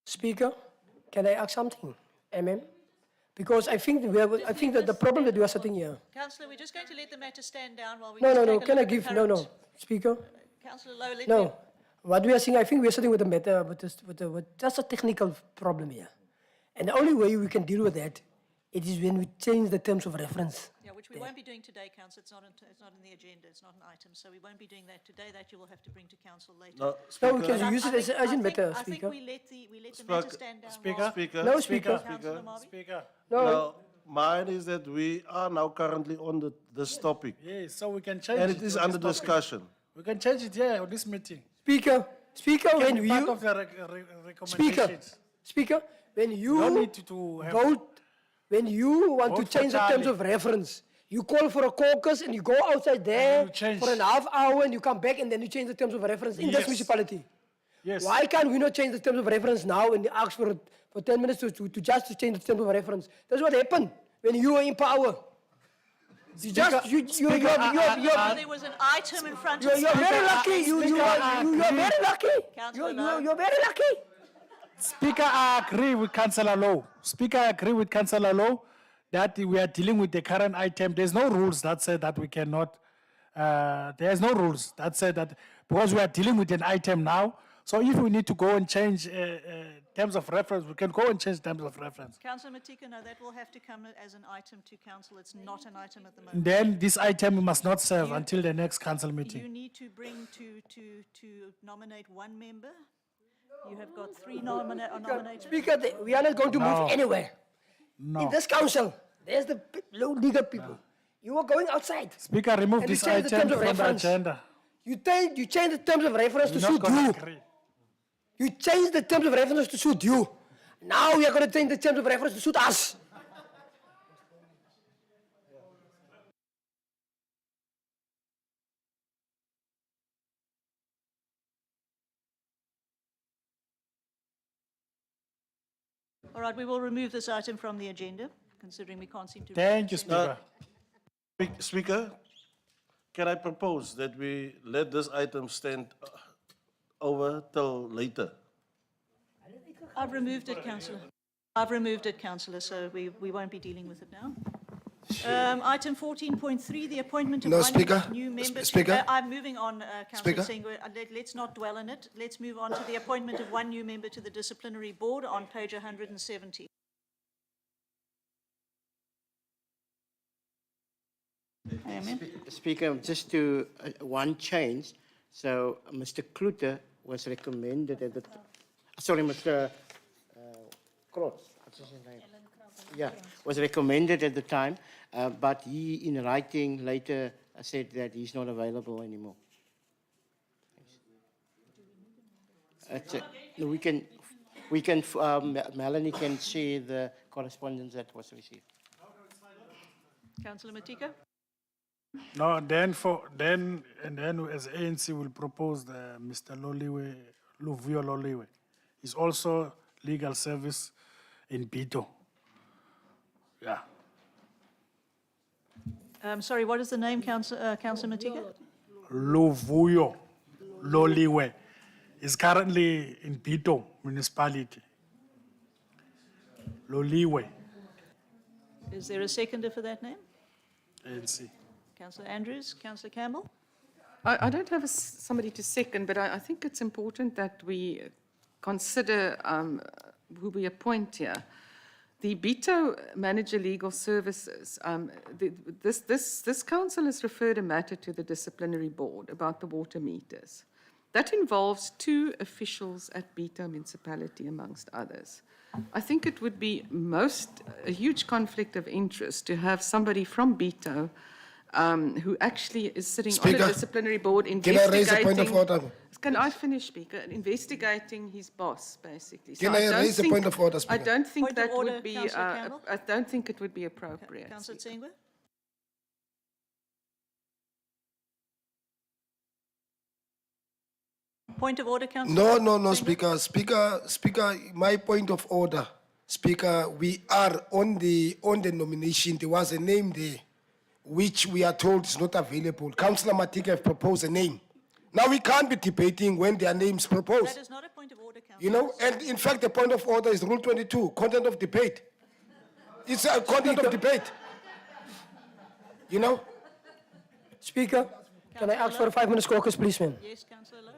Speaker, can I ask something, MM? Because I think that the problem that we are sitting here. Councillor, we're just going to let the matter stand down while we No, just no, no. take a Can I look at the give? No, no. current- Speaker. Councillor Lowe, let me. No. What we are saying, I think we are sitting with a matter with just a technical problem here, and the only way we can deal with that, it is when we change the terms of reference. Yeah, which we won't be doing today, Councillor. It's not in the agenda. It's not an item, so we won't be doing that today. That you will have to bring to Council later. No, No, we Speaker. can use it as an urgent matter, I think Speaker. we let the matter stand down. Speaker. Speaker. No, Speaker. Speaker. Councillor Marby. Speaker. No. Now, mine is that we are now currently on this topic, Yes, so we can change and it. it is on under this topic. discussion. We can change it here on this meeting. Speaker, Can when be part you of the recommendations. Speaker, when No you need to have. vote, when you want to Vote for change the terms Charlie. of reference, you call for a caucus and you go outside there you change. for an half hour and you come back and then you change the terms of reference in this Yes. municipality. Yes. Why can't we not change the terms of reference now and ask for 10 minutes to just to change the terms of reference? That's what happened when you were in power. You just, you, There was an item in front of you're very lucky. Speaker, You're very lucky. Councillor Lowe. You're very lucky. Speaker, I agree with Councillor Lowe. Speaker, I agree with Councillor Lowe that we are dealing with the current item. There's no rules that say that we cannot, there's no rules that say that, because we are dealing with an item now. So if we need to go and change terms of reference, we can go and change terms of reference. Councillor Matika, no, that will have to come as an item to Council. It's not an item at the moment. Then this item must not serve until the next council You meeting. need to bring to nominate 1 member. You have got 3 nominated. Speaker, we are not going to No. move anywhere. No. In this council, there's the low legal people. You are going outside. Speaker, remove And you this change the item terms of from the reference. agenda. You change the terms of reference to We're not suit going you. to agree. You change the terms of reference to suit you. Now we are going to change the terms of reference to suit us. All right, we will remove this item from the agenda, considering we can't seem to. Thank you, Speaker. Speaker, can I propose that we let this item stand over till later? I've removed it, Councillor. I've removed it, Councillor, so we won't be dealing with it now. Item 14.3, the appointment of No, one Speaker. new member. Speaker. I'm moving on, Councillor Speaker. Singh. Let's not dwell on it. Let's move on to the appointment of 1 new member to the disciplinary board on page 170. Speaker, just to one change. So Mr. Kluter was recommended at the, sorry, Mr. Krotz, what's his name? Yeah, was recommended at the time, but he in writing later said that he's not available anymore. No, we can, we can, Melanie can share the correspondence that was received. Councillor Matika? No, and then as ANC will propose the Mr. Luvio Loliwe. He's also legal service in Bito. Yeah. Sorry, what is the name, Councillor Matika? Luvuyo Loliwe is currently in Bito municipality. Loliwe, Is there a seconder for that name? ANC. Councillor Andrews, Councillor Campbell? I don't have somebody to second, but I think it's important that we consider who we appoint here. The Bito Manager Legal Services, this council has referred a matter to the disciplinary board about the water meters. That involves 2 officials at Bito Municipality, amongst others. I think it would be a huge conflict of interest to have somebody from Bito who actually is sitting on Speaker, a disciplinary board Can I investigating. raise a point of order? Can I finish, Speaker? Investigating his boss, basically. Can I I don't raise a think- point of order, I Speaker? don't think Point of that order, would be. Councillor Campbell. I don't think it would be appropriate. Councillor Tsengwe? Point of order, Councillor? No, Tsengwe? Speaker, my point of order, Speaker, we are on the nomination. There was a name there, which we are told is not available. Councillor Matika have proposed a name. Now we can't be debating when their names proposed. That is not a point of order, Councillor. You know, and in fact, the point of order is Rule 22, content of debate. It's a content of debate. You know? Speaker, can I ask for a 5-minute caucus, please, ma'am? Yes, Councillor Lowe?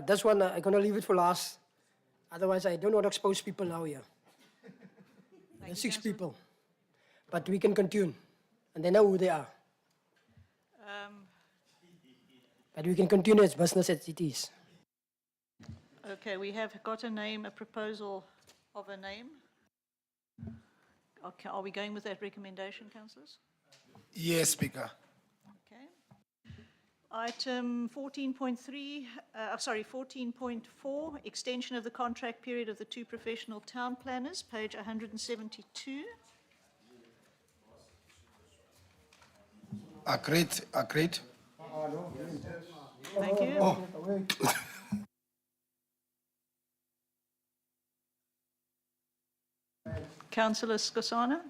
This one, I'm going to leave it for last. Otherwise, I don't want to expose people now here. There's 6 people. But we can continue. And they know who they are. But we can continue as business as it is. Okay, we have got a name, a proposal of a name. Okay, are we going with that recommendation, councillors? Yes, Speaker. Okay. Item 14.4, extension of the contract period of the 2 professional town planners, page 172. Agreed. Thank you. Oh. Councillor Skosana.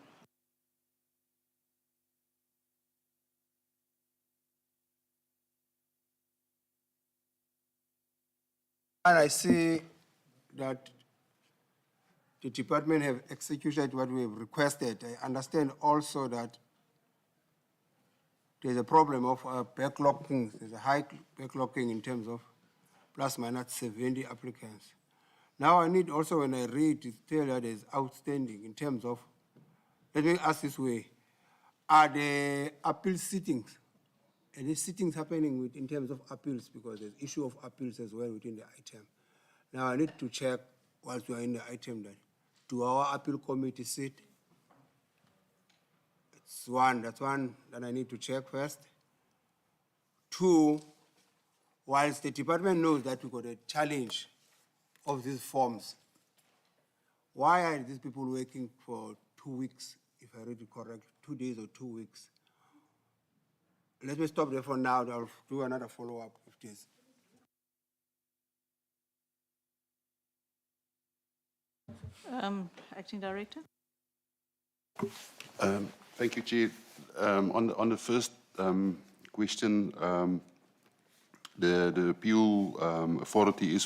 And I see that the department have executed what we have requested. I understand also that there's a problem of backlogging. There's a high backlogging in terms of plus minus 70 applicants. Now I need also, when I read, to tell that there's outstanding in terms of, let me ask this way, are the appeal sittings, any sittings happening in terms of appeals, because there's issue of appeals as well within the item. Now I need to check, whilst we are in the item, that do our appeal committee sit? That's one that I need to check first. 2, whilst the department knows that we got a challenge of these forms, why are these people working for 2 weeks, if I read it correct, 2 days or 2 weeks? Let me stop there for now. I'll do another follow-up of this. Acting Director. Thank you, Chair. On the first question, the appeal authority is